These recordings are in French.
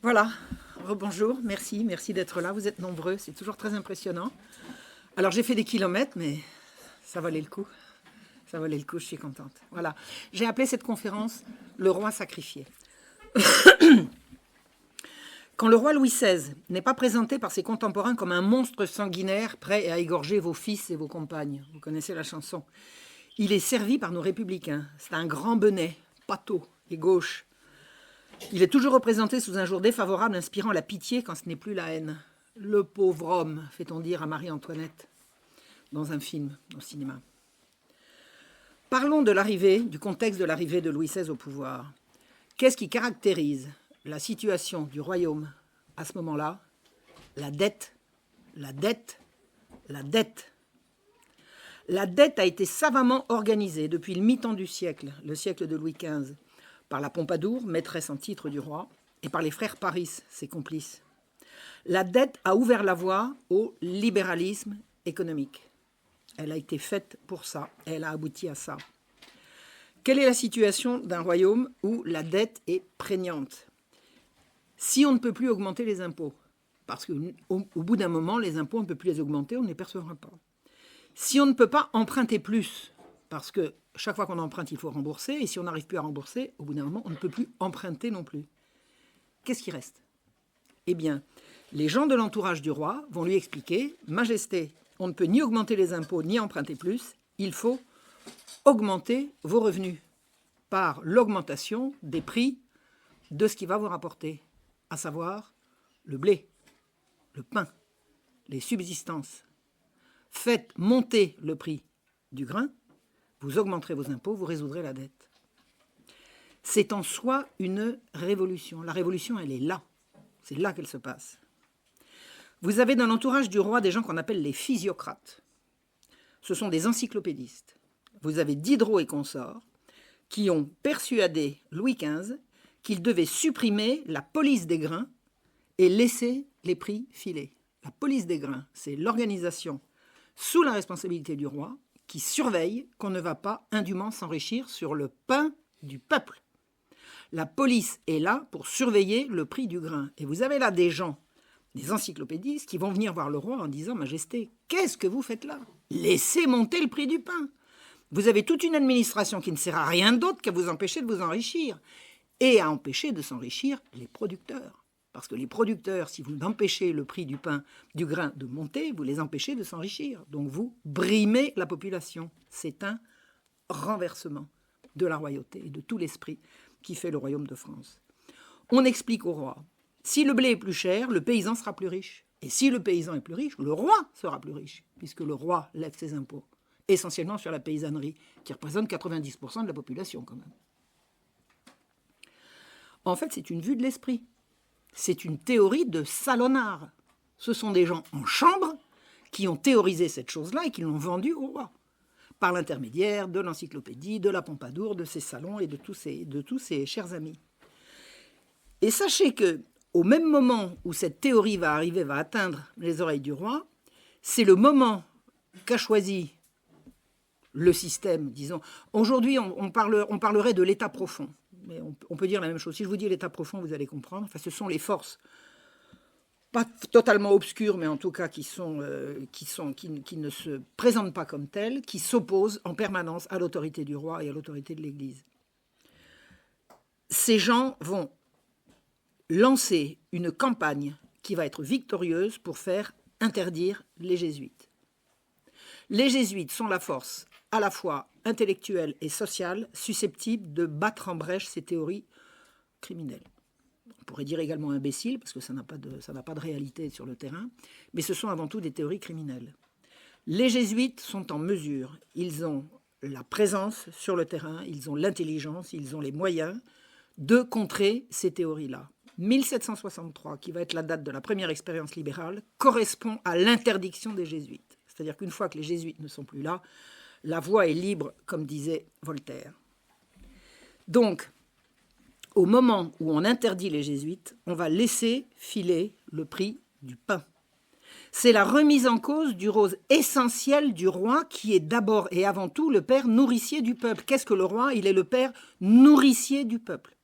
Voilà, rebonjour, merci d'être là, vous êtes nombreux, c'est toujours très impressionnant. Alors j'ai fait des kilomètres, mais ça valait le coup, je suis contente. Voilà, j'ai appelé cette conférence « Le roi sacrifié ». Quand le roi Louis XVI n'est pas présenté par ses contemporains comme un monstre sanguinaire prêt à égorger vos fils et vos compagnes, vous connaissez la chanson, il est servi par nos républicains. C'est un grand benet, pâteau et gauche. Il est toujours représenté sous un jour défavorable, inspirant la pitié quand ce n'est plus la haine. Le pauvre homme, fait-on dire à Marie-Antoinette, dans un film, au cinéma. Parlons de l'arrivée, du contexte de l'arrivée de Louis XVI au pouvoir. Qu'est-ce qui caractérise la situation du royaume à ce moment-là? La dette, la dette, la dette. La dette a été savamment organisée depuis le mi-temps du siècle, le siècle de Louis XV, par la Pompadour, maîtresse en titre du roi, et par les frères Paris, ses complices. La dette a ouvert la voie au libéralisme économique. Elle a été faite pour ça, elle a abouti à ça. Quelle est la situation d'un royaume où la dette est prégnante? Si on ne peut plus augmenter les impôts, parce qu'au bout d'un moment, les impôts, on ne peut plus les augmenter, on ne les percevra pas. Si on ne peut pas emprunter plus, parce que chaque fois qu'on emprunte, il faut rembourser, et si on n'arrive plus à rembourser, au bout d'un moment, on ne peut plus emprunter non plus. Qu'est-ce qui reste? Eh bien, les gens de l'entourage du roi vont lui expliquer « Majesté, on ne peut ni augmenter les impôts, ni emprunter plus, il faut augmenter vos revenus par l'augmentation des prix de ce qui va vous rapporter, à savoir le blé, le pain, les subsistances. Faites monter le prix du grain, vous augmenterez vos impôts, vous résoudrez la dette. » C'est en soi une révolution. La révolution, elle est là. C'est là qu'elle se passe. Vous avez dans l'entourage du roi des gens qu'on appelle les physiocrates. Ce sont des encyclopédistes. Vous avez Diderot et consorts qui ont persuadé Louis XV qu'il devait supprimer la police des grains et laisser les prix filer. La police des grains, c'est l'organisation sous la responsabilité du roi qui surveille qu'on ne va pas indûment s'enrichir sur le pain du peuple. La police est là pour surveiller le prix du grain. Et vous avez là des gens, des encyclopédistes, qui vont venir voir le roi en disant « Majesté, qu'est-ce que vous faites là? Laissez monter le prix du pain. Vous avez toute une administration qui ne sert à rien d'autre qu'à vous empêcher de vous enrichir et à empêcher de s'enrichir les producteurs. Parce que les producteurs, si vous empêchez le prix du pain, du grain de monter, vous les empêchez de s'enrichir. Donc vous brimez la population. C'est un renversement de la royauté et de tout l'esprit qui fait le royaume de France. On explique au roi, si le blé est plus cher, le paysan sera plus riche. Et si le paysan est plus riche, le roi sera plus riche, puisque le roi lève ses impôts, essentiellement sur la paysannerie, qui représente 90% de la population quand même. En fait, c'est une vue de l'esprit. C'est une théorie de Salonard. Ce sont des gens en chambre qui ont théorisé cette chose-là et qui l'ont vendue au roi, par l'intermédiaire de l'encyclopédie, de la Pompadour, de ses salons et de tous ses chers amis. Et sachez que, au même moment où cette théorie va atteindre les oreilles du roi, c'est le moment qu'a choisi le système, disons. Aujourd'hui, on parlerait de l'état profond. Mais on peut dire la même chose. Si je vous dis l'état profond, vous allez comprendre. Enfin, ce sont les forces, pas totalement obscures, mais en tout cas qui ne se présentent pas comme telles, qui s'opposent en permanence à l'autorité du roi et à l'autorité de l'Église. Ces gens vont lancer une campagne qui va être victorieuse pour faire interdire les jésuites. Les jésuites sont la force à la fois intellectuelle et sociale susceptible de battre en brèche ces théories criminelles. On pourrait dire également imbéciles, parce que ça n'a pas de réalité sur le terrain, mais ce sont avant tout des théories criminelles. Les jésuites sont en mesure, ils ont la présence sur le terrain, ils ont l'intelligence, ils ont les moyens de contrer ces théories-là. 1763, qui va être la date de la première expérience libérale, correspond à l'interdiction des jésuites. C'est-à-dire qu'une fois que les jésuites ne sont plus là, la voie est libre, comme disait Voltaire. Donc, au moment où on interdit les jésuites, on va laisser filer le prix du pain. C'est la remise en cause du rôle essentiel du roi, qui est d'abord et avant tout le père nourricier du peuple. Qu'est-ce que le roi? Il est le père nourricier du peuple.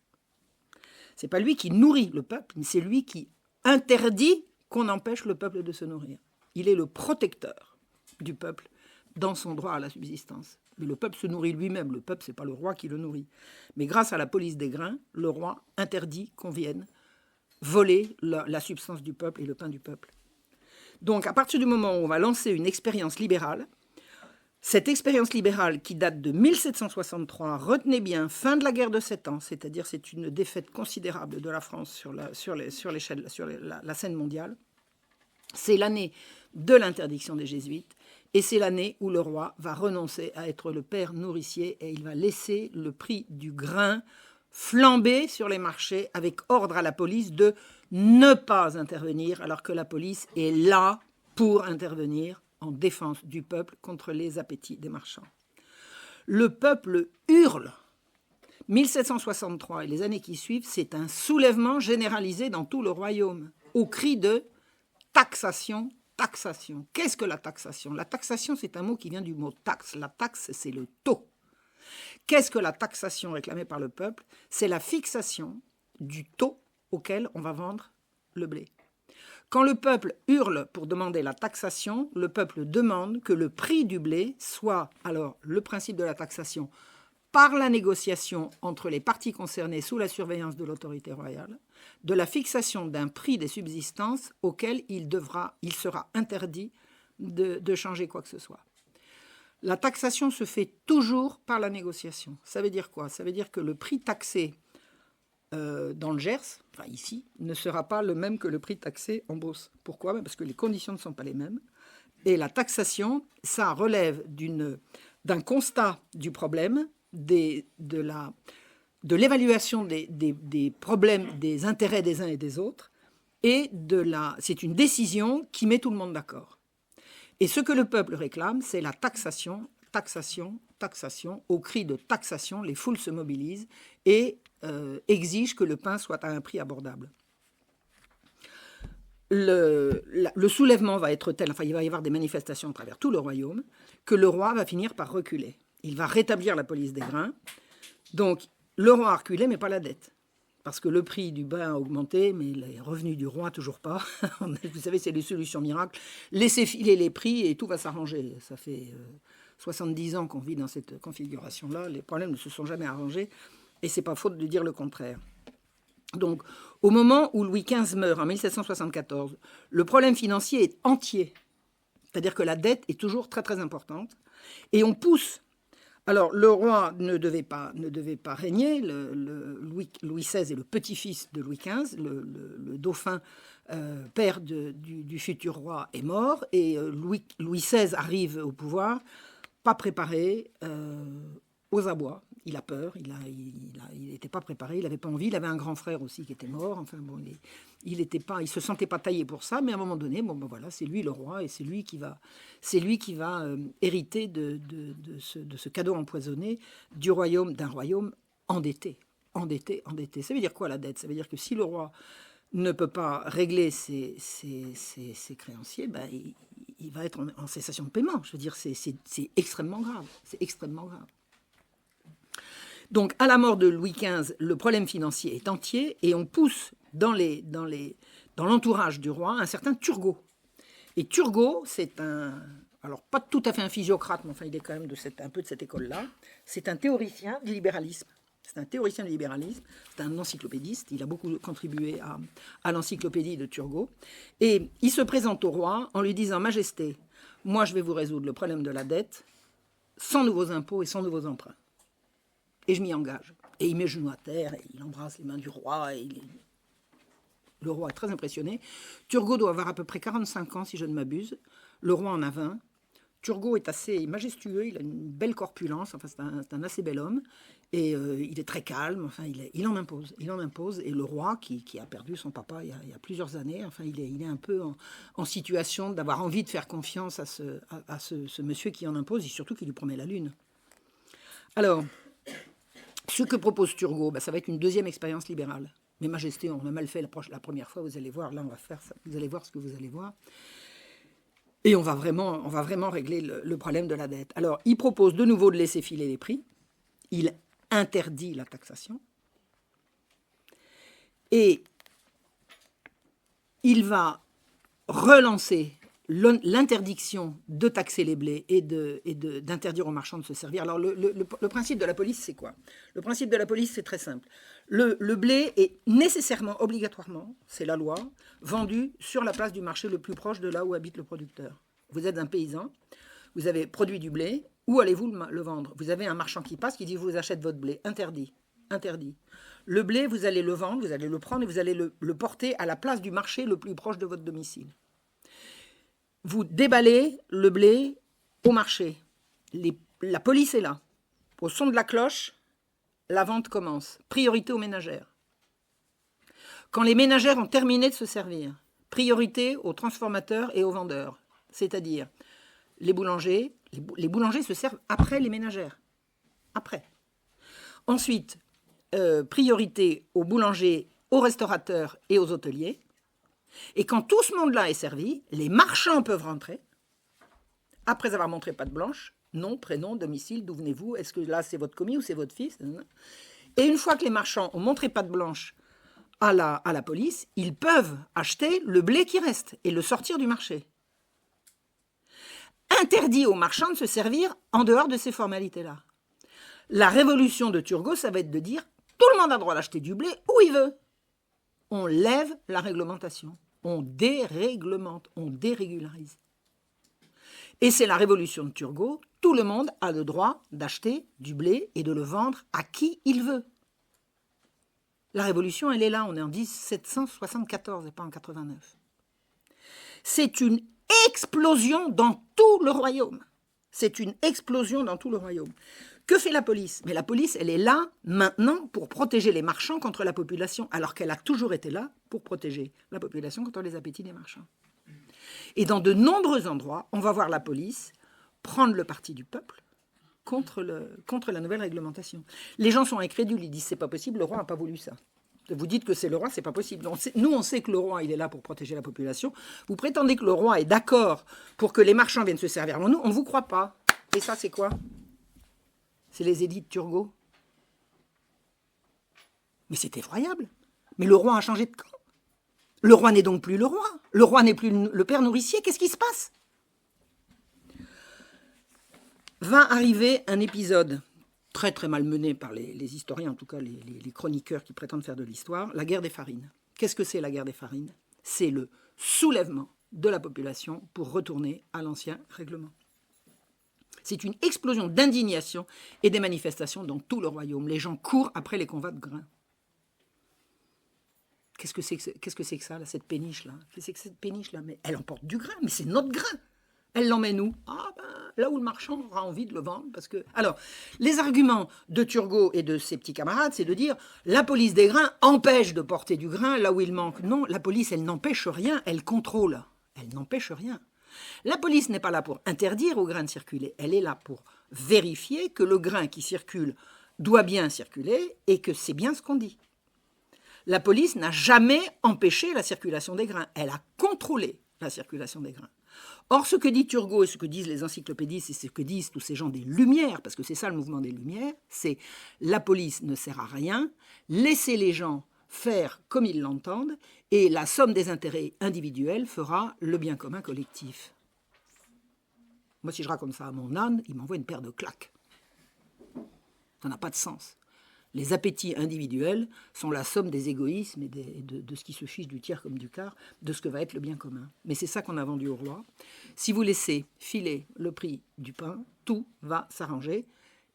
C'est pas lui qui nourrit le peuple, mais c'est lui qui interdit qu'on empêche le peuple de se nourrir. Il est le protecteur du peuple dans son droit à la subsistance. Mais le peuple se nourrit lui-même. Le peuple, ce n'est pas le roi qui le nourrit. Mais grâce à la police des grains, le roi interdit qu'on vienne voler la substance du peuple et le pain du peuple. Donc, à partir du moment où on va lancer une expérience libérale, cette expérience libérale qui date de 1763, retenez bien, fin de la guerre de 7 ans, c'est-à-dire c'est une défaite considérable de la France sur la scène mondiale, c'est l'année de l'interdiction des jésuites et c'est l'année où le roi va renoncer à être le père nourricier et il va laisser le prix du grain flamber sur les marchés avec ordre à la police de ne pas intervenir alors que la police est là pour intervenir en défense du peuple contre les appétits des marchands. Le peuple hurle. 1763 et les années qui suivent, c'est un soulèvement généralisé dans tout le royaume, au cri de taxation, taxation. Qu'est-ce que la taxation? La taxation, c'est un mot qui vient du mot taxe. La taxe, c'est le taux. Qu'est-ce que la taxation réclamée par le peuple? C'est la fixation du taux auquel on va vendre le blé. Quand le peuple hurle pour demander la taxation, le peuple demande que le prix du blé soit, alors le principe de la taxation, par la négociation entre les parties concernées sous la surveillance de l'autorité royale, de la fixation d'un prix des subsistances auquel il sera interdit de changer quoi que ce soit. La taxation se fait toujours par la négociation. Ça veut dire quoi? Ça veut dire que le prix taxé dans le Gers, enfin ici, ne sera pas le même que le prix taxé en Beauce. Pourquoi? Parce que les conditions ne sont pas les mêmes. Et la taxation, ça relève d'un constat du problème, de l'évaluation des problèmes, des intérêts des uns et des autres, et c'est une décision qui met tout le monde d'accord. Et ce que le peuple réclame, c'est la taxation, taxation, taxation. Au cri de taxation, les foules se mobilisent et exigent que le pain soit à un prix abordable. Le soulèvement va être tel, enfin il va y avoir des manifestations à travers tout le royaume, que le roi va finir par reculer. Il va rétablir la police des grains. Donc le roi a reculé, mais pas la dette. Parce que le prix du pain a augmenté, mais les revenus du roi, toujours pas. Vous savez, c'est les solutions miracles. Laissez filer les prix et tout va s'arranger. Ça fait 70 ans qu'on vit dans cette configuration-là. Les problèmes ne se sont jamais arrangés. Et c'est pas faute de dire le contraire. Donc, au moment où Louis XV meurt, en 1774, le problème financier est entier. C'est-à-dire que la dette est toujours très, très importante. Et on pousse. Alors, le roi ne devait pas régner. Louis XVI est le petit-fils de Louis XV. Le dauphin, père du futur roi, est mort. Et Louis XVI arrive au pouvoir, pas préparé, aux abois. Il a peur, il n'était pas préparé, il n'avait pas envie. Il avait un grand frère aussi qui était mort. Enfin bon, il se sentait pas taillé pour ça. Mais à un moment donné, bon ben voilà, c'est lui le roi et c'est lui qui va hériter de ce cadeau empoisonné d'un royaume endetté. Ça veut dire quoi la dette? Ça veut dire que si le roi ne peut pas régler ses créanciers, ben, il va être en cessation de paiement. Je veux dire, c'est extrêmement grave. C'est extrêmement grave. Donc, à la mort de Louis XV, le problème financier est entier et on pousse dans l'entourage du roi un certain Turgot. Et Turgot, c'est alors pas tout à fait un physiocrate, mais enfin il est quand même un peu de cette école-là. C'est un théoricien du libéralisme. C'est un encyclopédiste. Il a beaucoup contribué à l'encyclopédie de Turgot. Et il se présente au roi en lui disant « Majesté, moi je vais vous résoudre le problème de la dette sans nouveaux impôts et sans nouveaux emprunts. Et je m'y engage. » Et il met genoux à terre, et il embrasse les mains du roi. Le roi est très impressionné. Turgot doit avoir à peu près 45 ans, si je ne m'abuse. Le roi en a 20. Turgot est assez majestueux, il a une belle corpulence, enfin c'est un assez bel homme. Et il est très calme, enfin il en impose. Et le roi, qui a perdu son papa il y a plusieurs années, enfin il est un peu en situation d'avoir envie de faire confiance à ce monsieur qui en impose, et surtout qui lui promet la lune. Alors, ce que propose Turgot, ça va être une deuxième expérience libérale. Mais Majesté, on a mal fait la première fois, vous allez voir, là on va faire ça, vous allez voir ce que vous allez voir. Et on va vraiment régler le problème de la dette. Alors, il propose de nouveau de laisser filer les prix. Il interdit la taxation. Et il va relancer l'interdiction de taxer les blés et d'interdire aux marchands de se servir. Alors, le principe de la police, c'est quoi? Le principe de la police, c'est très simple. Le blé est nécessairement, obligatoirement, c'est la loi, vendu sur la place du marché le plus proche de là où habite le producteur. Vous êtes un paysan, vous avez produit du blé, où allez-vous le vendre? Vous avez un marchand qui passe, qui dit « je vous achète votre blé ». Interdit. Interdit. Le blé, vous allez le vendre, vous allez le prendre et vous allez le porter à la place du marché le plus proche de votre domicile. Vous déballez le blé au marché. La police est là. Au son de la cloche, la vente commence. Priorité aux ménagères. Quand les ménagères ont terminé de se servir, priorité aux transformateurs et aux vendeurs. C'est-à-dire, les boulangers se servent après les ménagères. Après. Ensuite, priorité aux boulangers, aux restaurateurs et aux hôteliers. Et quand tout ce monde-là est servi, les marchands peuvent rentrer, après avoir montré patte blanche, nom, prénom, domicile, d'où venez-vous, est-ce que là c'est votre commis ou c'est votre fils? Et une fois que les marchands ont montré patte blanche à la police, ils peuvent acheter le blé qui reste et le sortir du marché. Interdit aux marchands de se servir en dehors de ces formalités-là. La révolution de Turgot, ça va être de dire tout le monde a le droit d'acheter du blé où il veut. On lève la réglementation, on déréglemente, on dérégularise. Et c'est la révolution de Turgot, tout le monde a le droit d'acheter du blé et de le vendre à qui il veut. La révolution, elle est là, on est en 1774 et pas en 89. C'est une explosion dans tout le royaume. C'est une explosion dans tout le royaume. Que fait la police? Mais la police, elle est là, maintenant, pour protéger les marchands contre la population, alors qu'elle a toujours été là pour protéger la population contre les appétits des marchands. Et dans de nombreux endroits, on va voir la police prendre le parti du peuple contre la nouvelle réglementation. Les gens sont incrédules, ils disent « c'est pas possible, le roi n'a pas voulu ça ». Vous dites que c'est le roi, c'est pas possible. Nous, on sait que le roi, il est là pour protéger la population. Vous prétendez que le roi est d'accord pour que les marchands viennent se servir avant nous, on ne vous croit pas. Et ça, c'est quoi? C'est les édits de Turgot. Mais c'est effroyable. Mais le roi a changé de camp. Le roi n'est donc plus le roi. Le roi n'est plus le père nourricier. Qu'est-ce qui se passe? Va arriver un épisode très très mal mené par les historiens, en tout cas les chroniqueurs qui prétendent faire de l'histoire, la guerre des farines. Qu'est-ce que c'est la guerre des farines? C'est le soulèvement de la population pour retourner à l'ancien règlement. C'est une explosion d'indignation et des manifestations dans tout le royaume. Les gens courent après les convois de grains. Qu'est-ce que c'est que ça, là, cette péniche-là? Qu'est-ce que c'est que cette péniche-là? Mais elle emporte du grain, mais c'est notre grain. Elle l'emmène où? Là où le marchand aura envie de le vendre. Parce que... Alors, les arguments de Turgot et de ses petits camarades, c'est de dire la police des grains empêche de porter du grain là où il manque. Non, la police, elle n'empêche rien, elle contrôle. Elle n'empêche rien. La police n'est pas là pour interdire au grain de circuler, elle est là pour vérifier que le grain qui circule doit bien circuler et que c'est bien ce qu'on dit. La police n'a jamais empêché la circulation des grains, elle a contrôlé la circulation des grains. Or, ce que dit Turgot et ce que disent les encyclopédistes et ce que disent tous ces gens des Lumières, parce que c'est ça le mouvement des Lumières, c'est la police ne sert à rien, laissez les gens faire comme ils l'entendent, et la somme des intérêts individuels fera le bien commun collectif. Moi, si je raconte ça à mon âne, il m'envoie une paire de claques. Ça n'a pas de sens. Les appétits individuels sont la somme des égoïsmes et de ce qui se fiche du tiers comme du quart, de ce que va être le bien commun. Mais c'est ça qu'on a vendu au roi. Si vous laissez filer le prix du pain, tout va s'arranger,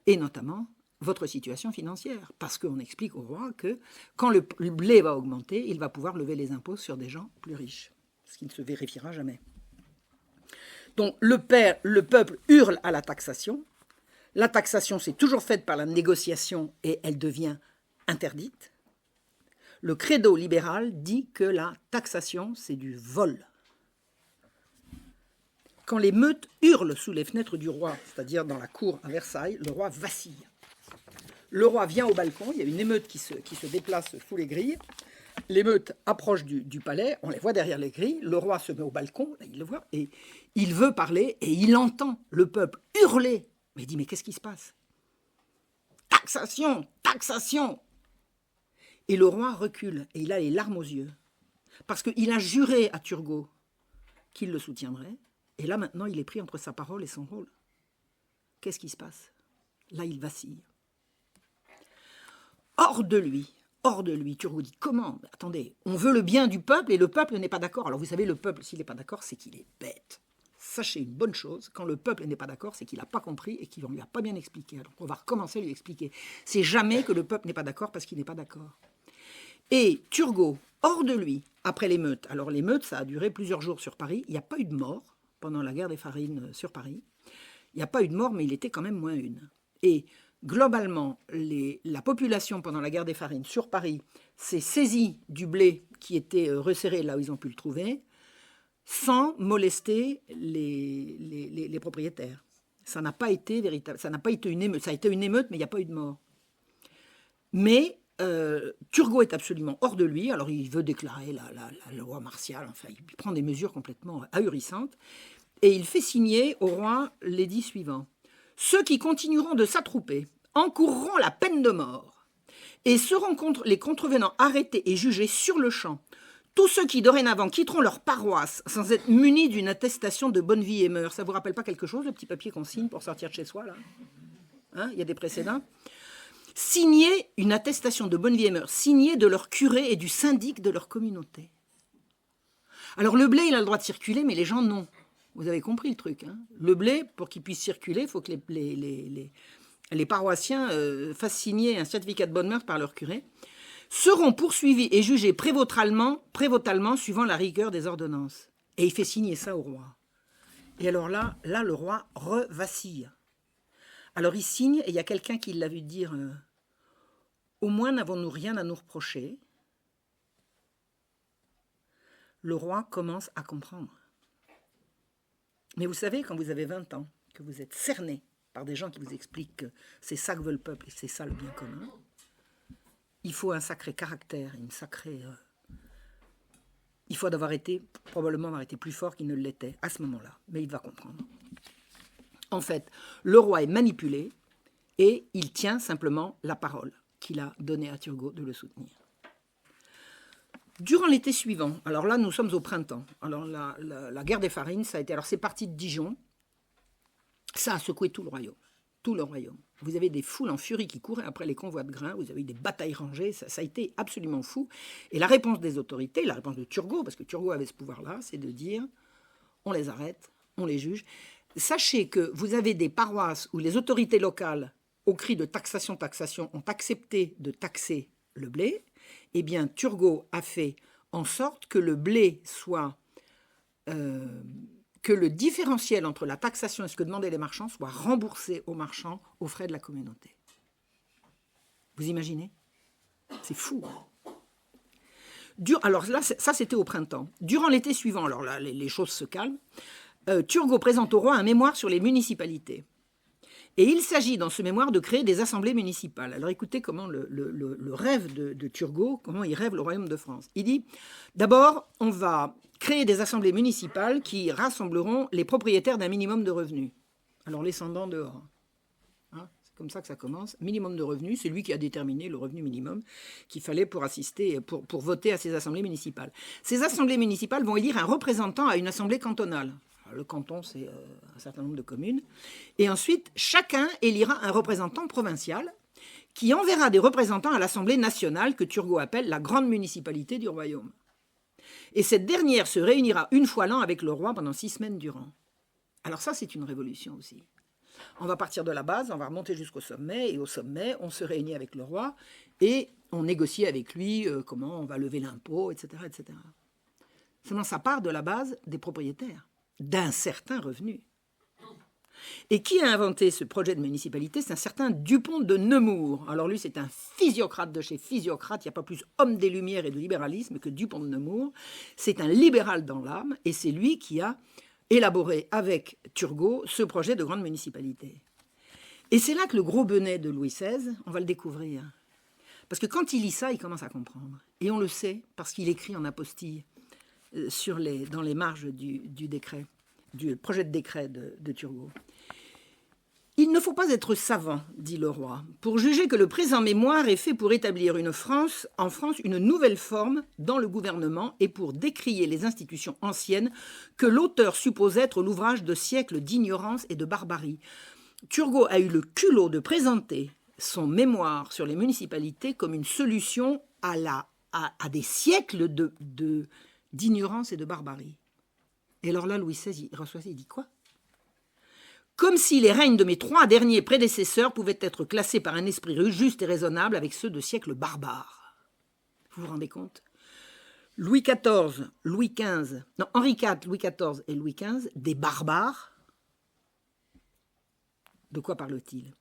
et notamment votre situation financière. Parce qu'on explique au roi que quand le blé va augmenter, il va pouvoir lever les impôts sur des gens plus riches, ce qui ne se vérifiera jamais. Donc le peuple hurle à la taxation. La taxation, c'est toujours faite par la négociation et elle devient interdite. Le credo libéral dit que la taxation, c'est du vol. Quand les meutes hurlent sous les fenêtres du roi, c'est-à-dire dans la cour à Versailles, le roi vacille. Le roi vient au balcon, il y a une émeute qui se déplace sous les grilles. L'émeute approche du palais, on les voit derrière les grilles. Le roi se met au balcon, là, il le voit, et il veut parler, et il entend le peuple hurler. Mais il dit, mais qu'est-ce qui se passe? Taxation, taxation! Et le roi recule, et il a les larmes aux yeux. Parce qu'il a juré à Turgot qu'il le soutiendrait, et là maintenant il est pris entre sa parole et son rôle. Qu'est-ce qui se passe? Là il vacille. Hors de lui, Turgot dit, comment? Attendez, on veut le bien du peuple et le peuple n'est pas d'accord. Alors vous savez, le peuple, s'il n'est pas d'accord, c'est qu'il est bête. Sachez une bonne chose, quand le peuple n'est pas d'accord, c'est qu'il n'a pas compris et qu'il ne lui a pas bien expliqué. Alors on va recommencer à lui expliquer. C'est jamais que le peuple n'est pas d'accord parce qu'il n'est pas d'accord. Et Turgot, hors de lui, après l'émeute, alors l'émeute, ça a duré plusieurs jours sur Paris, il n'y a pas eu de mort pendant la guerre des Farines sur Paris. Il n'y a pas eu de mort, mais il était quand même moins une. Et globalement, la population pendant la guerre des Farines sur Paris s'est saisie du blé qui était resserré là où ils ont pu le trouver, sans molester les propriétaires. Ça n'a pas été véritable, ça n'a pas été une émeute. Ça a été une émeute, mais il n'y a pas eu de mort. Mais Turgot est absolument hors de lui. Alors il veut déclarer la loi martiale. Enfin, il prend des mesures complètement ahurissantes. Et il fait signer au roi l'édit suivant. Ceux qui continueront de s'attrouper encourront la peine de mort et seront les contrevenants arrêtés et jugés sur le champ. Tous ceux qui dorénavant quitteront leur paroisse sans être munis d'une attestation de bonne vie et mœurs. Ça ne vous rappelle pas quelque chose, le petit papier qu'on signe pour sortir de chez soi, là? Hein, il y a des précédents. Signer une attestation de bonne vie et mœurs, signée de leur curé et du syndic de leur communauté. Alors le blé, il a le droit de circuler, mais les gens, non. Vous avez compris le truc. Hein. Le blé, pour qu'il puisse circuler, il faut que les paroissiens fassent signer un certificat de bonne mœurs par leur curé, seront poursuivis et jugés prévotalement suivant la rigueur des ordonnances. Et il fait signer ça au roi. Et alors là le roi revacille. Alors il signe, et il y a quelqu'un qui l'a vu dire au moins n'avons-nous rien à nous reprocher. Le roi commence à comprendre. Mais vous savez, quand vous avez 20 ans, que vous êtes cerné par des gens qui vous expliquent que c'est ça que veut le peuple et c'est ça le bien commun, il faut un sacré caractère, il faut probablement avoir été plus fort qu'il ne l'était à ce moment-là. Mais il va comprendre. En fait, le roi est manipulé et il tient simplement la parole qu'il a donnée à Turgot de le soutenir. Durant l'été suivant, alors là nous sommes au printemps, alors la guerre des Farines, ça a été, alors c'est parti de Dijon, ça a secoué tout le royaume. Vous avez des foules en furie qui couraient après les convois de grains, vous avez eu des batailles rangées, ça a été absolument fou. Et la réponse des autorités, la réponse de Turgot, parce que Turgot avait ce pouvoir-là, c'est de dire on les arrête, on les juge. Sachez que vous avez des paroisses où les autorités locales, au cri de taxation, ont accepté de taxer le blé. Eh bien, Turgot a fait en sorte que le blé soit... que le différentiel entre la taxation et ce que demandaient les marchands soit remboursé aux marchands aux frais de la communauté. Vous imaginez? C'est fou. Alors là, ça c'était au printemps. Durant l'été suivant, alors là, les choses se calment, Turgot présente au roi un mémoire sur les municipalités. Et il s'agit dans ce mémoire de créer des assemblées municipales. Alors écoutez comment le rêve de Turgot, comment il rêve le royaume de France. Il dit, d'abord, on va créer des assemblées municipales qui rassembleront les propriétaires d'un minimum de revenus. Alors les sans-dents dehors. Hein, c'est comme ça que ça commence. Minimum de revenus, c'est lui qui a déterminé le revenu minimum qu'il fallait pour assister, pour voter à ces assemblées municipales. Ces assemblées municipales vont élire un représentant à une assemblée cantonale. Le canton, c'est un certain nombre de communes. Et ensuite, chacun élira un représentant provincial qui enverra des représentants à l'Assemblée nationale que Turgot appelle la grande municipalité du royaume. Et cette dernière se réunira une fois l'an avec le roi pendant 6 semaines durant. Alors ça, c'est une révolution aussi. On va partir de la base, on va remonter jusqu'au sommet, et au sommet, on se réunit avec le roi et on négocie avec lui comment on va lever l'impôt, etc., etc. Seulement, ça part de la base des propriétaires d'un certain revenu. Et qui a inventé ce projet de municipalité? C'est un certain Dupont de Nemours. Alors lui, c'est un physiocrate de chez physiocrate. Il n'y a pas plus homme des Lumières et de libéralisme que Dupont de Nemours. C'est un libéral dans l'âme et c'est lui qui a élaboré avec Turgot ce projet de grande municipalité. Et c'est là que le gros benet de Louis XVI, on va le découvrir. Parce que quand il lit ça, il commence à comprendre. Et on le sait parce qu'il écrit en apostille dans les marges du décret, du projet de décret de Turgot. Il ne faut pas être savant, dit le roi, pour juger que le présent mémoire est fait pour établir en France une nouvelle forme dans le gouvernement et pour décrier les institutions anciennes que l'auteur suppose être l'ouvrage de siècles d'ignorance et de barbarie. Turgot a eu le culot de présenter son mémoire sur les municipalités comme une solution à des siècles d'ignorance et de barbarie. Et alors là, Louis XVI, il reçoit ça, il dit quoi ? Comme si les règnes de mes 3 derniers prédécesseurs pouvaient être classés par un esprit juste et raisonnable avec ceux de siècles barbares. Vous vous rendez compte ? Henri IV, Louis XIV et Louis XV, des barbares. De quoi parle-t-il ?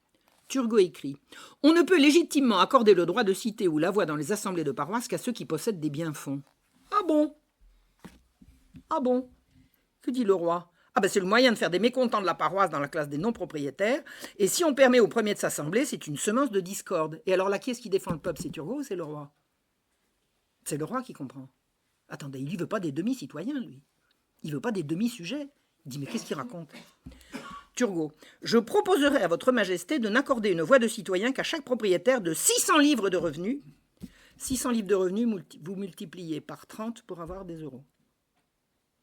Turgot écrit « On ne peut légitimement accorder le droit de cité ou la voix dans les assemblées de paroisse qu'à ceux qui possèdent des biens-fonds. » Ah bon ? Ah bon ? Que dit le roi ? Ah ben c'est le moyen de faire des mécontents de la paroisse dans la classe des non-propriétaires, et si on permet au premier de s'assembler, c'est une semence de discorde. Et alors là, qui est-ce qui défend le peuple ? C'est Turgot ou c'est le roi ? C'est le roi qui comprend. Attendez, il ne veut pas des demi-citoyens, lui. Il ne veut pas des demi-sujets. Il dit, mais qu'est-ce qu'il raconte ? Turgot, je proposerai à votre majesté de n'accorder une voix de citoyen qu'à chaque propriétaire de 600 livres de revenus. 600 livres de revenus, vous multipliez par 30 pour avoir des euros.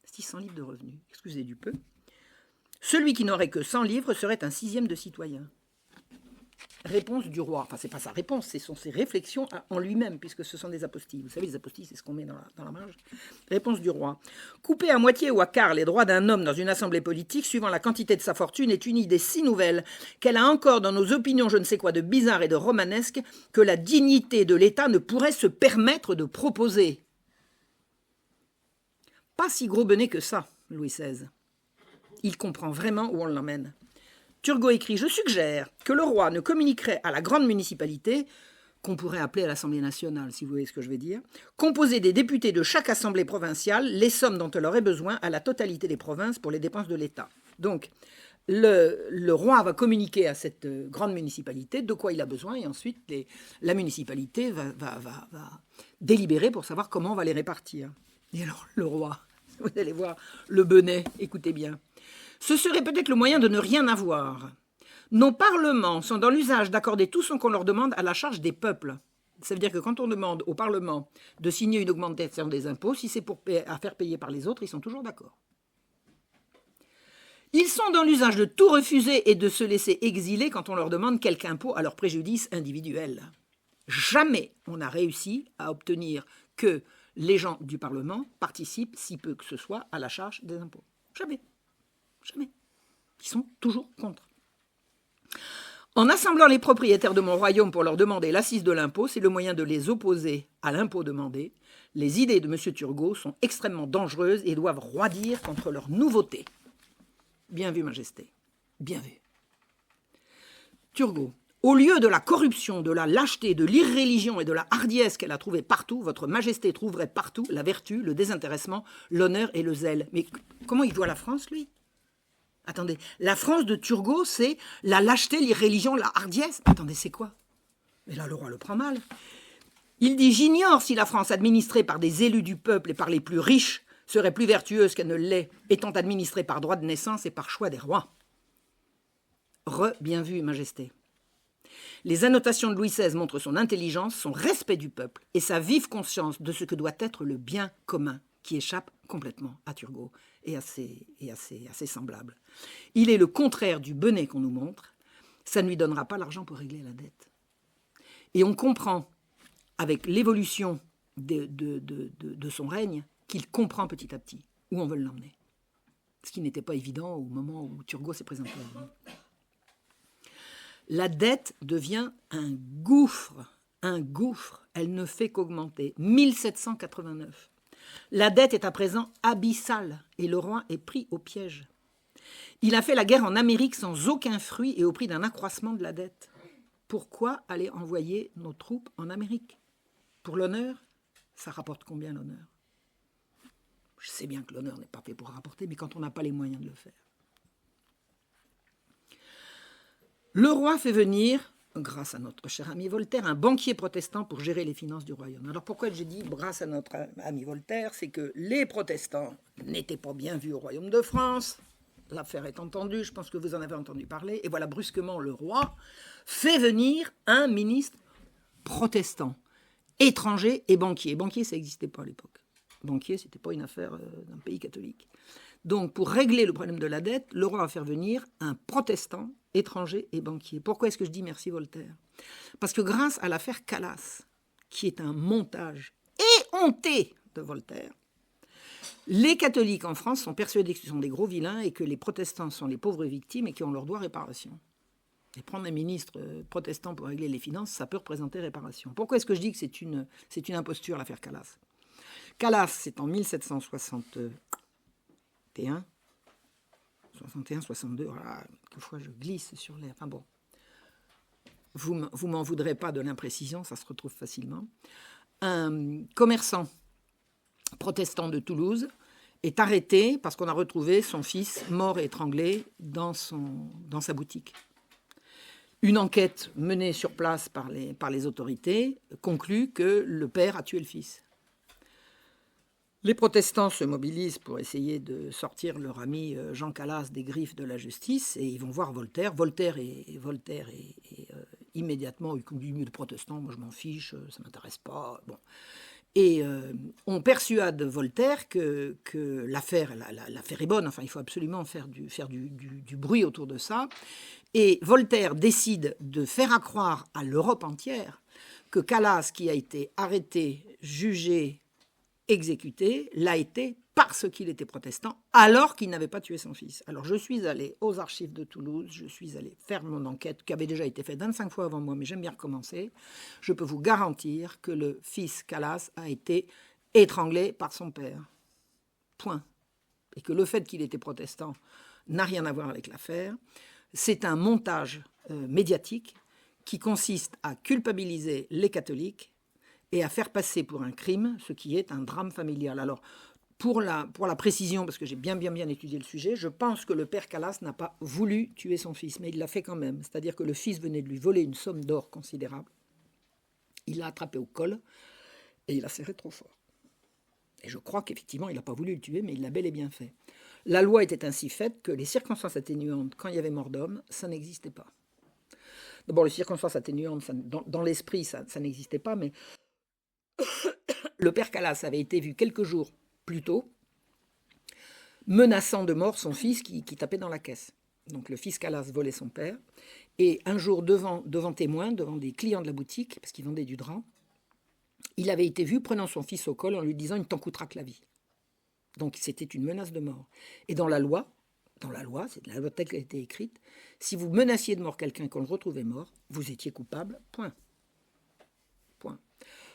600 livres de revenus, excusez du peu. Celui qui n'aurait que 100 livres serait un 6e de citoyen. Réponse du roi. Enfin, ce n'est pas sa réponse, ce sont ses réflexions en lui-même, puisque ce sont des apostilles. Vous savez, les apostilles, c'est ce qu'on met dans la marge. Réponse du roi. Couper à moitié ou à quart les droits d'un homme dans une assemblée politique, suivant la quantité de sa fortune, est une idée si nouvelle qu'elle a encore dans nos opinions je ne sais quoi de bizarre et de romanesque que la dignité de l'État ne pourrait se permettre de proposer. Pas si gros benet que ça, Louis XVI. Il comprend vraiment où on l'emmène. Turgot écrit « Je suggère que le roi ne communiquerait à la grande municipalité, qu'on pourrait appeler à l'Assemblée nationale, si vous voyez ce que je veux dire, composée des députés de chaque assemblée provinciale, les sommes dont elle aurait besoin à la totalité des provinces pour les dépenses de l'État. » Donc, le roi va communiquer à cette grande municipalité de quoi il a besoin, et ensuite la municipalité va délibérer pour savoir comment on va les répartir. Et alors, le roi, vous allez voir, le benet, écoutez bien. Ce serait peut-être le moyen de ne rien avoir. Nos parlements sont dans l'usage d'accorder tout ce qu'on leur demande à la charge des peuples. Ça veut dire que quand on demande au Parlement de signer une augmentation des impôts, si c'est à faire payer par les autres, ils sont toujours d'accord. Ils sont dans l'usage de tout refuser et de se laisser exiler quand on leur demande quelque impôt à leur préjudice individuel. Jamais on n'a réussi à obtenir que les gens du Parlement participent, si peu que ce soit, à la charge des impôts. Jamais. Jamais. Ils sont toujours contre. En assemblant les propriétaires de mon royaume pour leur demander l'assise de l'impôt, c'est le moyen de les opposer à l'impôt demandé. Les idées de M. Turgot sont extrêmement dangereuses et doivent roidir contre leur nouveauté. Bien vu, Majesté. Bien vu. Turgot. Au lieu de la corruption, de la lâcheté, de l'irréligion et de la hardiesse qu'elle a trouvée partout, votre Majesté trouverait partout la vertu, le désintéressement, l'honneur et le zèle. Mais comment il voit la France, lui ? Attendez, la France de Turgot, c'est la lâcheté, l'irréligion, la hardiesse. Attendez, c'est quoi ? Mais là, le roi le prend mal. Il dit « J'ignore si la France administrée par des élus du peuple et par les plus riches serait plus vertueuse qu'elle ne l'est, étant administrée par droit de naissance et par choix des rois. » Bien vu, Majesté. Les annotations de Louis XVI montrent son intelligence, son respect du peuple et sa vive conscience de ce que doit être le bien commun, qui échappe complètement à Turgot et à ses semblables. Il est le contraire du benet qu'on nous montre. Ça ne lui donnera pas l'argent pour régler la dette. Et on comprend, avec l'évolution de son règne, qu'il comprend petit à petit où on veut l'emmener. Ce qui n'était pas évident au moment où Turgot s'est présenté à lui. La dette devient un gouffre. Elle ne fait qu'augmenter. 1789. La dette est à présent abyssale et le roi est pris au piège. Il a fait la guerre en Amérique sans aucun fruit et au prix d'un accroissement de la dette. Pourquoi aller envoyer nos troupes en Amérique ? Pour l'honneur ? Ça rapporte combien l'honneur ? Je sais bien que l'honneur n'est pas fait pour rapporter, mais quand on n'a pas les moyens de le faire. Le roi fait venir, grâce à notre cher ami Voltaire, un banquier protestant pour gérer les finances du royaume. Alors pourquoi j'ai dit grâce à notre ami Voltaire ? C'est que les protestants n'étaient pas bien vus au royaume de France. l'affaire est entendue, je pense que vous en avez entendu parler, et voilà, brusquement, le roi fait venir un ministre protestant, étranger et banquier. Banquier, ça n'existait pas à l'époque. Banquier, ce n'était pas une affaire d'un pays catholique. Donc, pour régler le problème de la dette, le roi va faire venir un protestant, étranger et banquier. Pourquoi est-ce que je dis merci Voltaire? Parce que grâce à l'affaire Calas, qui est un montage éhonté de Voltaire, les catholiques en France sont persuadés que ce sont des gros vilains et que les protestants sont les pauvres victimes et qui ont leur droit à réparation. Et prendre un ministre protestant pour régler les finances, ça peut représenter réparation. Pourquoi est-ce que je dis que c'est une imposture, l'affaire Calas? Calas, c'est en 1761, 61, 62, voilà, quelquefois je glisse sur les... Enfin bon, vous m'en voudrez pas de l'imprécision, ça se retrouve facilement. Un commerçant protestant de Toulouse est arrêté parce qu'on a retrouvé son fils mort et étranglé dans sa boutique. Une enquête menée sur place par les autorités conclut que le père a tué le fils. Les protestants se mobilisent pour essayer de sortir leur ami Jean Calas des griffes de la justice et ils vont voir Voltaire. Voltaire est immédiatement, il dit mieux de protestant, moi je m'en fiche, ça ne m'intéresse pas. Bon. Et on persuade Voltaire que l'affaire est bonne, enfin il faut absolument faire du bruit autour de ça. Et Voltaire décide de faire accroire à l'Europe entière que Calas, qui a été arrêté, jugé, exécuté, l'a été parce qu'il était protestant, alors qu'il n'avait pas tué son fils. Alors je suis allé aux archives de Toulouse, je suis allé faire mon enquête, qui avait déjà été faite 25 fois avant moi, mais j'aime bien recommencer. Je peux vous garantir que le fils Calas a été étranglé par son père. Point. Et que le fait qu'il était protestant n'a rien à voir avec l'affaire. C'est un montage médiatique qui consiste à culpabiliser les catholiques et à faire passer pour un crime ce qui est un drame familial. Alors, pour la précision, parce que j'ai bien étudié le sujet, je pense que le père Calas n'a pas voulu tuer son fils, mais il l'a fait quand même. C'est-à-dire que le fils venait de lui voler une somme d'or considérable. Il l'a attrapé au col et il l'a serré trop fort. Et je crois qu'effectivement, il n'a pas voulu le tuer, mais il l'a bel et bien fait. La loi était ainsi faite que les circonstances atténuantes, quand il y avait mort d'homme, ça n'existait pas. D'abord, les circonstances atténuantes, dans l'esprit, ça n'existait pas, mais le père Calas avait été vu quelques jours plus tôt, menaçant de mort son fils qui tapait dans la caisse. Donc le fils Calas volait son père, et un jour devant témoins, devant des clients de la boutique, parce qu'ils vendaient du drap, il avait été vu prenant son fils au col en lui disant « il ne t'en coûtera que la vie ». Donc c'était une menace de mort. Et dans la loi, c'est la loi telle qu'elle a été écrite, si vous menaciez de mort quelqu'un qu'on le retrouvait mort, vous étiez coupable, point.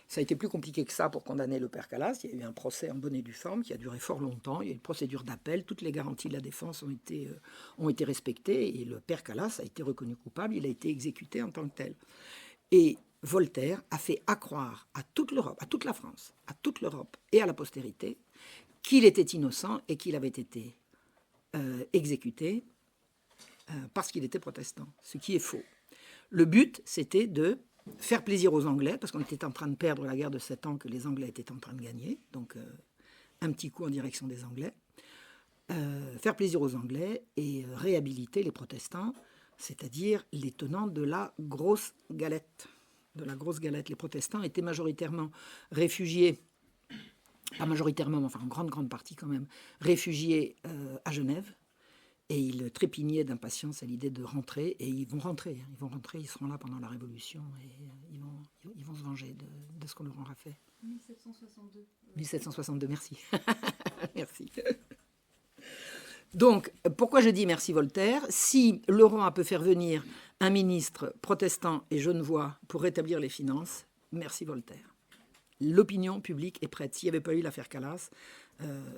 Ça a été plus compliqué que ça pour condamner le père Calas. Il y a eu un procès en bonne et due forme qui a duré fort longtemps. Il y a eu une procédure d'appel. Toutes les garanties de la défense ont été respectées. Et le père Calas a été reconnu coupable. Il a été exécuté en tant que tel. Et Voltaire a fait accroire à toute l'Europe, à toute la France, à toute l'Europe et à la postérité qu'il était innocent et qu'il avait été exécuté parce qu'il était protestant, ce qui est faux. Le but, c'était de faire plaisir aux Anglais, parce qu'on était en train de perdre la guerre de 7 ans que les Anglais étaient en train de gagner, donc un petit coup en direction des Anglais, faire plaisir aux Anglais et réhabiliter les protestants, c'est-à-dire les tenants de la grosse galette. Les protestants étaient majoritairement réfugiés, pas majoritairement, mais enfin en grande partie quand même, réfugiés à Genève. Et ils trépignaient d'impatience à l'idée de rentrer. Et ils vont rentrer, ils seront là pendant la Révolution. Et ils vont se venger de ce qu'on leur aura fait. 1762. 1762, merci. Merci. Donc, pourquoi je dis merci Voltaire? Si le roi peut faire venir un ministre protestant et genevois pour rétablir les finances, merci Voltaire. L'opinion publique est prête. S'il n'y avait pas eu l'affaire Calas,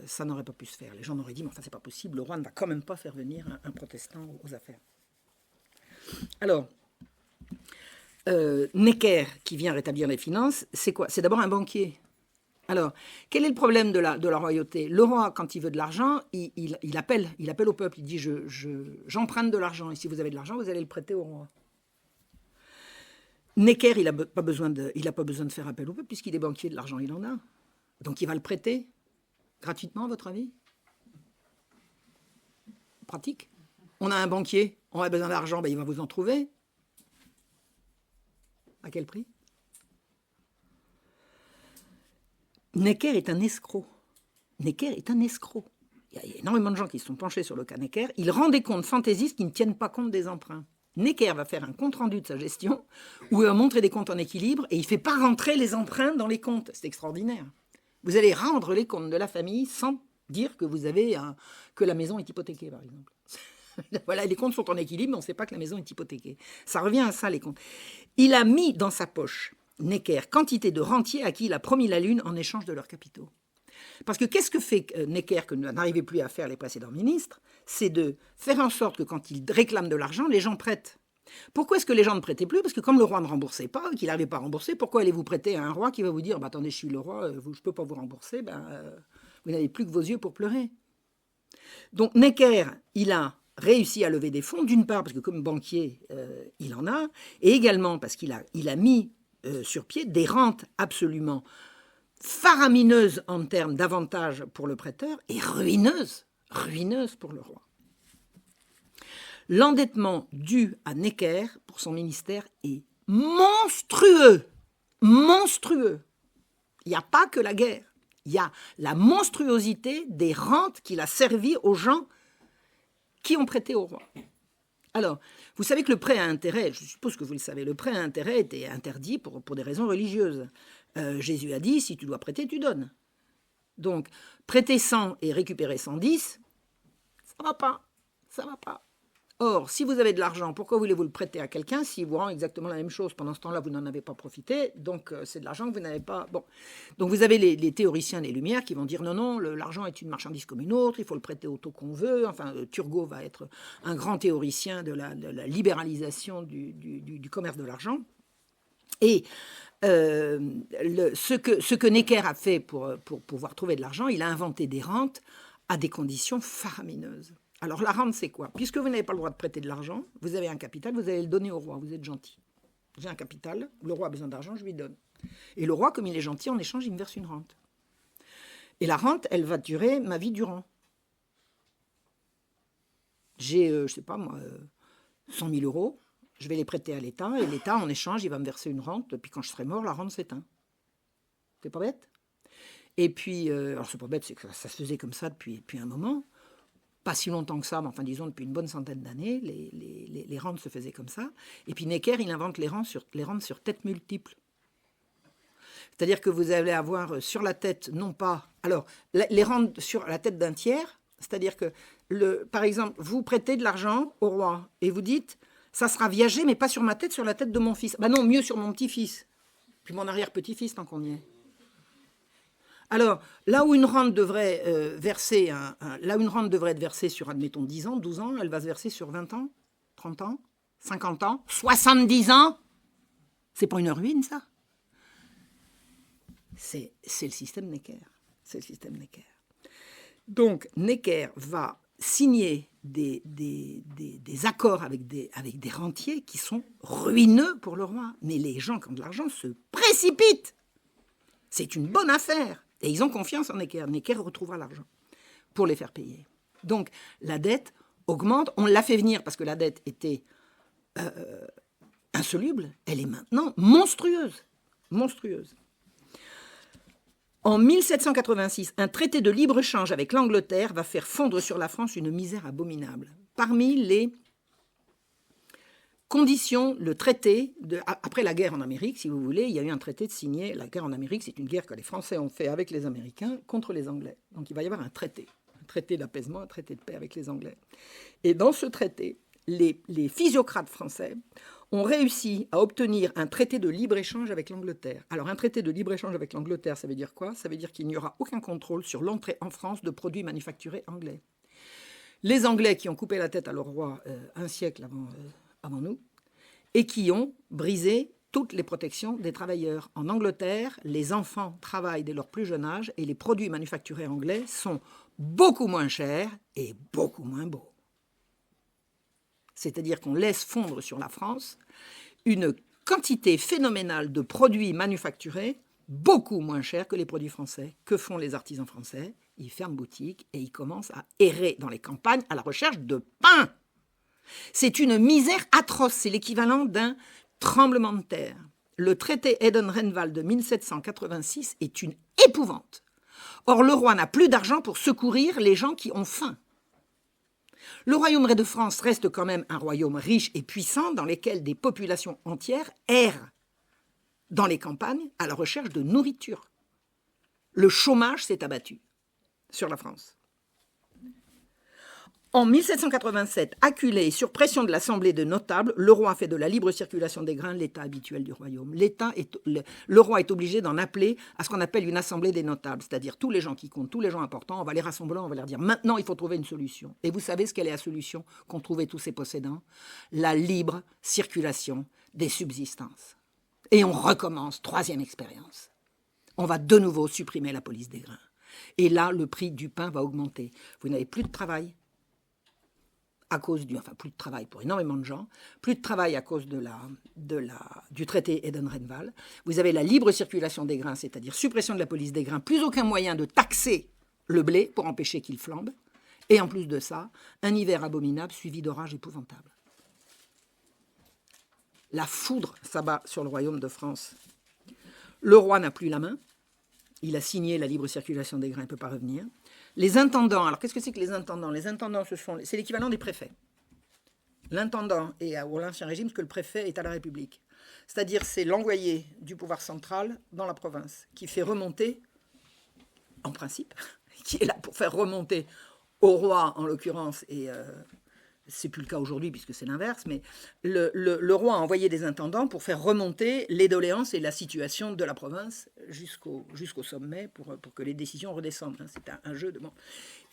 ça n'aurait pas pu se faire. Les gens auraient dit, mais enfin, c'est pas possible, le roi ne va quand même pas faire venir un protestant aux affaires. Alors, Necker, qui vient rétablir les finances, c'est quoi? C'est d'abord un banquier. Alors, quel est le problème de la royauté? Le roi, quand il veut de l'argent, il appelle au peuple, il dit, j'emprunte de l'argent, et si vous avez de l'argent, vous allez le prêter au roi. Necker, il n'a pas besoin de faire appel au peuple, puisqu'il est banquier, de l'argent, il en a. Donc il va le prêter gratuitement, à votre avis? pratique. On a un banquier, on a besoin d'argent, ben, il va vous en trouver. À quel prix? Necker est un escroc. Necker est un escroc. Il y a énormément de gens qui se sont penchés sur le cas Necker. Il rend des comptes fantaisistes qui ne tiennent pas compte des emprunts. Necker va faire un compte-rendu de sa gestion où il va montrer des comptes en équilibre et il ne fait pas rentrer les emprunts dans les comptes. C'est extraordinaire. Vous allez rendre les comptes de la famille sans dire que vous avez que la maison est hypothéquée, par exemple. Voilà, les comptes sont en équilibre, mais on ne sait pas que la maison est hypothéquée. Ça revient à ça, les comptes. Il a mis dans sa poche, Necker, quantité de rentiers à qui il a promis la lune en échange de leurs capitaux. Parce que qu'est-ce que fait Necker, que n'arrivaient plus à faire les précédents ministres? C'est de faire en sorte que quand il réclame de l'argent, les gens prêtent. Pourquoi est-ce que les gens ne prêtaient plus? Parce que comme le roi ne remboursait pas, qu'il n'arrivait pas à rembourser, pourquoi allez-vous prêter à un roi qui va vous dire bah, « Attendez, je suis le roi, je ne peux pas vous rembourser, vous n'avez plus que vos yeux pour pleurer ». Donc Necker, il a réussi à lever des fonds, d'une part parce que comme banquier, il en a, et également parce qu'il a mis sur pied des rentes absolument faramineuses en termes d'avantages pour le prêteur et ruineuses pour le roi. L'endettement dû à Necker pour son ministère est monstrueux. Monstrueux. Il n'y a pas que la guerre. Il y a la monstruosité des rentes qu'il a servies aux gens qui ont prêté au roi. Alors, vous savez que le prêt à intérêt, je suppose que vous le savez, le prêt à intérêt était interdit pour des raisons religieuses. Jésus a dit, si tu dois prêter, tu donnes. Donc, prêter 100 et récupérer 110, ça ne va pas. Ça va pas. Or, si vous avez de l'argent, pourquoi voulez-vous le prêter à quelqu'un s'il vous rend exactement la même chose? Pendant ce temps-là, vous n'en avez pas profité, donc c'est de l'argent que vous n'avez pas... Bon. Donc vous avez les théoriciens des Lumières qui vont dire non, l'argent est une marchandise comme une autre, il faut le prêter au taux qu'on veut. Enfin, Turgot va être un grand théoricien de la libéralisation du commerce de l'argent. Et ce que Necker a fait pour pouvoir trouver de l'argent, il a inventé des rentes à des conditions faramineuses. Alors la rente, c'est quoi? Puisque vous n'avez pas le droit de prêter de l'argent, vous avez un capital, vous allez le donner au roi, vous êtes gentil. J'ai un capital, le roi a besoin d'argent, je lui donne. Et le roi, comme il est gentil, en échange, il me verse une rente. Et la rente, elle va durer ma vie durant. J'ai, je ne sais pas moi, 100 000 euros, je vais les prêter à l'État, et l'État, en échange, il va me verser une rente, puis quand je serai mort, la rente s'éteint. C'est pas bête? Et puis, alors c'est pas bête, c'est que ça se faisait comme ça depuis un moment. Pas si longtemps que ça, mais enfin disons depuis une bonne centaine d'années, les rentes se faisaient comme ça. Et puis Necker, il invente les rentes sur tête multiples. C'est-à-dire que vous allez avoir sur la tête, non pas... Alors, les rentes sur la tête d'un tiers, c'est-à-dire que, par exemple, vous prêtez de l'argent au roi et vous dites, ça sera viagé, mais pas sur ma tête, sur la tête de mon fils. Ben non, mieux sur mon petit-fils, puis mon arrière-petit-fils tant qu'on y est. Alors, là où une rente devrait être versée sur, admettons, 10 ans, 12 ans, elle va se verser sur 20 ans, 30 ans, 50 ans, 70 ans. C'est pas une ruine, ça? C'est le système Necker. C'est le système Necker. Donc, Necker va signer des accords avec des rentiers qui sont ruineux pour le roi. Mais les gens qui ont de l'argent se précipitent. C'est une bonne affaire. Et ils ont confiance en Necker. Necker retrouvera l'argent pour les faire payer. Donc, la dette augmente. On l'a fait venir parce que la dette était insoluble. Elle est maintenant monstrueuse. Monstrueuse. En 1786, un traité de libre-échange avec l'Angleterre va faire fondre sur la France une misère abominable. Parmi les conditions, le traité, après la guerre en Amérique, si vous voulez, il y a eu un traité de signé. La guerre en Amérique, c'est une guerre que les Français ont fait avec les Américains contre les Anglais. Donc il va y avoir un traité d'apaisement, un traité de paix avec les Anglais. Et dans ce traité, les physiocrates français ont réussi à obtenir un traité de libre-échange avec l'Angleterre. Alors un traité de libre-échange avec l'Angleterre, ça veut dire quoi? Ça veut dire qu'il n'y aura aucun contrôle sur l'entrée en France de produits manufacturés anglais. Les Anglais qui ont coupé la tête à leur roi un siècle avant nous, et qui ont brisé toutes les protections des travailleurs. En Angleterre, les enfants travaillent dès leur plus jeune âge et les produits manufacturés anglais sont beaucoup moins chers et beaucoup moins beaux. C'est-à-dire qu'on laisse fondre sur la France une quantité phénoménale de produits manufacturés beaucoup moins chers que les produits français. Que font les artisans français? il ferme boutique et il commence à errer dans les campagnes à la recherche de pain. C'est une misère atroce, c'est l'équivalent d'un tremblement de terre. Le traité Eden-Renval de 1786 est une épouvante. Or, le roi n'a plus d'argent pour secourir les gens qui ont faim. Le royaume de France reste quand même un royaume riche et puissant dans lequel des populations entières errent dans les campagnes à la recherche de nourriture. Le chômage s'est abattu sur la France. En 1787, acculé et sur pression de l'Assemblée de notables, le roi fait de la libre circulation des grains l'état habituel du royaume. Le roi est obligé d'en appeler à ce qu'on appelle une assemblée des notables, c'est-à-dire tous les gens qui comptent, tous les gens importants, on va les rassembler, on va leur dire maintenant il faut trouver une solution. Et vous savez ce qu'elle est la solution qu'ont trouvé tous ces possédants? La libre circulation des subsistances. Et on recommence, troisième expérience. On va de nouveau supprimer la police des grains. Et là, le prix du pain va augmenter. Vous n'avez plus de travail. À cause plus de travail pour énormément de gens, plus de travail à cause du traité Eden-Renval. Vous avez la libre circulation des grains, c'est-à-dire suppression de la police des grains, plus aucun moyen de taxer le blé pour empêcher qu'il flambe. Et en plus de ça, un hiver abominable suivi d'orages épouvantables. La foudre s'abat sur le royaume de France. Le roi n'a plus la main. Il a signé la libre circulation des grains, il ne peut pas revenir. Les intendants, alors qu'est-ce que c'est que les intendants? Les intendants, c'est l'équivalent des préfets. L'intendant est à l'Ancien Régime, parce que le préfet est à la République. C'est-à-dire c'est l'envoyé du pouvoir central dans la province, qui fait remonter, en principe, qui est là pour faire remonter au roi, en l'occurrence, et c'est plus le cas aujourd'hui puisque c'est l'inverse, mais le roi a envoyé des intendants pour faire remonter les doléances et la situation de la province jusqu'au sommet pour que les décisions redescendent. C'est un jeu de... Bon.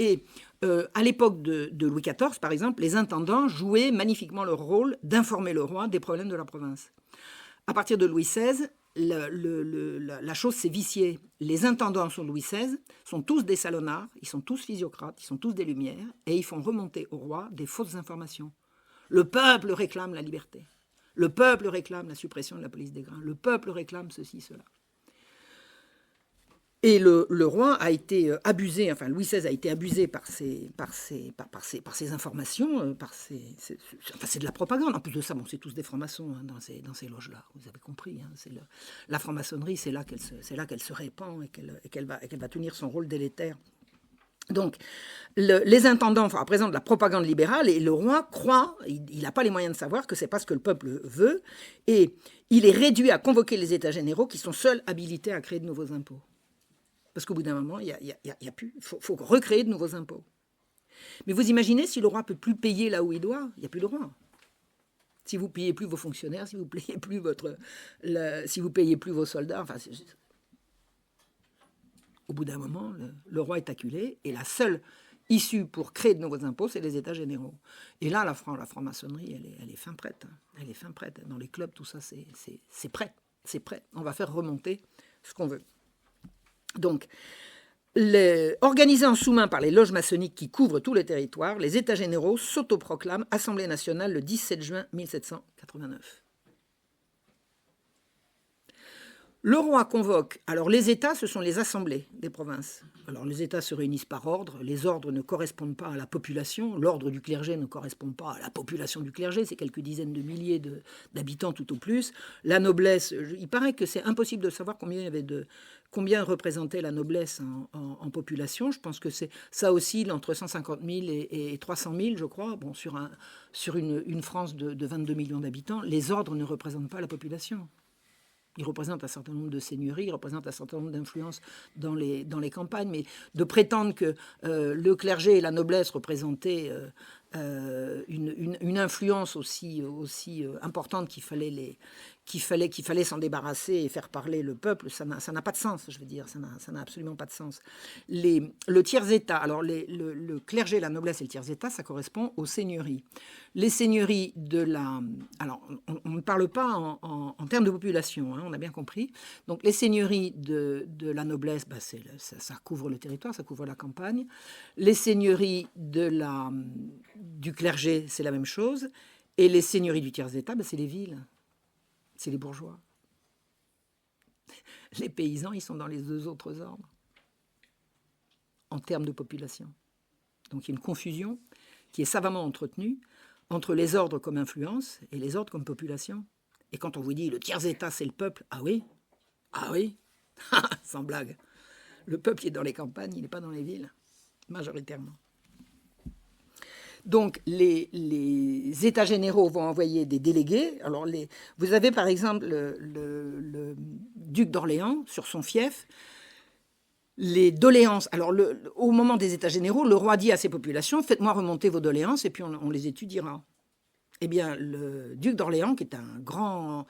Et à l'époque de Louis XIV, par exemple, les intendants jouaient magnifiquement leur rôle d'informer le roi des problèmes de la province. À partir de Louis XVI, la chose s'est viciée. Les intendants sous Louis XVI sont tous des salonnards, ils sont tous physiocrates, ils sont tous des lumières, et ils font remonter au roi des fausses informations. Le peuple réclame la liberté. Le peuple réclame la suppression de la police des grains. Le peuple réclame ceci, cela. Et le roi a été abusé, enfin Louis XVI a été abusé par ces informations, c'est de la propagande. En plus de ça, bon, c'est tous des francs-maçons dans ces loges-là, vous avez compris. La franc-maçonnerie, c'est là qu'elle se répand et qu'elle va tenir son rôle délétère. Donc, les intendants représentent la propagande libérale et le roi croit, il n'a pas les moyens de savoir que c'est pas ce que le peuple veut, et il est réduit à convoquer les États généraux qui sont seuls habilités à créer de nouveaux impôts. Parce qu'au bout d'un moment, il y a plus, il faut recréer de nouveaux impôts. Mais vous imaginez si le roi ne peut plus payer là où il doit, il n'y a plus de roi. Si vous ne payez plus vos fonctionnaires, si vous ne payez plus vos soldats, au bout d'un moment, le roi est acculé et la seule issue pour créer de nouveaux impôts, c'est les États généraux. Et là, la franc-maçonnerie, elle est fin prête. Elle est fin prête. Dans les clubs, tout ça, c'est prêt. C'est prêt. On va faire remonter ce qu'on veut. Donc, organisés en sous-main par les loges maçonniques qui couvrent tout le territoire, les États généraux s'autoproclament Assemblée nationale le 17 juin 1789. Le roi convoque, alors les États, ce sont les assemblées des provinces. Alors les États se réunissent par ordre, les ordres ne correspondent pas à la population, l'ordre du clergé ne correspond pas à la population du clergé, c'est quelques dizaines de milliers d'habitants tout au plus. La noblesse, il paraît que c'est impossible de savoir combien représentait la noblesse en population. Je pense que ça oscille entre 150 000 et 300 000, je crois, bon, sur une France de 22 millions d'habitants. Les ordres ne représentent pas la population. Ils représentent un certain nombre de seigneuries, ils représentent un certain nombre d'influences dans les campagnes, mais de prétendre que le clergé et la noblesse représentaient une influence aussi importante qu'il fallait s'en débarrasser et faire parler le peuple, ça n'a pas de sens, je veux dire, ça n'a absolument pas de sens. Le tiers-état, alors le clergé, la noblesse et le tiers-état, ça correspond aux seigneuries. Les seigneuries alors on ne parle pas en termes de population, on a bien compris. Donc les seigneuries de la noblesse, ça couvre le territoire, ça couvre la campagne. Les seigneuries du clergé, c'est la même chose. Et les seigneuries du tiers-état, c'est les villes. C'est les bourgeois. Les paysans, ils sont dans les deux autres ordres. en termes de population. Donc il y a une confusion qui est savamment entretenue entre les ordres comme influence et les ordres comme population. Et quand on vous dit le tiers-état, c'est le peuple, ah oui, sans blague. Le peuple qui est dans les campagnes, il n'est pas dans les villes, majoritairement. Donc, les États généraux vont envoyer des délégués. Alors, vous avez par exemple le duc d'Orléans sur son fief. Les doléances. Alors, au moment des États généraux, le roi dit à ses populations, faites-moi remonter vos doléances et puis on les étudiera. Eh bien, le duc d'Orléans, qui est un grand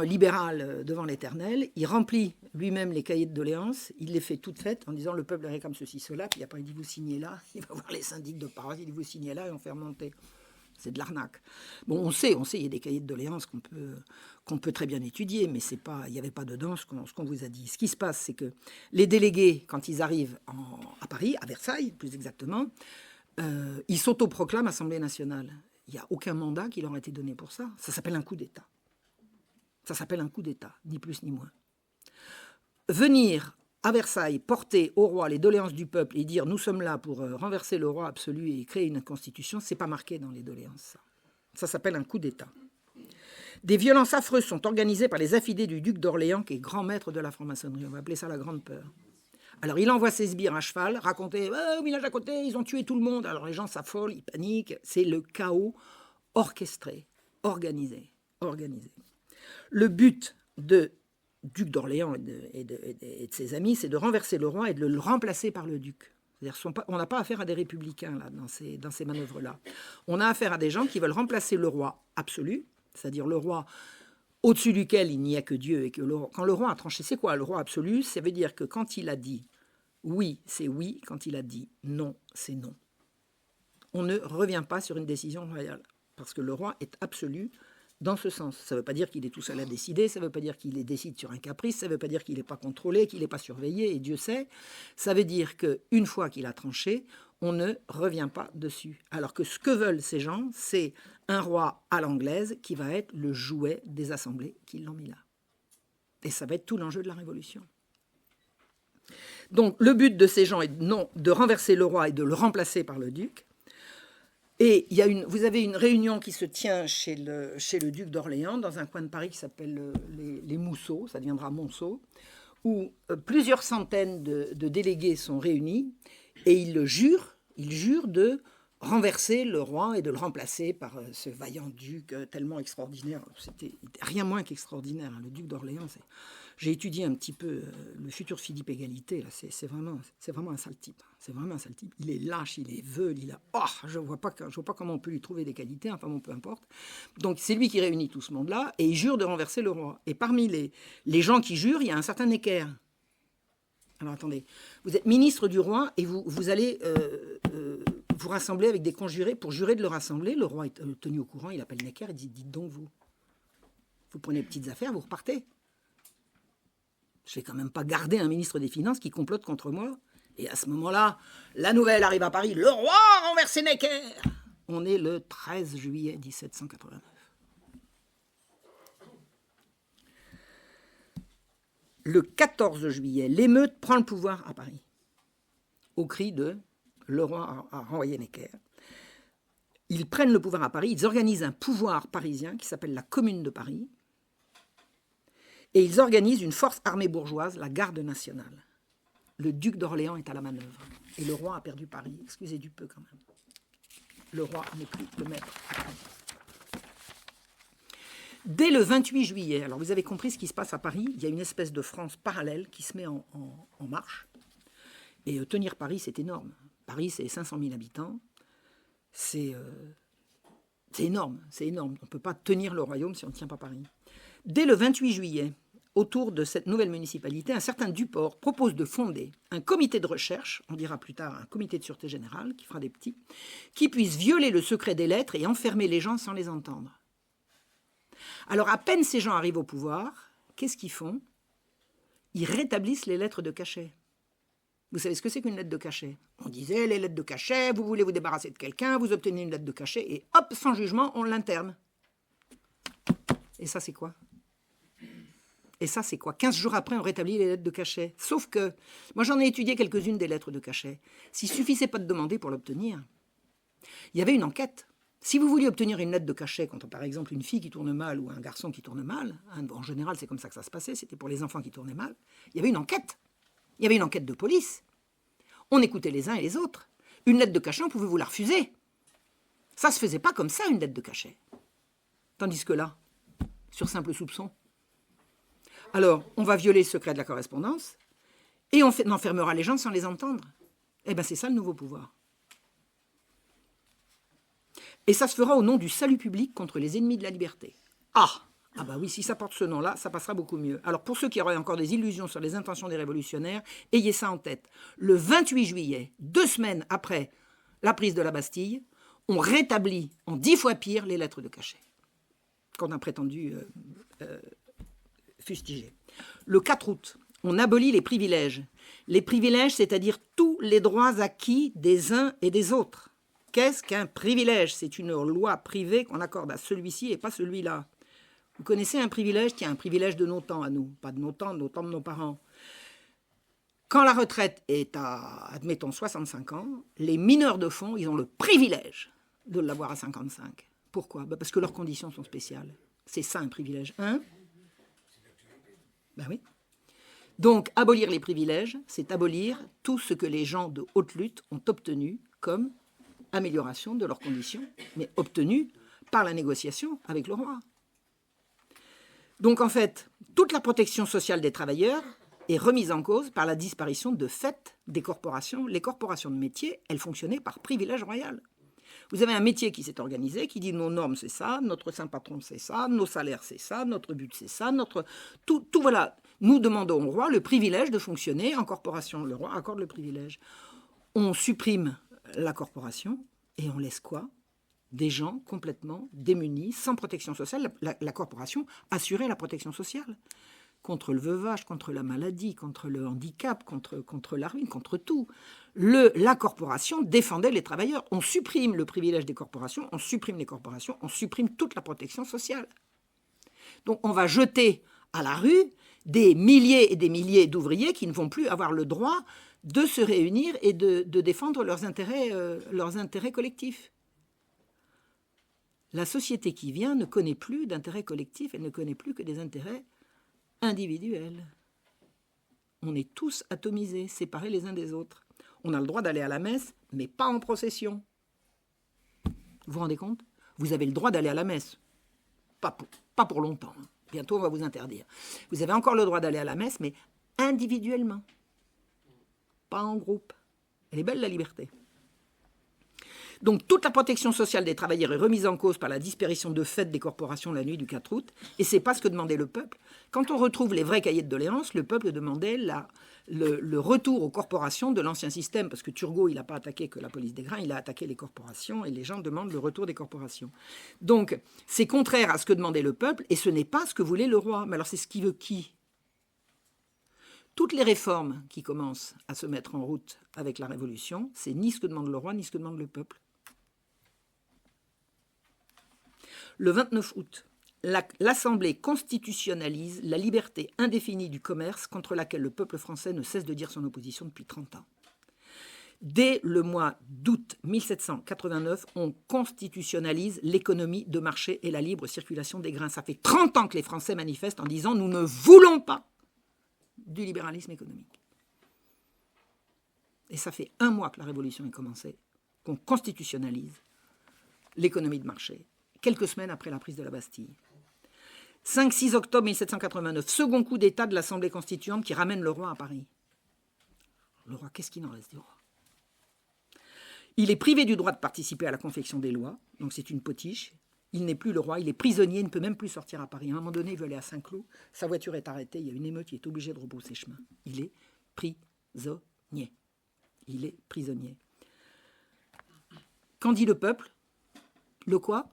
libéral devant l'Éternel, il remplit lui-même les cahiers de doléances, il les fait toutes faites en disant le peuple réclame ceci, cela, puis après il dit vous signez là, il va voir les syndics de Paris, il dit vous signez là et on fait remonter. C'est de l'arnaque. Bon, on sait, il y a des cahiers de doléances qu'on peut très bien étudier, mais il n'y avait pas dedans ce qu'on vous a dit. Ce qui se passe, c'est que les délégués, quand ils arrivent à Paris, à Versailles plus exactement, ils s'autoproclament Assemblée nationale. Il n'y a aucun mandat qui leur a été donné pour ça. Ça s'appelle un coup d'État. Ça s'appelle un coup d'État, ni plus ni moins. Venir à Versailles porter au roi les doléances du peuple et dire « nous sommes là pour renverser le roi absolu et créer une constitution », ce n'est pas marqué dans les doléances. Ça s'appelle un coup d'État. Des violences affreuses sont organisées par les affidés du duc d'Orléans, qui est grand maître de la franc-maçonnerie. On va appeler ça la grande peur. Alors, il envoie ses sbires à cheval, raconter « au village à côté, ils ont tué tout le monde ». Alors, les gens s'affolent, ils paniquent. C'est le chaos orchestré, organisé. Le but du duc d'Orléans et de ses amis, c'est de renverser le roi et de le remplacer par le duc. C'est-à-dire, on n'a pas affaire à des républicains là, dans ces manœuvres-là. On a affaire à des gens qui veulent remplacer le roi absolu, c'est-à-dire le roi au-dessus duquel il n'y a que Dieu. Et que quand le roi a tranché, c'est quoi le roi absolu? Ça veut dire que quand il a dit oui, c'est oui. Quand il a dit non, c'est non. On ne revient pas sur une décision royale, parce que le roi est absolu dans ce sens. Ça ne veut pas dire qu'il est tout seul à décider, ça ne veut pas dire qu'il décide sur un caprice, ça ne veut pas dire qu'il n'est pas contrôlé, qu'il n'est pas surveillé, et Dieu sait. Ça veut dire qu'une fois qu'il a tranché, on ne revient pas dessus. Alors que ce que veulent ces gens, c'est un roi à l'anglaise qui va être le jouet des assemblées qui l'ont mis là. Et ça va être tout l'enjeu de la Révolution. Donc le but de ces gens est de renverser le roi et de le remplacer par le duc. Et vous avez une réunion qui se tient chez le duc d'Orléans, dans un coin de Paris qui s'appelle les Mousseaux, ça deviendra Monceau, où plusieurs centaines de délégués sont réunis et ils jurent de renverser le roi et de le remplacer par ce vaillant duc tellement extraordinaire. C'était rien moins qu'extraordinaire, hein, le duc d'Orléans. J'ai étudié un petit peu le futur Philippe Égalité. Là, c'est vraiment un sale type. C'est vraiment un sale type. Il est lâche, il est veule, je vois pas comment on peut lui trouver des qualités. Enfin bon, peu importe. Donc c'est lui qui réunit tout ce monde-là et il jure de renverser le roi. Et parmi les gens qui jurent, il y a un certain Necker. Alors attendez, vous êtes ministre du roi et vous allez vous rassembler avec des conjurés pour jurer de le rassembler. Le roi est tenu au courant, il appelle Necker et dit « dites donc vous prenez les petites affaires, vous repartez. Je vais quand même pas garder un ministre des Finances qui complote contre moi. » Et à ce moment-là, la nouvelle arrive à Paris, le roi a renversé Necker. On est le 13 juillet 1789. Le 14 juillet, l'émeute prend le pouvoir à Paris, au cri de « le roi a renvoyé Necker ». Ils prennent le pouvoir à Paris, ils organisent un pouvoir parisien qui s'appelle la Commune de Paris, et ils organisent une force armée bourgeoise, la Garde nationale. Le duc d'Orléans est à la manœuvre, et le roi a perdu Paris. Excusez du peu quand même. Le roi n'est plus le maître à Paris. Dès le 28 juillet, alors vous avez compris ce qui se passe à Paris, il y a une espèce de France parallèle qui se met en marche. Et tenir Paris, c'est énorme. Paris, c'est 500 000 habitants. C'est énorme, c'est énorme. On ne peut pas tenir le royaume si on ne tient pas Paris. Dès le 28 juillet, autour de cette nouvelle municipalité, un certain Duport propose de fonder un comité de recherche, on dira plus tard un comité de sûreté générale, qui fera des petits, qui puisse violer le secret des lettres et enfermer les gens sans les entendre. Alors, à peine ces gens arrivent au pouvoir, qu'est-ce qu'ils font? Ils rétablissent les lettres de cachet. Vous savez ce que c'est qu'une lettre de cachet? On disait, les lettres de cachet, vous voulez vous débarrasser de quelqu'un, vous obtenez une lettre de cachet, et hop, sans jugement, on l'interne. Et ça, c'est quoi? Et ça, c'est quoi? 15 jours après, on rétablit les lettres de cachet. Sauf que, moi j'en ai étudié quelques-unes des lettres de cachet. S'il ne suffisait pas de demander pour l'obtenir, il y avait une enquête. Si vous vouliez obtenir une lettre de cachet contre, par exemple, une fille qui tourne mal ou un garçon qui tourne mal, hein, en général, c'est comme ça que ça se passait, c'était pour les enfants qui tournaient mal, il y avait une enquête. Il y avait une enquête de police. On écoutait les uns et les autres. Une lettre de cachet, on pouvait vous la refuser. Ça ne se faisait pas comme ça, une lettre de cachet. Tandis que là, sur simple soupçon. Alors, on va violer le secret de la correspondance et on enfermera les gens sans les entendre. Eh bien, c'est ça le nouveau pouvoir. Et ça se fera au nom du salut public contre les ennemis de la liberté. Ah bah oui, si ça porte ce nom-là, ça passera beaucoup mieux. Alors pour ceux qui auraient encore des illusions sur les intentions des révolutionnaires, ayez ça en tête. Le 28 juillet, 2 semaines après la prise de la Bastille, on rétablit en 10 fois pire les lettres de cachet qu'on a prétendu fustiger. Le 4 août, on abolit les privilèges. Les privilèges, c'est-à-dire tous les droits acquis des uns et des autres. Qu'est-ce qu'un privilège? C'est une loi privée qu'on accorde à celui-ci et pas celui-là. Vous connaissez un privilège qui est un privilège de nos temps à nous, pas de nos temps de nos parents. Quand la retraite est à, admettons, 65 ans, les mineurs de fonds, ils ont le privilège de l'avoir à 55. Pourquoi? Parce que leurs conditions sont spéciales. C'est ça un privilège. Hein? Ben oui. Donc, abolir les privilèges, c'est abolir tout ce que les gens de haute lutte ont obtenu comme amélioration de leurs conditions, mais obtenu par la négociation avec le roi. Donc en fait, toute la protection sociale des travailleurs est remise en cause par la disparition de fait des corporations. Les corporations de métier, elles fonctionnaient par privilège royal. Vous avez un métier qui s'est organisé, qui dit nos normes c'est ça, notre saint patron c'est ça, nos salaires c'est ça, notre but c'est ça, tout voilà. Nous demandons au roi le privilège de fonctionner en corporation. Le roi accorde le privilège. On supprime la corporation et on laisse quoi? Des gens complètement démunis, sans protection sociale. La corporation assurait la protection sociale contre le veuvage, contre la maladie, contre le handicap, contre la ruine, contre tout. La corporation défendait les travailleurs. On supprime le privilège des corporations, on supprime les corporations, on supprime toute la protection sociale. Donc on va jeter à la rue des milliers et des milliers d'ouvriers qui ne vont plus avoir le droit de se réunir et de défendre leurs intérêts collectifs. La société qui vient ne connaît plus d'intérêts collectifs, elle ne connaît plus que des intérêts individuels. On est tous atomisés, séparés les uns des autres. On a le droit d'aller à la messe, mais pas en procession. Vous vous rendez compte? Vous avez le droit d'aller à la messe. Pas pour longtemps. Bientôt, on va vous interdire. Vous avez encore le droit d'aller à la messe, mais individuellement. Pas en groupe. Elle est belle, la liberté. Donc toute la protection sociale des travailleurs est remise en cause par la disparition de fait des corporations la nuit du 4 août, et c'est pas ce que demandait le peuple. Quand on retrouve les vrais cahiers de doléances, le peuple demandait le retour aux corporations de l'ancien système, parce que Turgot, il n'a pas attaqué que la police des grains, il a attaqué les corporations, et les gens demandent le retour des corporations. Donc c'est contraire à ce que demandait le peuple, et ce n'est pas ce que voulait le roi. Mais alors c'est ce qui veut qui? Toutes les réformes qui commencent à se mettre en route avec la Révolution, c'est ni ce que demande le roi, ni ce que demande le peuple. Le 29 août, l'Assemblée constitutionnalise la liberté indéfinie du commerce contre laquelle le peuple français ne cesse de dire son opposition depuis 30 ans. Dès le mois d'août 1789, on constitutionnalise l'économie de marché et la libre circulation des grains. Ça fait 30 ans que les Français manifestent en disant « nous ne voulons pas du libéralisme économique ». Et ça fait 1 mois que la Révolution est commencée, qu'on constitutionnalise l'économie de marché. Quelques semaines après la prise de la Bastille. 5-6 octobre 1789, second coup d'État de l'Assemblée constituante qui ramène le roi à Paris. Le roi, qu'est-ce qu'il en reste du roi? Il est privé du droit de participer à la confection des lois, donc c'est une potiche. Il n'est plus le roi, il est prisonnier, il ne peut même plus sortir à Paris. À un moment donné, il veut aller à Saint-Cloud, sa voiture est arrêtée, il y a une émeute, il est obligé de rebrousser chemin. Il est prisonnier. Il est prisonnier. Qu'en dit le peuple? Le quoi?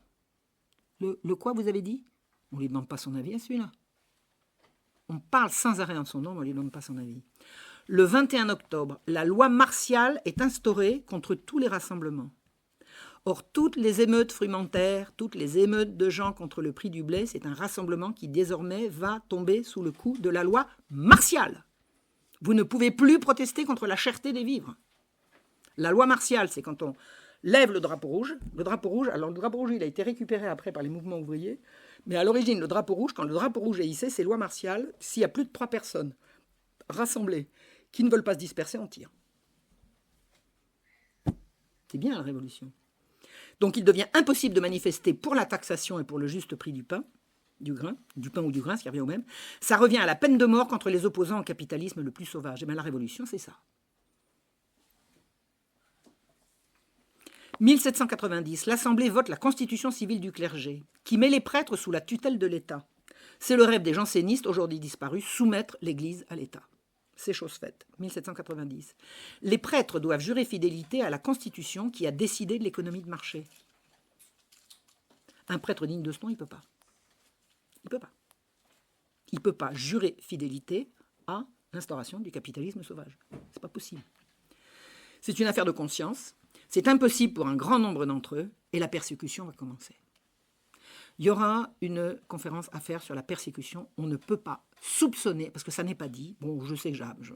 Le quoi, vous avez dit? On ne lui demande pas son avis à celui-là. On parle sans arrêt en son nom, mais on ne lui demande pas son avis. Le 21 octobre, la loi martiale est instaurée contre tous les rassemblements. Or, toutes les émeutes frumentaires, toutes les émeutes de gens contre le prix du blé, c'est un rassemblement qui désormais va tomber sous le coup de la loi martiale. Vous ne pouvez plus protester contre la cherté des vivres. La loi martiale, c'est quand on lève le drapeau rouge. Le drapeau rouge, alors le drapeau rouge, il a été récupéré après par les mouvements ouvriers, mais à l'origine, le drapeau rouge, quand le drapeau rouge est hissé, c'est loi martiale. S'il y a plus de 3 personnes rassemblées qui ne veulent pas se disperser, on tire. C'est bien la révolution. Donc il devient impossible de manifester pour la taxation et pour le juste prix du pain, du pain ou du grain, ce qui revient au même. Ça revient à la peine de mort contre les opposants au capitalisme le plus sauvage. Et bien la révolution, c'est ça. 1790, l'Assemblée vote la constitution civile du clergé, qui met les prêtres sous la tutelle de l'État. C'est le rêve des jansénistes, aujourd'hui disparus, soumettre l'Église à l'État. C'est chose faite, 1790. Les prêtres doivent jurer fidélité à la Constitution qui a décidé de l'économie de marché. Un prêtre digne de ce nom, il ne peut pas. Il ne peut pas. Il ne peut pas jurer fidélité à l'instauration du capitalisme sauvage. Ce n'est pas possible. C'est une affaire de conscience. C'est impossible pour un grand nombre d'entre eux et la persécution va commencer. Il y aura une conférence à faire sur la persécution. On ne peut pas soupçonner, parce que ça n'est pas dit. Bon, je sais que je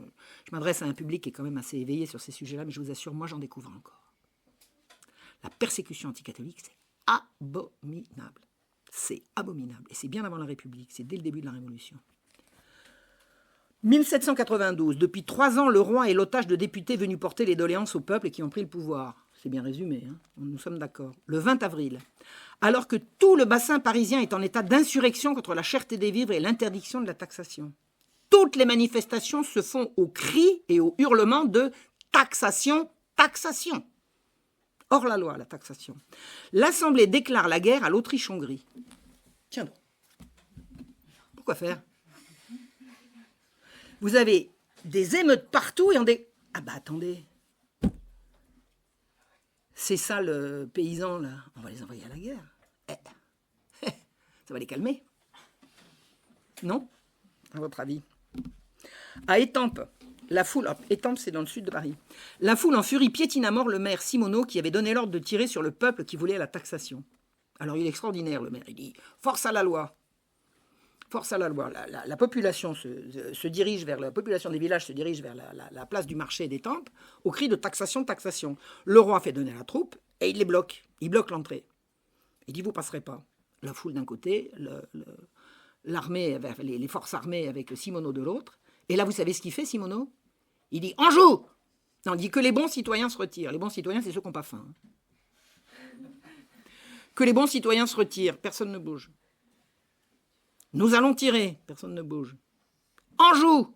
m'adresse à un public qui est quand même assez éveillé sur ces sujets-là, mais je vous assure, moi, j'en découvre encore. La persécution anticatholique, c'est abominable. C'est abominable. Et c'est bien avant la République. C'est dès le début de la Révolution. 1792. Depuis 3 ans, le roi est l'otage de députés venus porter les doléances au peuple et qui ont pris le pouvoir. C'est bien résumé, hein, nous sommes d'accord. Le 20 avril, alors que tout le bassin parisien est en état d'insurrection contre la cherté des vivres et l'interdiction de la taxation. Toutes les manifestations se font aux cris et aux hurlements de taxation, taxation. Hors la loi, la taxation. L'Assemblée déclare la guerre à l'Autriche-Hongrie. Tiens donc. Pourquoi faire ? Vous avez des émeutes partout et on dit « Ah bah attendez, c'est ça le paysan là, on va les envoyer à la guerre. Ça va les calmer. » Non ? À votre avis ? À Étampes, la foule, Étampes c'est dans le sud de Paris, la foule en furie piétine à mort le maire Simoneau qui avait donné l'ordre de tirer sur le peuple qui voulait la taxation. Alors il est extraordinaire le maire, il dit « Force à la loi ». Force à la loi. La population se dirige vers la population des villages se dirige vers la place du marché d'Étampes au cri de taxation, taxation. Le roi fait donner la troupe et il les bloque. Il bloque l'entrée. Il dit vous passerez pas. La foule d'un côté, l'armée, les forces armées avec Simoneau de l'autre. Et là, vous savez ce qu'il fait, Simoneau ? Il dit on joue. Non, il dit que les bons citoyens se retirent. Les bons citoyens, c'est ceux qui n'ont pas faim. Que les bons citoyens se retirent. Personne ne bouge. Nous allons tirer. Personne ne bouge. En joue.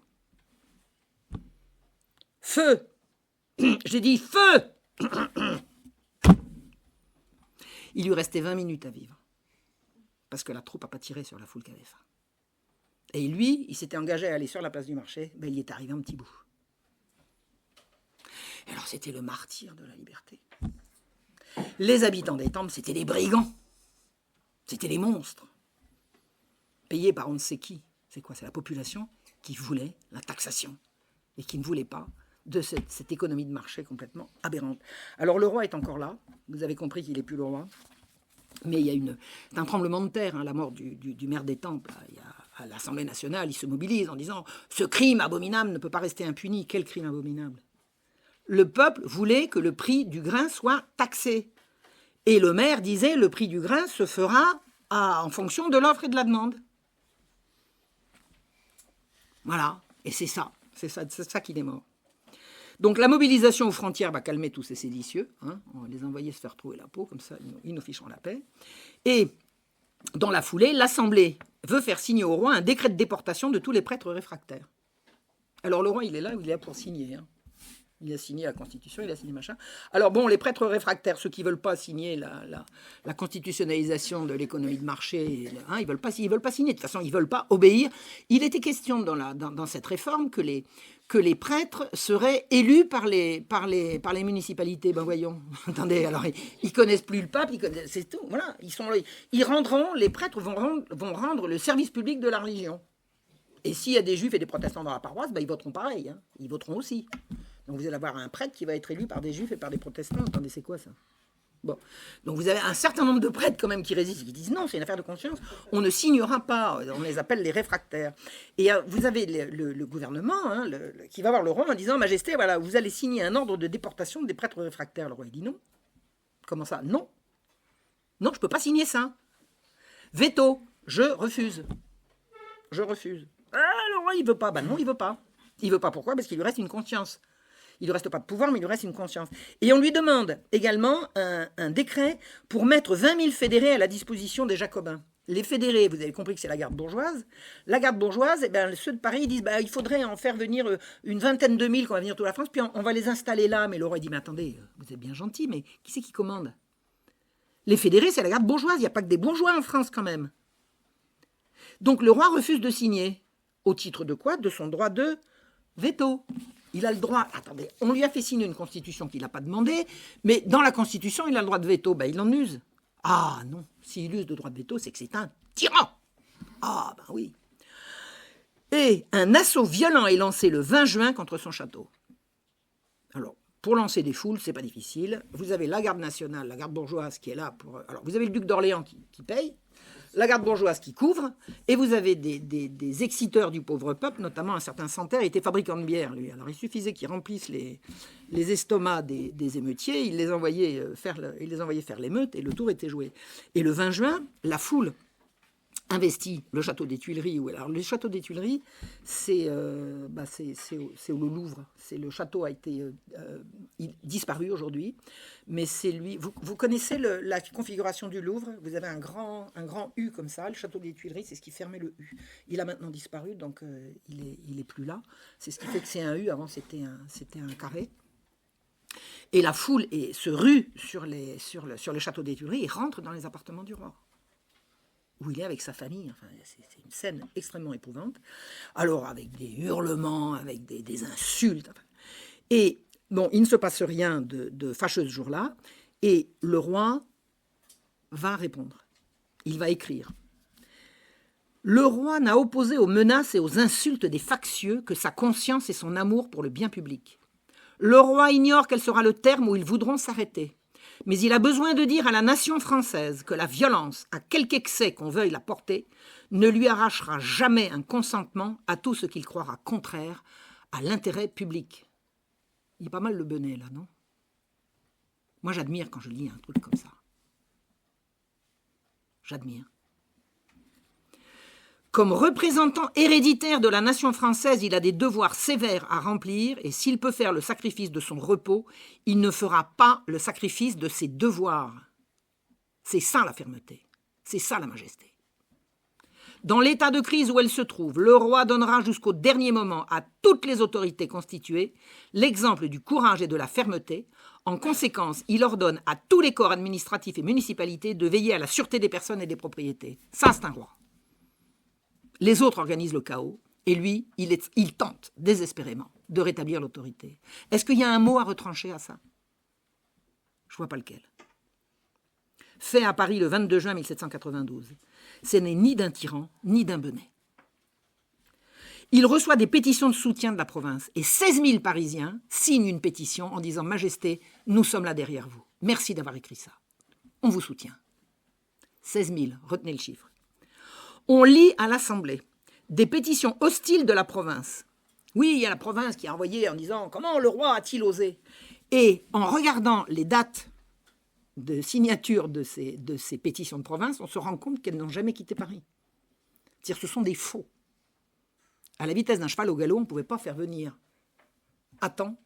Feu. J'ai dit feu. Il lui restait 20 minutes à vivre. Parce que la troupe n'a pas tiré sur la foule qui avait faim. Et lui, il s'était engagé à aller sur la place du marché. Ben, il y est arrivé un petit bout. Et alors, c'était le martyr de la liberté. Les habitants d'Étampes, c'était des brigands. C'était des monstres. Payés par on ne sait qui. C'est quoi ? C'est la population qui voulait la taxation et qui ne voulait pas de cette économie de marché complètement aberrante. Alors le roi est encore là. Vous avez compris qu'il n'est plus le roi. Mais il y a c'est un tremblement de terre, hein, la mort du maire d'Étampes. À l'Assemblée nationale, il se mobilise en disant « Ce crime abominable ne peut pas rester impuni. » Quel crime abominable ? Le peuple voulait que le prix du grain soit taxé. Et le maire disait « Le prix du grain se fera en fonction de l'offre et de la demande. » Voilà, et c'est ça qu'il est mort. Donc la mobilisation aux frontières va calmer tous ces séditieux, hein. On va les envoyer se faire trouer la peau, comme ça ils nous ficheront la paix. Et dans la foulée, l'Assemblée veut faire signer au roi un décret de déportation de tous les prêtres réfractaires. Alors le roi, il est là pour signer, hein. Il a signé la Constitution, il a signé machin. Alors bon, les prêtres réfractaires, ceux qui ne veulent pas signer la constitutionnalisation de l'économie de marché, hein, ils veulent pas signer. De toute façon, ils ne veulent pas obéir. Il était question dans cette réforme que les prêtres seraient élus par les municipalités. Ben voyons, attendez, alors ils ne connaissent plus le pape, c'est tout. Voilà, les prêtres vont rendre le service public de la religion. Et s'il y a des juifs et des protestants dans la paroisse, ben ils voteront pareil, hein. Ils voteront aussi. Donc vous allez avoir un prêtre qui va être élu par des juifs et par des protestants. Attendez, c'est quoi ça ? Bon. Donc vous avez un certain nombre de prêtres quand même qui résistent, qui disent non, c'est une affaire de conscience, on ne signera pas, on les appelle les réfractaires. Et vous avez le gouvernement hein, qui va voir le roi en disant, Majesté, voilà, vous allez signer un ordre de déportation des prêtres réfractaires. Le roi il dit non. Comment ça? Non. Non, je ne peux pas signer ça. Veto, je refuse. Je refuse. Ah, le roi, il veut pas. Ben non, il veut pas. Il veut pas. Pourquoi? Parce qu'il lui reste une conscience. Il ne lui reste pas de pouvoir, mais il lui reste une conscience. Et on lui demande également un décret pour mettre 20 000 fédérés à la disposition des Jacobins. Les fédérés, vous avez compris que c'est la garde bourgeoise. La garde bourgeoise, eh bien, ceux de Paris ils disent il faudrait en faire venir une vingtaine de mille qu'on va venir toute la France, puis on va les installer là. Mais le roi dit, mais attendez, vous êtes bien gentil, mais qui c'est qui commande? Les fédérés, c'est la garde bourgeoise. Il n'y a pas que des bourgeois en France quand même. Donc le roi refuse de signer. Au titre de quoi? De son droit de veto. Il a le droit, attendez, on lui a fait signer une constitution qu'il n'a pas demandée, mais dans la constitution, il a le droit de veto, il en use. Ah non, s'il use de droit de veto, c'est que c'est un tyran. Ah ben oui. Et un assaut violent est lancé le 20 juin contre son château. Alors, pour lancer des foules, c'est pas difficile. Vous avez la garde nationale, la garde bourgeoise qui est là pour... Alors, vous avez le duc d'Orléans qui paye, la garde bourgeoise qui couvre, et vous avez des exciteurs du pauvre peuple, notamment un certain Santerre, il était fabricant de bière, lui. Alors il suffisait qu'il remplisse les estomacs des émeutiers, il les envoyait faire l'émeute, et le tour était joué. Et le 20 juin, la foule investit le château des Tuileries. Alors le château des Tuileries, c'est au Louvre. Le château a été disparu aujourd'hui, mais c'est lui. Vous connaissez la configuration du Louvre? Vous avez un grand U comme ça. Le château des Tuileries, c'est ce qui fermait le U. Il a maintenant disparu, donc il est plus là. C'est ce qui fait que c'est un U. Avant, c'était un carré. Et la foule se rue sur le château des Tuileries et rentre dans les appartements du roi, où il est avec sa famille. Enfin, c'est une scène extrêmement éprouvante. Alors, avec des hurlements, avec des insultes. Et bon, il ne se passe rien de fâcheux ce jour-là. Et le roi va répondre. Il va écrire. Le roi n'a opposé aux menaces et aux insultes des factieux que sa conscience et son amour pour le bien public. Le roi ignore quel sera le terme où ils voudront s'arrêter. Mais il a besoin de dire à la nation française que la violence, à quelque excès qu'on veuille la porter, ne lui arrachera jamais un consentement à tout ce qu'il croira contraire à l'intérêt public. Il est pas mal le Benet, là, non? Moi, j'admire quand je lis un truc comme ça. J'admire. Comme représentant héréditaire de la nation française, il a des devoirs sévères à remplir et s'il peut faire le sacrifice de son repos, il ne fera pas le sacrifice de ses devoirs. C'est ça la fermeté, c'est ça la majesté. Dans l'état de crise où elle se trouve, le roi donnera jusqu'au dernier moment à toutes les autorités constituées l'exemple du courage et de la fermeté. En conséquence, il ordonne à tous les corps administratifs et municipalités de veiller à la sûreté des personnes et des propriétés. Ça, c'est un roi. Les autres organisent le chaos, et lui, il tente désespérément de rétablir l'autorité. Est-ce qu'il y a un mot à retrancher à ça? Je ne vois pas lequel. Fait à Paris le 22 juin 1792. Ce n'est ni d'un tyran, ni d'un Benet. Il reçoit des pétitions de soutien de la province, et 16 000 Parisiens signent une pétition en disant « Majesté, nous sommes là derrière vous. Merci d'avoir écrit ça. On vous soutient. » 16 000, retenez le chiffre. On lit à l'Assemblée des pétitions hostiles de la province. Oui, il y a la province qui a envoyé en disant « Comment le roi a-t-il osé ?» Et en regardant les dates de signature de ces pétitions de province, on se rend compte qu'elles n'ont jamais quitté Paris. C'est-à-dire que ce sont des faux. À la vitesse d'un cheval au galop, on ne pouvait pas faire venir à temps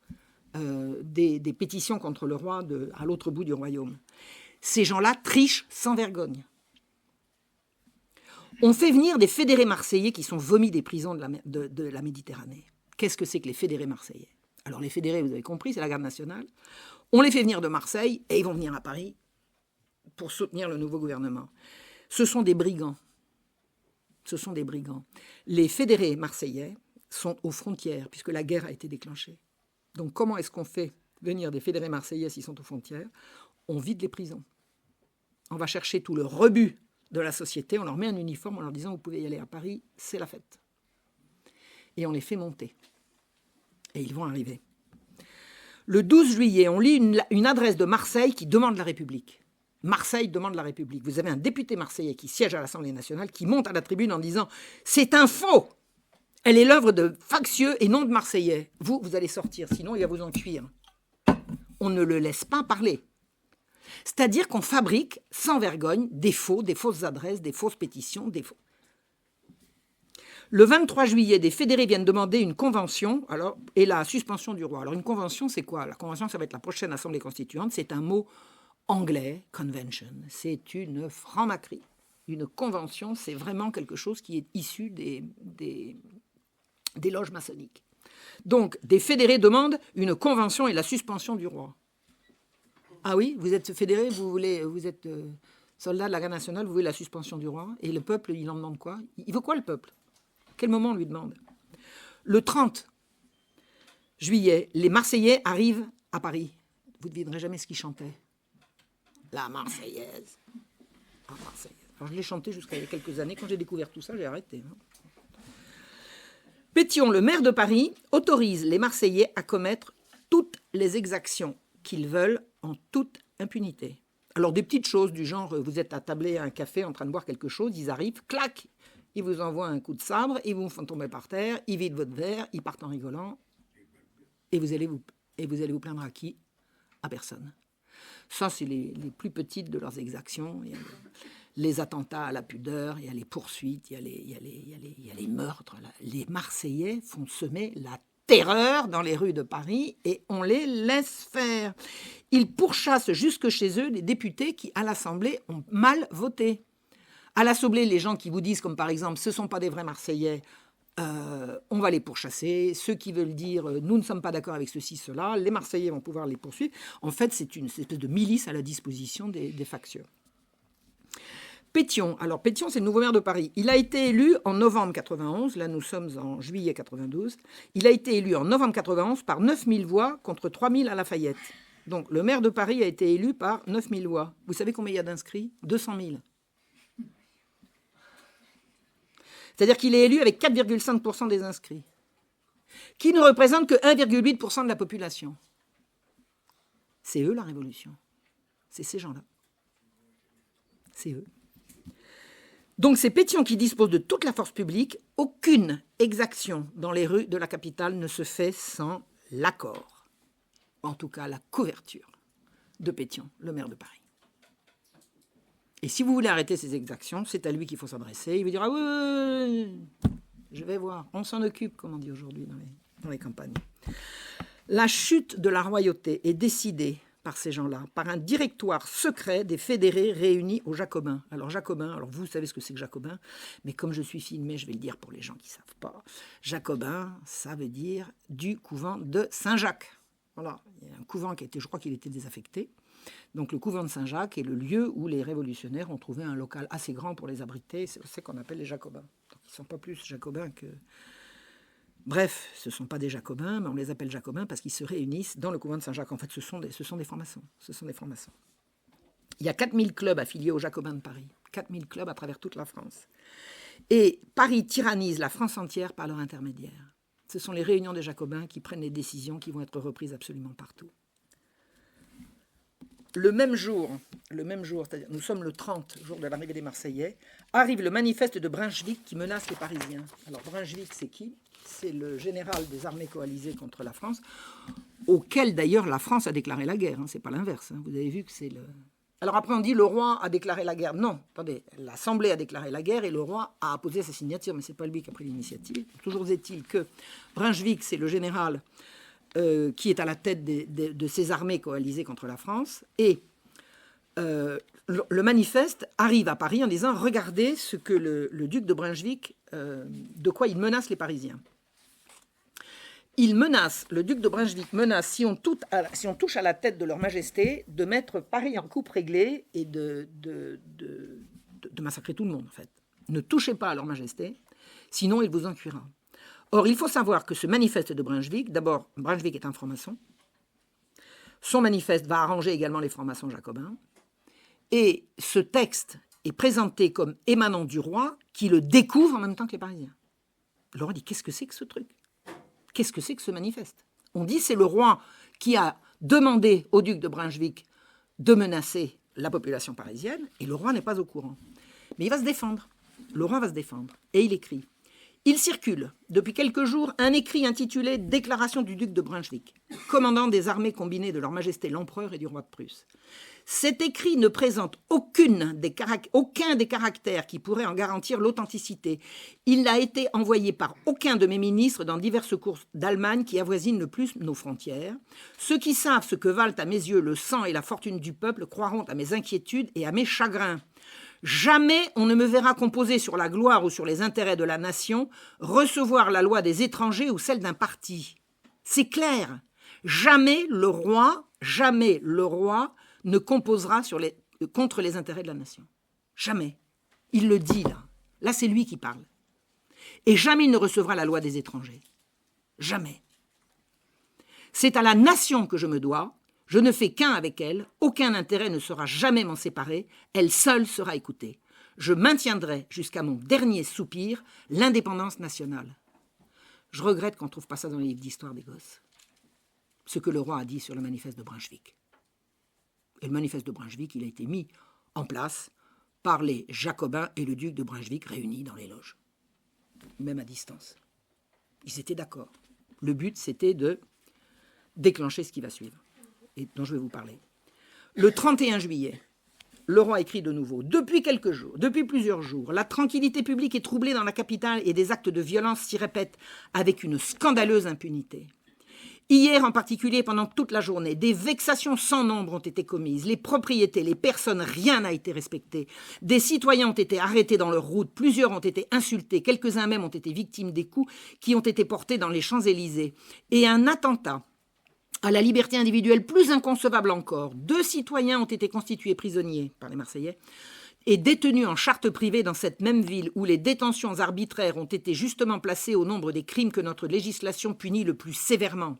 des pétitions contre le roi à l'autre bout du royaume. Ces gens-là trichent sans vergogne. On fait venir des fédérés marseillais qui sont vomis des prisons de la Méditerranée. Qu'est-ce que c'est que les fédérés marseillais? Alors les fédérés, vous avez compris, c'est la garde nationale. On les fait venir de Marseille et ils vont venir à Paris pour soutenir le nouveau gouvernement. Ce sont des brigands. Ce sont des brigands. Les fédérés marseillais sont aux frontières puisque la guerre a été déclenchée. Donc comment est-ce qu'on fait venir des fédérés marseillais s'ils sont aux frontières? On vide les prisons. On va chercher tout le rebut de la société, on leur met un uniforme en leur disant « Vous pouvez y aller à Paris, c'est la fête. » Et on les fait monter. Et ils vont arriver. Le 12 juillet, on lit une adresse de Marseille qui demande la République. Marseille demande la République. Vous avez un député marseillais qui siège à l'Assemblée nationale qui monte à la tribune en disant « C'est un faux ! Elle est l'œuvre de factieux et non de Marseillais. Vous allez sortir, sinon il va vous en cuire. » On ne le laisse pas parler. C'est-à-dire qu'on fabrique sans vergogne des fausses adresses, des fausses pétitions, des faux. Le 23 juillet, des fédérés viennent demander une convention et la suspension du roi. Alors une convention, c'est quoi? La convention, ça va être la prochaine Assemblée constituante. C'est un mot anglais, convention. C'est une franc-macerie. Une convention, c'est vraiment quelque chose qui est issu des loges maçonniques. Donc, des fédérés demandent une convention et la suspension du roi. Ah oui, vous êtes fédéré, vous êtes soldat de la garde nationale, vous voulez la suspension du roi. Et le peuple, il en demande quoi? Il veut quoi, le peuple? Quel moment on lui demande? Le 30 juillet, les Marseillais arrivent à Paris. Vous ne devinerez jamais ce qu'ils chantaient. La Marseillaise. La Marseillaise. Alors, je l'ai chanté jusqu'à il y a quelques années. Quand j'ai découvert tout ça, j'ai arrêté. Pétion, le maire de Paris, autorise les Marseillais à commettre toutes les exactions qu'ils veulent en toute impunité. Alors, des petites choses du genre, vous êtes attablé à un café en train de boire quelque chose, ils arrivent, clac, ils vous envoient un coup de sabre, ils vous font tomber par terre, ils vident votre verre, ils partent en rigolant, et vous allez vous plaindre à qui? À personne. Ça, c'est les plus petites de leurs exactions. Il y a les attentats à la pudeur, il y a les poursuites, il y a les meurtres. Les Marseillais font semer la terreur dans les rues de Paris et on les laisse faire. Ils pourchassent jusque chez eux les députés qui, à l'Assemblée, ont mal voté. À l'Assemblée, les gens qui vous disent, comme par exemple, ce ne sont pas des vrais Marseillais, on va les pourchasser. Ceux qui veulent dire, nous ne sommes pas d'accord avec ceci, cela, les Marseillais vont pouvoir les poursuivre. En fait, c'est une espèce de milice à la disposition des factieux. Pétion. Alors, Pétion, c'est le nouveau maire de Paris. Il a été élu en novembre 91. Là, nous sommes en juillet 92. Il a été élu en novembre 91 par 9000 voix contre 3000 à Lafayette. Donc, le maire de Paris a été élu par 9000 voix. Vous savez combien il y a d'inscrits? 200 000. C'est-à-dire qu'il est élu avec 4,5% des inscrits, qui ne représentent que 1,8% de la population. C'est eux la révolution. C'est ces gens-là. C'est eux. Donc c'est Pétion qui dispose de toute la force publique. Aucune exaction dans les rues de la capitale ne se fait sans l'accord, en tout cas la couverture de Pétion, le maire de Paris. Et si vous voulez arrêter ces exactions, c'est à lui qu'il faut s'adresser. Il vous dira « oui, je vais voir, on s'en occupe », comme on dit aujourd'hui dans les campagnes. La chute de la royauté est décidée par ces gens-là, par un directoire secret des fédérés réunis aux Jacobins. Alors Jacobins, alors vous savez ce que c'est que Jacobin, mais comme je suis filmé, je vais le dire pour les gens qui ne savent pas. Jacobin, ça veut dire du couvent de Saint-Jacques. Voilà, il y a un couvent qui a été, je crois qu'il était désaffecté. Donc le couvent de Saint-Jacques est le lieu où les révolutionnaires ont trouvé un local assez grand pour les abriter. C'est ce qu'on appelle les Jacobins. Donc, ils ne sont pas plus Jacobins que... Bref, ce ne sont pas des Jacobins, mais on les appelle Jacobins parce qu'ils se réunissent dans le couvent de Saint-Jacques. En fait, ce sont des francs-maçons. Ce sont des francs-maçons. Il y a 4000 clubs affiliés aux Jacobins de Paris. 4000 clubs à travers toute la France. Et Paris tyrannise la France entière par leur intermédiaire. Ce sont les réunions des Jacobins qui prennent les décisions qui vont être reprises absolument partout. Le même jour, c'est-à-dire nous sommes le 30, jour de l'arrivée des Marseillais, arrive le manifeste de Brunswick qui menace les Parisiens. Alors Brunswick, c'est qui? C'est le général des armées coalisées contre la France, auquel d'ailleurs la France a déclaré la guerre. C'est pas l'inverse. Vous avez vu que c'est le... Alors après on dit le roi a déclaré la guerre. Non, attendez, l'Assemblée a déclaré la guerre et le roi a apposé sa signature, mais c'est pas lui qui a pris l'initiative. Toujours est-il que Brunswick, c'est le général qui est à la tête de ces armées coalisées contre la France. Et le manifeste arrive à Paris en disant « Regardez ce que le duc de Brunswick, de quoi il menace les Parisiens. » Le duc de Brunswick menace, si on touche à la tête de leur majesté, de mettre Paris en coupe réglée et de massacrer tout le monde, en fait. Ne touchez pas à leur majesté, sinon il vous en cuira. Or, il faut savoir que ce manifeste de Brunswick, d'abord, Brunswick est un franc-maçon. Son manifeste va arranger également les francs-maçons jacobins. Et ce texte est présenté comme émanant du roi, qui le découvre en même temps que les Parisiens. Le roi dit, qu'est-ce que c'est que ce truc? Qu'est-ce que c'est que ce manifeste? On dit, c'est le roi qui a demandé au duc de Brunswick de menacer la population parisienne, et le roi n'est pas au courant. Mais il va se défendre. Le roi va se défendre. Et il écrit. Il circule, depuis quelques jours, un écrit intitulé « Déclaration du duc de Brunswick, commandant des armées combinées de leur majesté l'empereur et du roi de Prusse. Cet écrit ne présente aucun des caractères qui pourraient en garantir l'authenticité. Il n'a été envoyé par aucun de mes ministres dans diverses courses d'Allemagne qui avoisinent le plus nos frontières. Ceux qui savent ce que valent à mes yeux le sang et la fortune du peuple croiront à mes inquiétudes et à mes chagrins. Jamais on ne me verra composer sur la gloire ou sur les intérêts de la nation, recevoir la loi des étrangers ou celle d'un parti. C'est clair. Jamais le roi ne composera contre les intérêts de la nation. Jamais. Il le dit là. Là, c'est lui qui parle. Et jamais il ne recevra la loi des étrangers. Jamais. C'est à la nation que je me dois. Je ne fais qu'un avec elle, aucun intérêt ne sera jamais m'en séparer, elle seule sera écoutée. Je maintiendrai jusqu'à mon dernier soupir l'indépendance nationale. Je regrette qu'on ne trouve pas ça dans les livres d'histoire des gosses. Ce que le roi a dit sur le manifeste de Brunswick. Et le manifeste de Brunswick, il a été mis en place par les Jacobins et le duc de Brunswick réunis dans les loges, même à distance. Ils étaient d'accord. Le but, c'était de déclencher ce qui va suivre, et dont je vais vous parler. Le 31 juillet, le roi écrit de nouveau. Depuis plusieurs jours, la tranquillité publique est troublée dans la capitale et des actes de violence s'y répètent avec une scandaleuse impunité. Hier en particulier, pendant toute la journée, des vexations sans nombre ont été commises. Les propriétés, les personnes, rien n'a été respecté. Des citoyens ont été arrêtés dans leur route, plusieurs ont été insultés, quelques-uns même ont été victimes des coups qui ont été portés dans les Champs-Élysées. Et un attentat à la liberté individuelle plus inconcevable encore. 2 citoyens ont été constitués prisonniers par les Marseillais et détenus en charte privée dans cette même ville où les détentions arbitraires ont été justement placées au nombre des crimes que notre législation punit le plus sévèrement.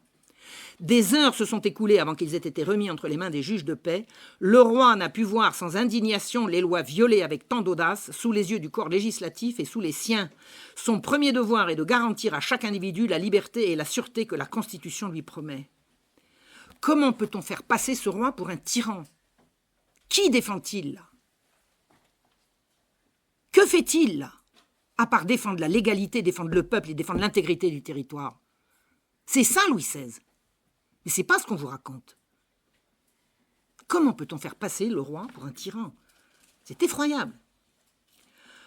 Des heures se sont écoulées avant qu'ils aient été remis entre les mains des juges de paix. Le roi n'a pu voir sans indignation les lois violées avec tant d'audace sous les yeux du corps législatif et sous les siens. Son premier devoir est de garantir à chaque individu la liberté et la sûreté que la Constitution lui promet. Comment peut-on faire passer ce roi pour un tyran? Qui défend-il là? Que fait-il là? À part défendre la légalité, défendre le peuple et défendre l'intégrité du territoire. C'est ça Louis XVI. Mais c'est pas ce qu'on vous raconte. Comment peut-on faire passer le roi pour un tyran? C'est effroyable.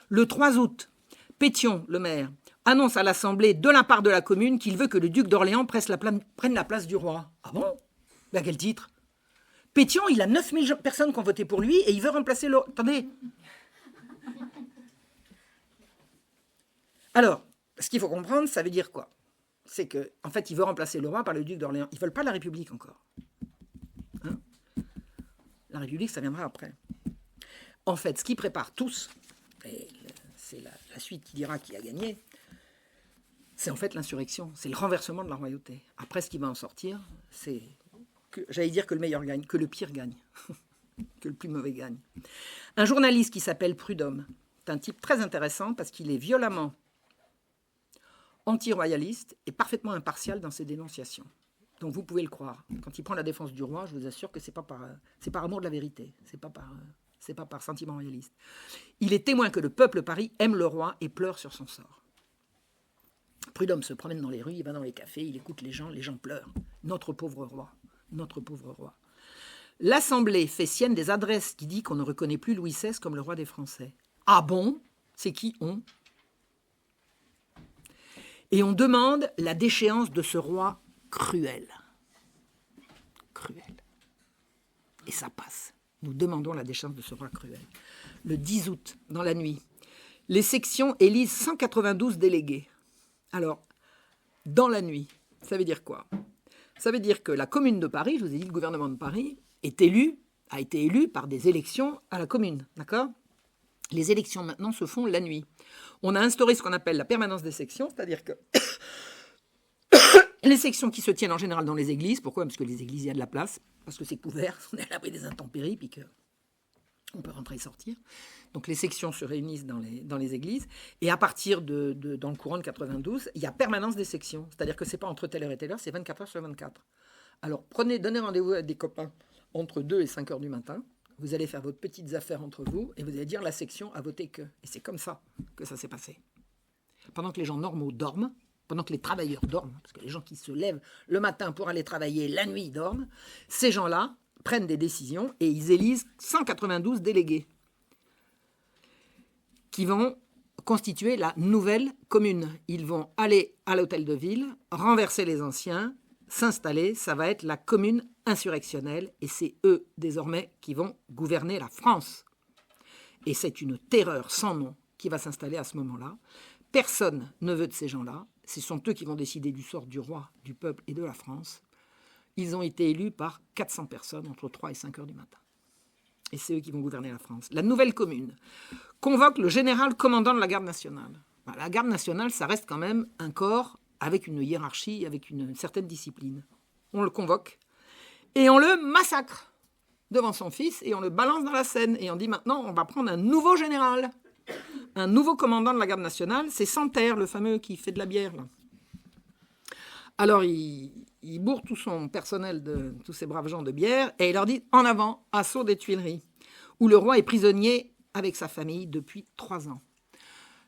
Le 3 août, Pétion, le maire, annonce à l'Assemblée de la part de la commune qu'il veut que le duc d'Orléans prenne la place du roi. Ah bon? À quel titre? Pétion, il a 9000 personnes qui ont voté pour lui et il veut remplacer le... Attendez. Alors, ce qu'il faut comprendre, ça veut dire quoi? C'est qu'en fait, il veut remplacer le roi par le duc d'Orléans. Ils ne veulent pas la République encore. Hein? La République, ça viendra après. En fait, ce qu'ils préparent tous, et c'est la suite qui dira qui a gagné, c'est en fait l'insurrection. C'est le renversement de la royauté. Après, ce qui va en sortir, c'est... J'allais dire que le meilleur gagne, que le pire gagne, que le plus mauvais gagne. Un journaliste qui s'appelle Prudhomme, c'est un type très intéressant parce qu'il est violemment anti-royaliste et parfaitement impartial dans ses dénonciations. Donc vous pouvez le croire. Quand il prend la défense du roi, je vous assure que c'est par amour de la vérité, c'est pas par sentiment royaliste. Il est témoin que le peuple Paris aime le roi et pleure sur son sort. Prudhomme se promène dans les rues, il va dans les cafés, il écoute les gens pleurent. Notre pauvre roi. L'Assemblée fait sienne des adresses qui dit qu'on ne reconnaît plus Louis XVI comme le roi des Français. Ah bon? C'est qui on? Et on demande la déchéance de ce roi cruel. Cruel. Et ça passe. Nous demandons la déchéance de ce roi cruel. Le 10 août, dans la nuit, les sections élisent 192 délégués. Alors, dans la nuit, ça veut dire quoi? Ça veut dire que la commune de Paris, je vous ai dit, le gouvernement de Paris, a été élu par des élections à la commune, d'accord? Les élections maintenant se font la nuit. On a instauré ce qu'on appelle la permanence des sections, c'est-à-dire que les sections qui se tiennent en général dans les églises, pourquoi? Parce que les églises, il y a de la place, parce que c'est couvert, on est à l'abri des intempéries, puis qu'on peut rentrer et sortir. Donc les sections se réunissent dans les églises, et à partir dans le courant de 92, il y a permanence des sections, c'est-à-dire que c'est pas entre telle heure et telle heure, c'est 24 heures sur 24. Alors, donnez rendez-vous à des copains entre 2 et 5 heures du matin. Vous allez faire vos petites affaires entre vous et vous allez dire la section a voté que. Et c'est comme ça que ça s'est passé. Pendant que les gens normaux dorment, pendant que les travailleurs dorment, parce que les gens qui se lèvent le matin pour aller travailler, la nuit, ils dorment, ces gens-là prennent des décisions et ils élisent 192 délégués qui vont constituer la nouvelle commune. Ils vont aller à l'hôtel de ville, renverser les anciens, s'installer, ça va être la commune insurrectionnelle et c'est eux désormais qui vont gouverner la France. Et c'est une terreur sans nom qui va s'installer à ce moment-là. Personne ne veut de ces gens-là. Ce sont eux qui vont décider du sort du roi, du peuple et de la France. Ils ont été élus par 400 personnes entre 3 et 5 heures du matin. Et c'est eux qui vont gouverner la France. La nouvelle commune convoque le général commandant de la garde nationale. La garde nationale, ça reste quand même un corps avec une hiérarchie, avec une certaine discipline. On le convoque et on le massacre devant son fils et on le balance dans la Seine. Et on dit maintenant, on va prendre un nouveau général, un nouveau commandant de la garde nationale. C'est Santerre, le fameux qui fait de la bière, là. Alors, il bourre tout son personnel, tous ces braves gens de bière, et il leur dit, en avant, assaut des Tuileries, où le roi est prisonnier avec sa famille depuis 3 ans.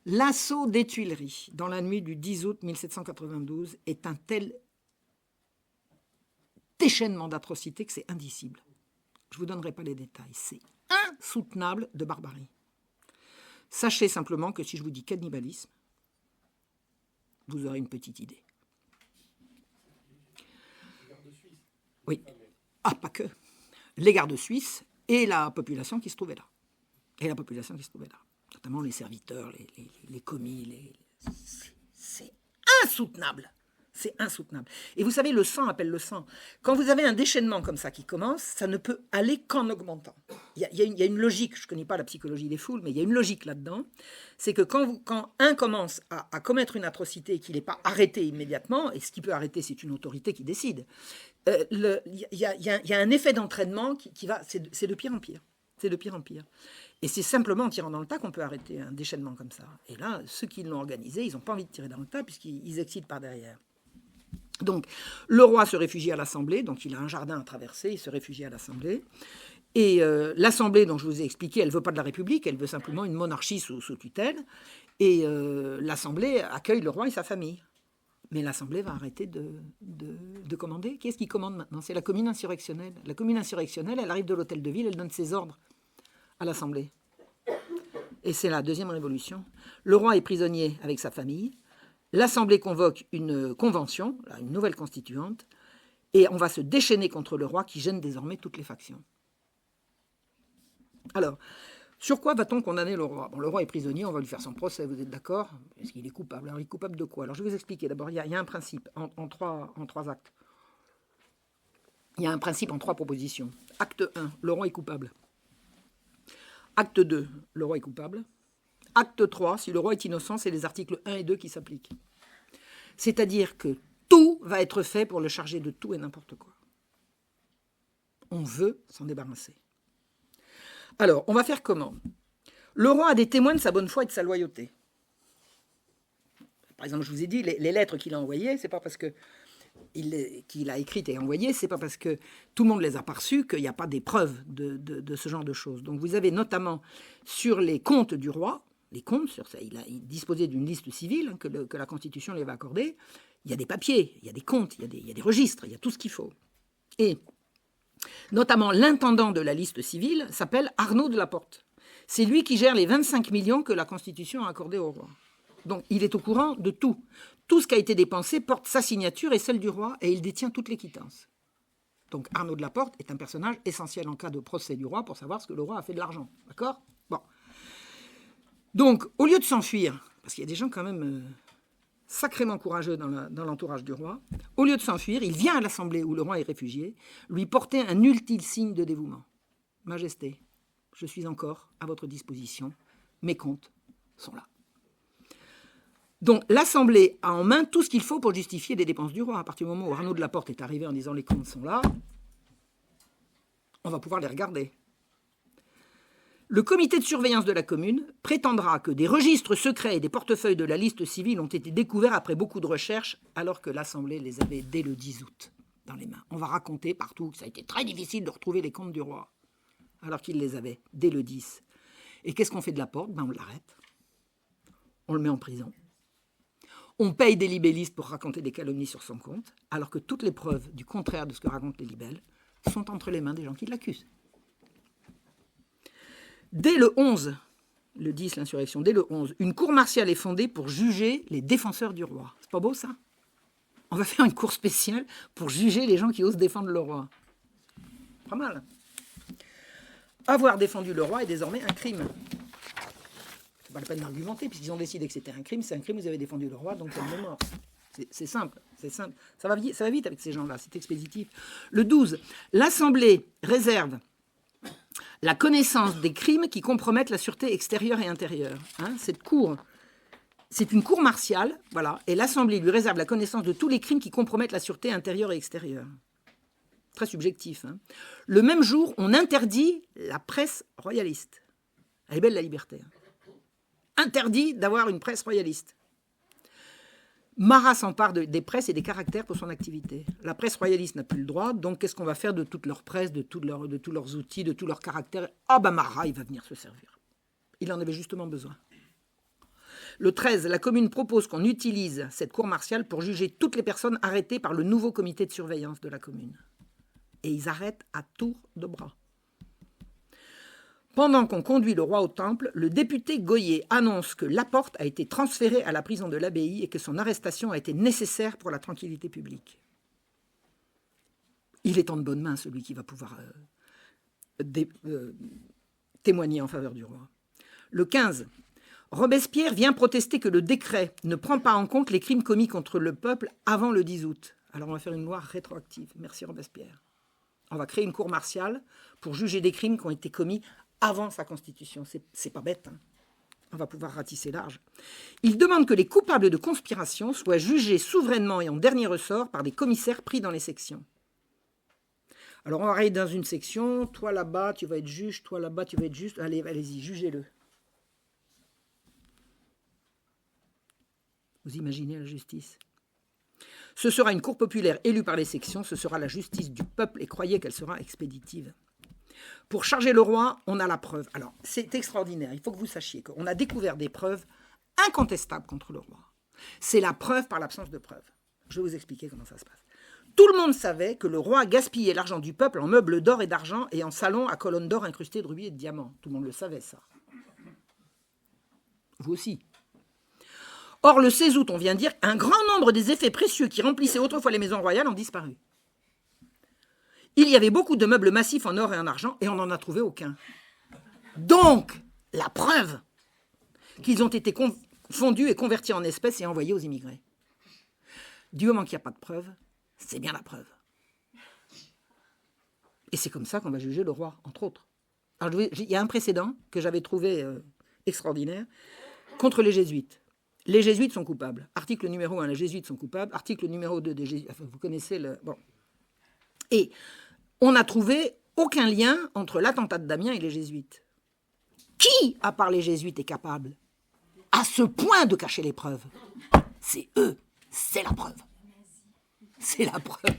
L'assaut des Tuileries, dans la nuit du 10 août 1792, est un tel déchaînement d'atrocités que c'est indicible. Je ne vous donnerai pas les détails. C'est insoutenable de barbarie. Sachez simplement que si je vous dis cannibalisme, vous aurez une petite idée. Oui. Ah, pas que. Les gardes suisses et la population qui se trouvait là. Notamment les serviteurs, les commis. C'est insoutenable. C'est insoutenable. Et vous savez, le sang appelle le sang. Quand vous avez un déchaînement comme ça qui commence, ça ne peut aller qu'en augmentant. Il y a une logique, je ne connais pas la psychologie des foules, mais il y a une logique là-dedans. C'est que quand un commence à commettre une atrocité et qu'il n'est pas arrêté immédiatement, et ce qui peut arrêter, c'est une autorité qui décide, il y a un effet d'entraînement qui va... C'est de pire en pire. C'est de pire en pire. Et c'est simplement en tirant dans le tas qu'on peut arrêter un déchaînement comme ça. Et là, ceux qui l'ont organisé, ils n'ont pas envie de tirer dans le tas puisqu'ils excitent par derrière. Donc, le roi se réfugie à l'Assemblée, donc il a un jardin à traverser, il se réfugie à l'Assemblée. Et l'Assemblée, dont je vous ai expliqué, elle ne veut pas de la République, elle veut simplement une monarchie sous tutelle. Et l'Assemblée accueille le roi et sa famille. Mais l'Assemblée va arrêter de commander. Qui est-ce qui commande maintenant? C'est la commune insurrectionnelle. La commune insurrectionnelle, elle arrive de l'hôtel de ville, elle donne ses ordres à l'Assemblée. Et c'est la deuxième révolution. Le roi est prisonnier avec sa famille. L'Assemblée convoque une convention, une nouvelle constituante, et on va se déchaîner contre le roi qui gêne désormais toutes les factions. Alors, sur quoi va-t-on condamner le roi? Bon, le roi est prisonnier, on va lui faire son procès, vous êtes d'accord? Est-ce qu'il est coupable? Alors, il est coupable de quoi? Alors, je vais vous expliquer. D'abord, il y a un principe en trois actes. Il y a un principe en 3 propositions. Acte 1, le roi est coupable. Acte 2, le roi est coupable. Acte 3, si le roi est innocent, c'est les articles 1 et 2 qui s'appliquent. C'est-à-dire que tout va être fait pour le charger de tout et n'importe quoi. On veut s'en débarrasser. Alors, on va faire comment? Le roi a des témoins de sa bonne foi et de sa loyauté. Par exemple, je vous ai dit, les lettres qu'il a envoyées, c'est pas parce que qu'il a écrites et envoyées, c'est pas parce que tout le monde les a pas reçues qu'il n'y a pas des preuves de ce genre de choses. Donc, vous avez notamment sur les comptes du roi, les comptes, sur ça, il disposait d'une liste civile que la Constitution lui avait accordée. Il y a des papiers, il y a des comptes, il y a des registres, il y a tout ce qu'il faut. Et notamment, l'intendant de la liste civile s'appelle Arnaud de la Porte. C'est lui qui gère les 25 millions que la Constitution a accordés au roi. Donc, il est au courant de tout. Tout ce qui a été dépensé porte sa signature et celle du roi, et il détient toute les quittances. Donc, Arnaud de la Porte est un personnage essentiel en cas de procès du roi pour savoir ce que le roi a fait de l'argent. D'accord? Bon. Donc, au lieu de s'enfuir, parce qu'il y a des gens quand même sacrément courageux dans l'entourage du roi, au lieu de s'enfuir, il vient à l'Assemblée où le roi est réfugié, lui porter un ultime signe de dévouement. Majesté, je suis encore à votre disposition, mes comptes sont là. Donc, l'Assemblée a en main tout ce qu'il faut pour justifier les dépenses du roi. À partir du moment où Arnaud de la Porte est arrivé en disant les comptes sont là, on va pouvoir les regarder. Le comité de surveillance de la commune prétendra que des registres secrets et des portefeuilles de la liste civile ont été découverts après beaucoup de recherches, alors que l'Assemblée les avait dès le 10 août. dans les mains. On va raconter partout que ça a été très difficile de retrouver les comptes du roi, alors qu'il les avait dès le 10. Et qu'est-ce qu'on fait de Laporte? On l'arrête. On le met en prison. On paye des libellistes pour raconter des calomnies sur son compte, alors que toutes les preuves du contraire de ce que racontent les libelles sont entre les mains des gens qui l'accusent. Dès le 11, le 10, l'insurrection, dès le 11, une cour martiale est fondée pour juger les défenseurs du roi. C'est pas beau, ça? On va faire une cour spéciale pour juger les gens qui osent défendre le roi. Pas mal. Avoir défendu le roi est désormais un crime. C'est pas la peine d'argumenter, puisqu'ils ont décidé que c'était un crime. C'est un crime, vous avez défendu le roi, donc peine de mort. C'est simple, c'est simple. Ça va vite avec ces gens-là, c'est expéditif. Le 12, l'Assemblée réserve la connaissance des crimes qui compromettent la sûreté extérieure et intérieure. Cette cour, c'est une cour martiale, voilà, et l'Assemblée lui réserve la connaissance de tous les crimes qui compromettent la sûreté intérieure et extérieure. Très subjectif. Le même jour, on interdit la presse royaliste. Elle est belle, la liberté. Interdit d'avoir une presse royaliste. Marat s'empare des presses et des caractères pour son activité. La presse royaliste n'a plus le droit, donc qu'est-ce qu'on va faire de toute leur presse, de tous leurs outils, de tous leurs caractères? Ah ben Marat, il va venir se servir. Il en avait justement besoin. Le 13, la commune propose qu'on utilise cette cour martiale pour juger toutes les personnes arrêtées par le nouveau comité de surveillance de la commune. Et ils arrêtent à tour de bras. Pendant qu'on conduit le roi au temple, le député Goyer annonce que Laporte a été transféré à la prison de l'Abbaye et que son arrestation a été nécessaire pour la tranquillité publique. Il est en de bonnes mains, celui qui va pouvoir témoigner en faveur du roi. Le 15, Robespierre vient protester que le décret ne prend pas en compte les crimes commis contre le peuple avant le 10 août. Alors on va faire une loi rétroactive. Merci Robespierre. On va créer une cour martiale pour juger des crimes qui ont été commis avant sa constitution. C'est pas bête, hein. On va pouvoir ratisser large. Il demande que les coupables de conspiration soient jugés souverainement et en dernier ressort par des commissaires pris dans les sections. Alors on va aller dans une section, toi là-bas tu vas être juge, toi là-bas tu vas être juste, allez-y, jugez-le. Vous imaginez la justice? Ce sera une cour populaire élue par les sections, ce sera la justice du peuple et croyez qu'elle sera expéditive. Pour charger le roi, on a la preuve. Alors, c'est extraordinaire. Il faut que vous sachiez qu'on a découvert des preuves incontestables contre le roi. C'est la preuve par l'absence de preuves. Je vais vous expliquer comment ça se passe. Tout le monde savait que le roi gaspillait l'argent du peuple en meubles d'or et d'argent et en salons à colonnes d'or incrustées de rubis et de diamants. Tout le monde le savait, ça. Vous aussi. Or, le 16 août, on vient dire, un grand nombre des effets précieux qui remplissaient autrefois les maisons royales ont disparu. Il y avait beaucoup de meubles massifs en or et en argent, et on n'en a trouvé aucun. Donc, la preuve qu'ils ont été fondus et convertis en espèces et envoyés aux immigrés. Du moment qu'il n'y a pas de preuve, c'est bien la preuve. Et c'est comme ça qu'on va juger le roi, entre autres. Alors, il y a un précédent que j'avais trouvé extraordinaire contre les jésuites. Les jésuites sont coupables. Article numéro 1, les jésuites sont coupables. Article numéro 2, des jésuites, enfin, vous connaissez le... Bon. Et on n'a trouvé aucun lien entre l'attentat de Damiens et les jésuites. Qui, à part les jésuites, est capable à ce point de cacher les preuves? C'est eux, c'est la preuve. C'est la preuve.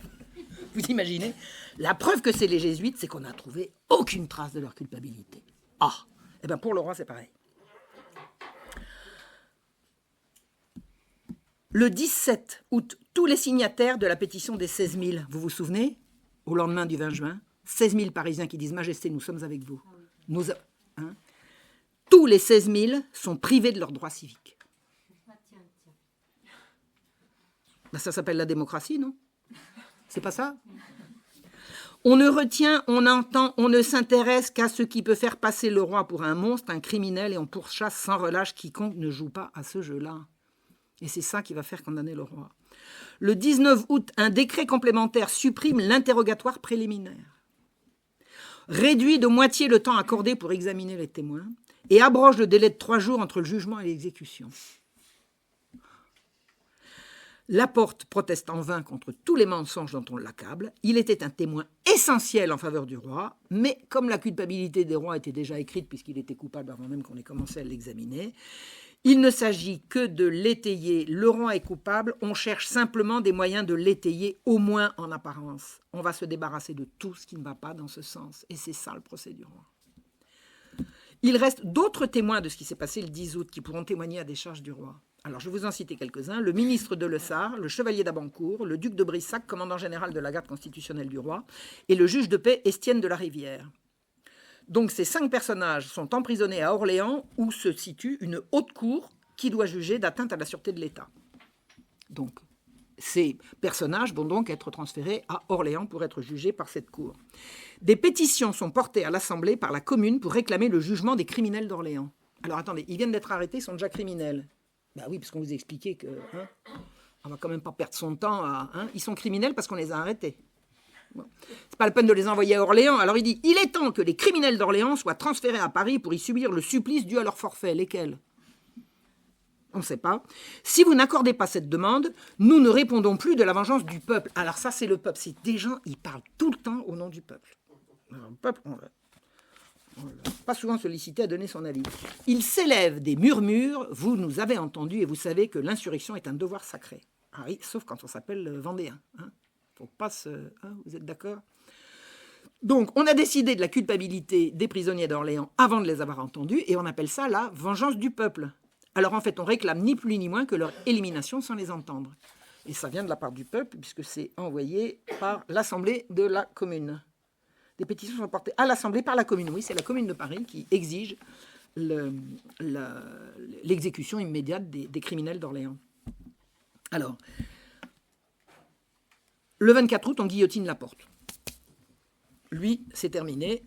Vous imaginez? La preuve que c'est les jésuites, c'est qu'on n'a trouvé aucune trace de leur culpabilité. Ah, et bien pour le roi, c'est pareil. Le 17 août, tous les signataires de la pétition des 16 000, vous vous souvenez? Au lendemain du 20 juin, 16 000 Parisiens qui disent « Majesté, nous sommes avec vous ». Tous les 16 000 sont privés de leurs droits civiques. Ben, ça s'appelle la démocratie, non? C'est pas ça? On ne retient, on entend, on ne s'intéresse qu'à ce qui peut faire passer le roi pour un monstre, un criminel, et on pourchasse sans relâche quiconque ne joue pas à ce jeu-là. Et c'est ça qui va faire condamner le roi. Le 19 août, un décret complémentaire supprime l'interrogatoire préliminaire, réduit de moitié le temps accordé pour examiner les témoins et abroge le délai de 3 jours entre le jugement et l'exécution. Laporte proteste en vain contre tous les mensonges dont on l'accable. Il était un témoin essentiel en faveur du roi, mais comme la culpabilité des rois était déjà écrite puisqu'il était coupable avant même qu'on ait commencé à l'examiner, Il ne s'agit que de l'étayer. Laurent est coupable. On cherche simplement des moyens de l'étayer, au moins en apparence. On va se débarrasser de tout ce qui ne va pas dans ce sens. Et c'est ça le procès du roi. Il reste d'autres témoins de ce qui s'est passé le 10 août qui pourront témoigner à des charges du roi. Alors, je vais vous en citer quelques-uns. Le ministre de Lessard, le chevalier d'Abancourt, le duc de Brissac, commandant général de la garde constitutionnelle du roi, et le juge de paix Estienne de la Rivière. Donc, ces 5 personnages sont emprisonnés à Orléans, où se situe une haute cour qui doit juger d'atteinte à la sûreté de l'État. Donc, ces personnages vont donc être transférés à Orléans pour être jugés par cette cour. Des pétitions sont portées à l'Assemblée par la commune pour réclamer le jugement des criminels d'Orléans. Alors attendez, ils viennent d'être arrêtés, ils sont déjà criminels. Ben oui, parce qu'on vous a expliqué que on va quand même pas perdre son temps à... ils sont criminels parce qu'on les a arrêtés. Bon. C'est pas la peine de les envoyer à Orléans. Alors il dit, il est temps que les criminels d'Orléans soient transférés à Paris pour y subir le supplice dû à leur forfait. Lesquels ? On ne sait pas. Si vous n'accordez pas cette demande, nous ne répondons plus de la vengeance du peuple. Alors ça, c'est le peuple. C'est des gens, ils parlent tout le temps au nom du peuple. Alors, le peuple, on l'a pas souvent sollicité à donner son avis. Il s'élève des murmures, vous nous avez entendus et vous savez que l'insurrection est un devoir sacré. Ah oui, sauf quand on s'appelle Vendéen. Faut pas se... vous êtes d'accord ? Donc, on a décidé de la culpabilité des prisonniers d'Orléans avant de les avoir entendus et on appelle ça la vengeance du peuple. Alors en fait, on réclame ni plus ni moins que leur élimination sans les entendre. Et ça vient de la part du peuple, puisque c'est envoyé par l'Assemblée de la commune. Des pétitions sont portées à l'Assemblée par la commune. Oui, c'est la commune de Paris qui exige l'exécution immédiate des criminels d'Orléans. Alors, le 24 août, on guillotine Laporte. Lui, c'est terminé,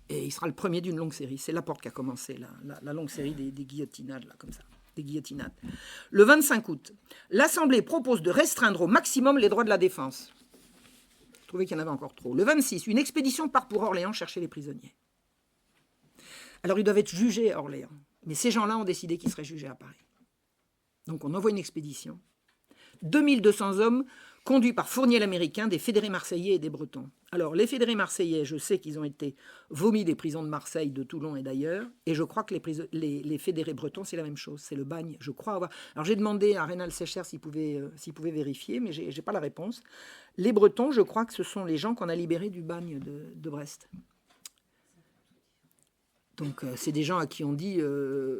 et il sera le premier d'une longue série. C'est Laporte qui a commencé la longue série des guillotinades, là, comme ça. Des guillotinades. Le 25 août, l'Assemblée propose de restreindre au maximum les droits de la défense. Je trouvais qu'il y en avait encore trop. Le 26, une expédition part pour Orléans chercher les prisonniers. Alors, ils doivent être jugés à Orléans. Mais ces gens-là ont décidé qu'ils seraient jugés à Paris. Donc, on envoie une expédition. 2200 hommes conduits par Fournier l'Américain, des fédérés marseillais et des Bretons. Alors, les fédérés marseillais, je sais qu'ils ont été vomis des prisons de Marseille, de Toulon et d'ailleurs, et je crois que les fédérés bretons, c'est la même chose, c'est le bagne, je crois avoir... Alors, j'ai demandé à Rénal Sécher s'il pouvait vérifier, mais je n'ai pas la réponse. Les Bretons, je crois que ce sont les gens qu'on a libérés du bagne de Brest. Donc, c'est des gens à qui on dit,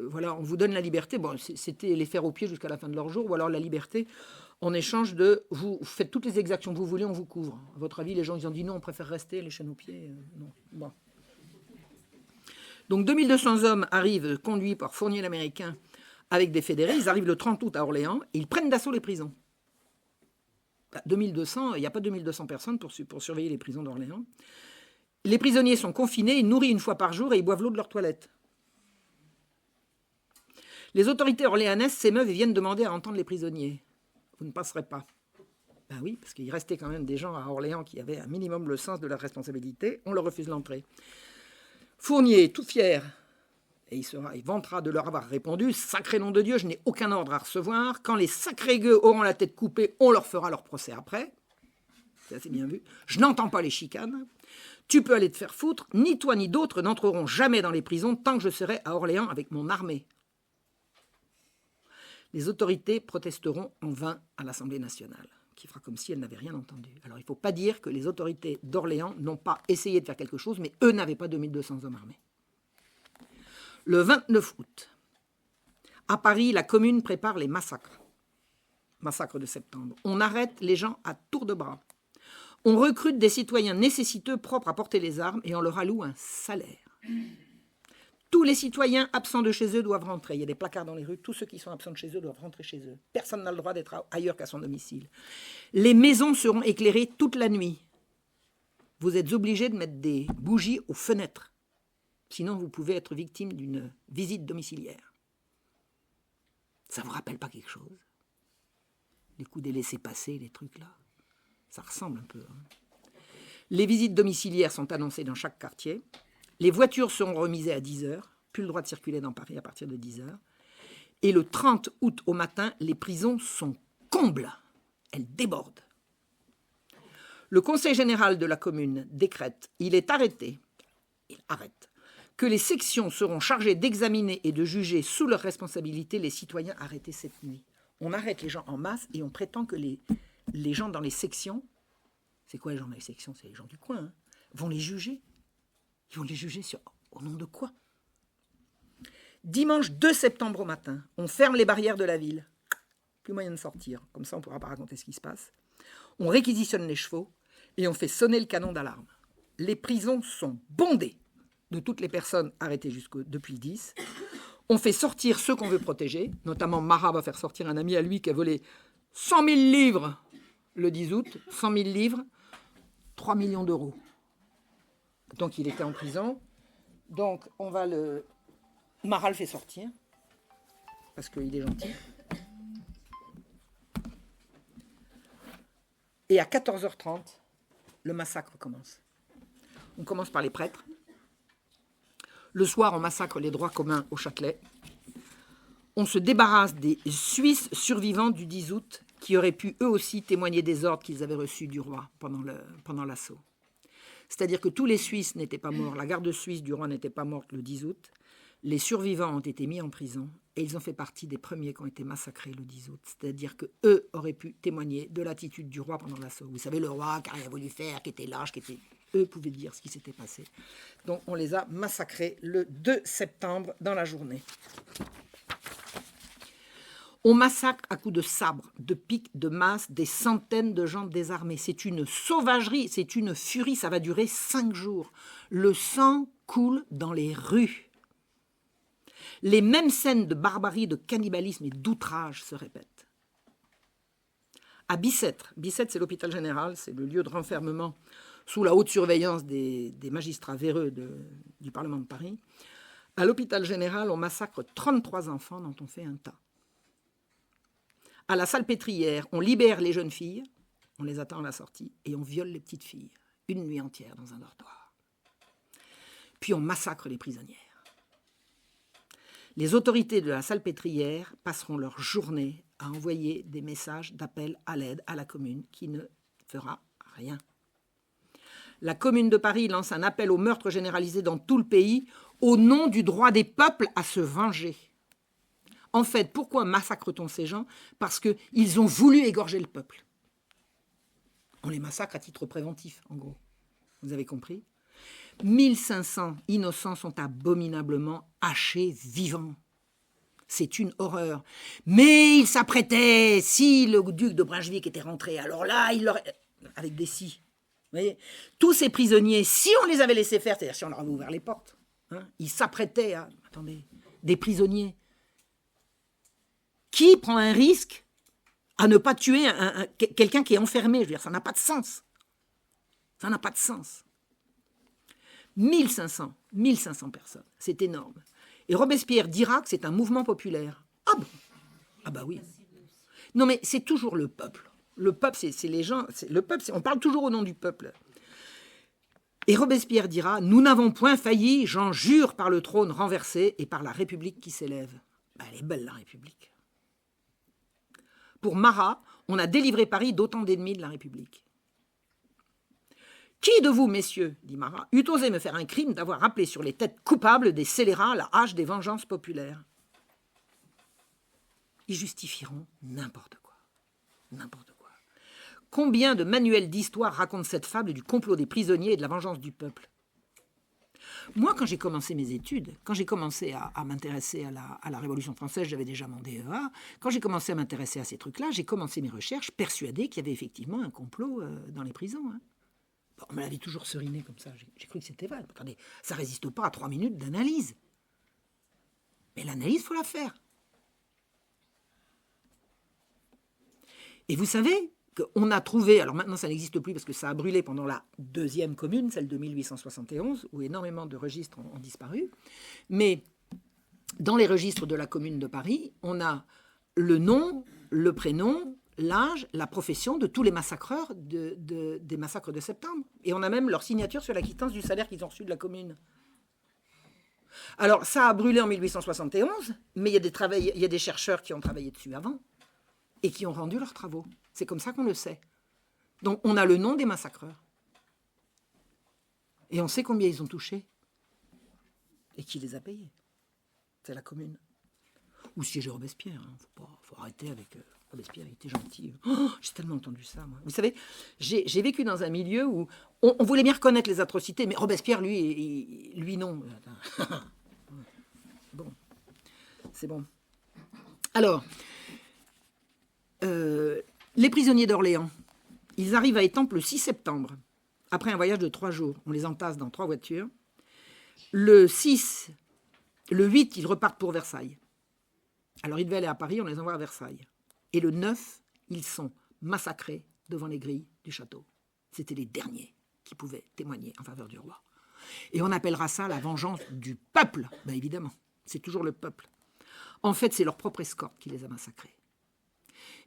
voilà, on vous donne la liberté. Bon, c'était les faire au pied jusqu'à la fin de leur jour, ou alors la liberté en échange de, vous faites toutes les exactions que vous voulez, on vous couvre. À votre avis, les gens, ils ont dit non, on préfère rester, les chaînes aux pieds. Non. Bon. Donc, 2200 hommes arrivent, conduits par Fournier l'Américain, avec des fédérés. Ils arrivent le 30 août à Orléans, et ils prennent d'assaut les prisons. 2200, il n'y a pas 2200 personnes pour surveiller les prisons d'Orléans. Les prisonniers sont confinés, nourris une fois par jour et ils boivent l'eau de leur toilette. Les autorités orléanaises s'émeuvent et viennent demander à entendre les prisonniers. Vous ne passerez pas. Ben oui, parce qu'il restait quand même des gens à Orléans qui avaient un minimum le sens de la responsabilité. On leur refuse l'entrée. Fournier, tout fier, et il vantera de leur avoir répondu « Sacré nom de Dieu, je n'ai aucun ordre à recevoir. Quand les sacrés gueux auront la tête coupée, on leur fera leur procès après. » C'est assez bien vu. « Je n'entends pas les chicanes. Tu peux aller te faire foutre. Ni toi ni d'autres n'entreront jamais dans les prisons tant que je serai à Orléans avec mon armée. » Les autorités protesteront en vain à l'Assemblée nationale, qui fera comme si elle n'avait rien entendu. Alors, il ne faut pas dire que les autorités d'Orléans n'ont pas essayé de faire quelque chose, mais eux n'avaient pas 2200 hommes armés. Le 29 août, à Paris, la commune prépare les massacres. Massacre de septembre. On arrête les gens à tour de bras. On recrute des citoyens nécessiteux propres à porter les armes et on leur alloue un salaire. Tous les citoyens absents de chez eux doivent rentrer. Il y a des placards dans les rues. Tous ceux qui sont absents de chez eux doivent rentrer chez eux. Personne n'a le droit d'être ailleurs qu'à son domicile. Les maisons seront éclairées toute la nuit. Vous êtes obligés de mettre des bougies aux fenêtres. Sinon, vous pouvez être victime d'une visite domiciliaire. Ça ne vous rappelle pas quelque chose? Les coups des laissez-passer, les trucs là. Ça ressemble un peu. Les visites domiciliaires sont annoncées dans chaque quartier. Les voitures seront remisées à 10h. Plus le droit de circuler dans Paris à partir de 10h. Et le 30 août au matin, les prisons sont combles. Elles débordent. Le conseil général de la commune décrète, il arrête, que les sections seront chargées d'examiner et de juger sous leur responsabilité les citoyens arrêtés cette nuit. On arrête les gens en masse et on prétend que les gens dans les sections, c'est quoi les gens dans les sections? C'est les gens du coin, hein, vont les juger. Ils vont les juger au nom de quoi? Dimanche 2 septembre au matin, on ferme les barrières de la ville. Plus moyen de sortir, comme ça on ne pourra pas raconter ce qui se passe. On réquisitionne les chevaux et on fait sonner le canon d'alarme. Les prisons sont bondées de toutes les personnes arrêtées depuis le 10. On fait sortir ceux qu'on veut protéger, notamment Marat va faire sortir un ami à lui qui a volé 100 000 livres le 10 août, 100 000 livres, 3 millions d'euros. Donc il était en prison. Donc Marat le fait sortir, parce qu'il est gentil. Et à 14h30, le massacre commence. On commence par les prêtres. Le soir, on massacre les droits communs au Châtelet. On se débarrasse des Suisses survivants du 10 août qui auraient pu eux aussi témoigner des ordres qu'ils avaient reçus du roi pendant l'assaut. C'est-à-dire que tous les Suisses n'étaient pas morts, la garde suisse du roi n'était pas morte le 10 août. Les survivants ont été mis en prison et ils ont fait partie des premiers qui ont été massacrés le 10 août. C'est-à-dire qu'eux auraient pu témoigner de l'attitude du roi pendant l'assaut. Vous savez, le roi qui n'a rien voulu faire, qui était lâche, eux pouvaient dire ce qui s'était passé. Donc on les a massacrés le 2 septembre dans la journée. On massacre à coups de sabre, de piques, de masse, des centaines de gens désarmés. C'est une sauvagerie, c'est une furie, ça va durer 5 jours. Le sang coule dans les rues. Les mêmes scènes de barbarie, de cannibalisme et d'outrage se répètent. À Bicêtre, c'est l'hôpital général, c'est le lieu de renfermement sous la haute surveillance des magistrats véreux du Parlement de Paris. À l'hôpital général, on massacre 33 enfants dont on fait un tas. À la Salpêtrière, on libère les jeunes filles, on les attend à la sortie, et on viole les petites filles, une nuit entière dans un dortoir. Puis on massacre les prisonnières. Les autorités de la Salpêtrière passeront leur journée à envoyer des messages d'appel à l'aide à la commune qui ne fera rien. La commune de Paris lance un appel au meurtre généralisé dans tout le pays au nom du droit des peuples à se venger. En fait, pourquoi massacre-t-on ces gens? Parce qu'ils ont voulu égorger le peuple. On les massacre à titre préventif, en gros. Vous avez compris? 1500 innocents sont abominablement hachés vivants. C'est une horreur. Mais ils s'apprêtaient, si le duc de Brunswick était rentré, alors là, il leur... Avec des si. Vous voyez, tous ces prisonniers, si on les avait laissés faire, c'est-à-dire si on leur avait ouvert les portes, ils s'apprêtaient à... Attendez, des prisonniers. Qui prend un risque à ne pas tuer quelqu'un qui est enfermé? Je veux dire, ça n'a pas de sens. Ça n'a pas de sens. 1500 personnes, c'est énorme. Et Robespierre dira que c'est un mouvement populaire. Ah bon? Ah bah oui. Non mais c'est toujours le peuple. Le peuple, c'est les gens. Le peuple, on parle toujours au nom du peuple. Et Robespierre dira, nous n'avons point failli, j'en jure par le trône renversé et par la République qui s'élève. Ben, elle est belle la République. Pour Marat, on a délivré Paris d'autant d'ennemis de la République. Qui de vous, messieurs, dit Marat, eût osé me faire un crime d'avoir rappelé sur les têtes coupables des scélérats la hache des vengeances populaires? Ils justifieront n'importe quoi. N'importe quoi. Combien de manuels d'histoire racontent cette fable du complot des prisonniers et de la vengeance du peuple? Moi, quand j'ai commencé mes études, quand j'ai commencé à m'intéresser à la Révolution française, j'avais déjà mon DEA, quand j'ai commencé à m'intéresser à ces trucs-là, j'ai commencé mes recherches persuadé qu'il y avait effectivement un complot dans les prisons. Bon, on me l'avait toujours seriné comme ça, j'ai cru que c'était vrai. Attendez, ça ne résiste pas à 3 minutes d'analyse. Mais l'analyse, il faut la faire. Et vous savez qu'on a trouvé, alors maintenant ça n'existe plus parce que ça a brûlé pendant la deuxième commune, celle de 1871, où énormément de registres ont disparu, mais dans les registres de la commune de Paris, on a le nom, le prénom, l'âge, la profession de tous les massacreurs des massacres de septembre. Et on a même leur signature sur la quittance du salaire qu'ils ont reçu de la commune. Alors ça a brûlé en 1871, mais il y a des chercheurs qui ont travaillé dessus avant et qui ont rendu leurs travaux. C'est comme ça qu'on le sait. Donc on a le nom des massacreurs. Et on sait combien ils ont touché. Et qui les a payés? C'est la commune. Ou siéger Robespierre. Faut arrêter avec Robespierre, il était gentil. Oh, j'ai tellement entendu ça, moi. Vous savez, j'ai vécu dans un milieu où on voulait bien reconnaître les atrocités, mais Robespierre, lui non. Bon, c'est bon. Alors, les prisonniers d'Orléans, ils arrivent à Étampes le 6 septembre, après un voyage de 3 jours. On les entasse dans 3 voitures. Le 8, ils repartent pour Versailles. Alors, ils devaient aller à Paris, on les envoie à Versailles. Et le 9, ils sont massacrés devant les grilles du château. C'était les derniers qui pouvaient témoigner en faveur du roi. Et on appellera ça la vengeance du peuple. Ben évidemment, c'est toujours le peuple. En fait, c'est leur propre escorte qui les a massacrés.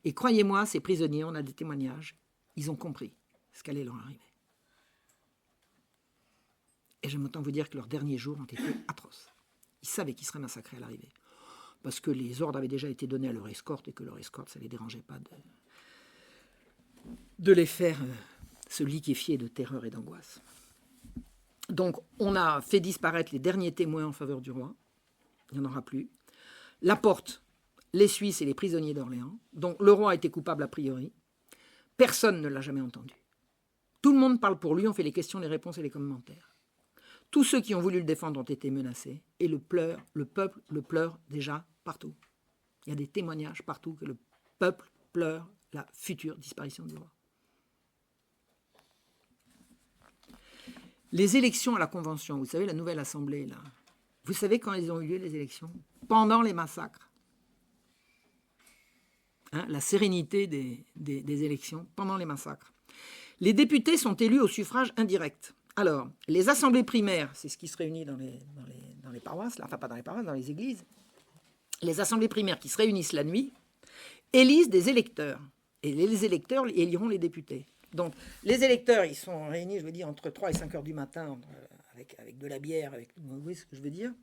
Et croyez-moi, ces prisonniers, on a des témoignages, ils ont compris ce qu'allait leur arriver. Et j'aime autant vous dire que leurs derniers jours ont été atroces. Ils savaient qu'ils seraient massacrés à l'arrivée. Parce que les ordres avaient déjà été donnés à leur escorte et que leur escorte, ça ne les dérangeait pas de les faire se liquéfier de terreur et d'angoisse. Donc, on a fait disparaître les derniers témoins en faveur du roi. Il n'y en aura plus. La porte, les Suisses et les prisonniers d'Orléans. Donc, le roi était coupable a priori. Personne ne l'a jamais entendu. Tout le monde parle pour lui, on fait les questions, les réponses et les commentaires. Tous ceux qui ont voulu le défendre ont été menacés. Et le peuple le pleure déjà partout. Il y a des témoignages partout que le peuple pleure la future disparition du roi. Les élections à la Convention, vous savez, la nouvelle Assemblée, là. Vous savez quand ils ont eu lieu, les élections? Pendant les massacres. Hein, la sérénité des élections pendant les massacres. Les députés sont élus au suffrage indirect. Alors, les assemblées primaires, c'est ce qui se réunit dans les paroisses, là, enfin pas dans les paroisses, dans les églises. Les assemblées primaires qui se réunissent la nuit élisent des électeurs. Et les électeurs éliront les députés. Donc, les électeurs, ils sont réunis, je veux dire, entre 3 et 5 heures du matin, avec de la bière, vous voyez ce que je veux dire?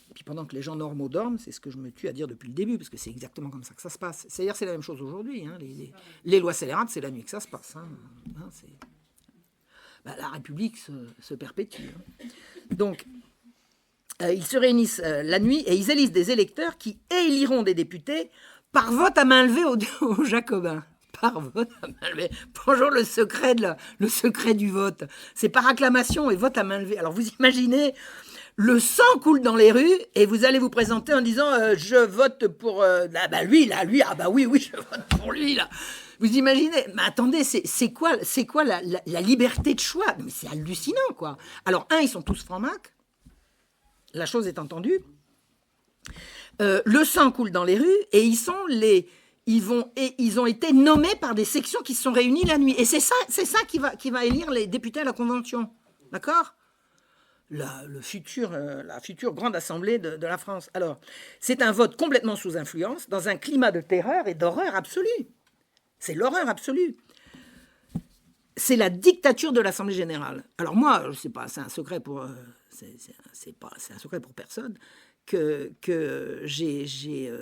Et puis pendant que les gens normaux dorment, c'est ce que je me tue à dire depuis le début, parce que c'est exactement comme ça que ça se passe. C'est-à-dire c'est la même chose aujourd'hui. Hein. Les lois scélérates, c'est la nuit que ça se passe. Hein. La République se perpétue. Hein. Donc, ils se réunissent la nuit et ils élisent des électeurs qui éliront des députés par vote à main levée aux Jacobins. Par vote à main levée. Bonjour, le secret du vote. C'est par acclamation et vote à main levée. Alors vous imaginez, le sang coule dans les rues et vous allez vous présenter en disant je vote pour lui, ah bah oui, je vote pour lui là. Vous imaginez? Mais attendez, c'est quoi la liberté de choix? Mais c'est hallucinant, quoi. Alors, ils sont tous francs-macs. La chose est entendue. Le sang coule dans les rues et ils ont été nommés par des sections qui se sont réunies la nuit. Et c'est ça qui va élire les députés à la Convention. D'accord? La future grande assemblée de la France. Alors, c'est un vote complètement sous influence, dans un climat de terreur et d'horreur absolue. C'est l'horreur absolue. C'est la dictature de l'Assemblée générale. Alors moi, je sais pas, c'est un secret pour c'est un secret pour personne que j'ai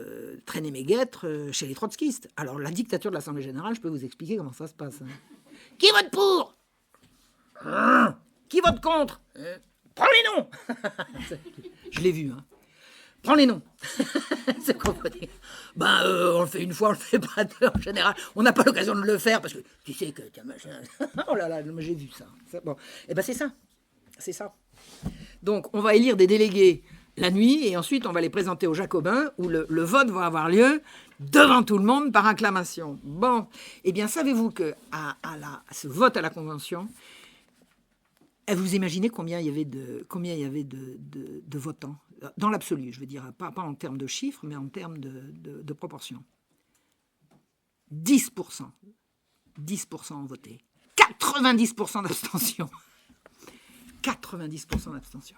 traîné mes guêtres chez les trotskistes. Alors la dictature de l'Assemblée générale, je peux vous expliquer comment ça se passe. Hein. Qui vote pour? Qui vote contre? Prends les noms. Je l'ai vu. Hein. Prends les noms. C'est qu'on peut dire. On le fait une fois, on le fait pas deux en général. On n'a pas l'occasion de le faire parce que tu sais que oh là là, j'ai vu ça. Bon, et c'est ça. C'est ça. Donc, on va élire des délégués la nuit et ensuite on va les présenter aux Jacobins où le vote va avoir lieu devant tout le monde par acclamation. Bon, eh bien, savez-vous que à ce vote à la Convention, vous imaginez combien il y avait de votants? Dans l'absolu, je veux dire, pas en termes de chiffres, mais en termes de proportions. 10%. 10% ont voté. 90% d'abstention. 90% d'abstention.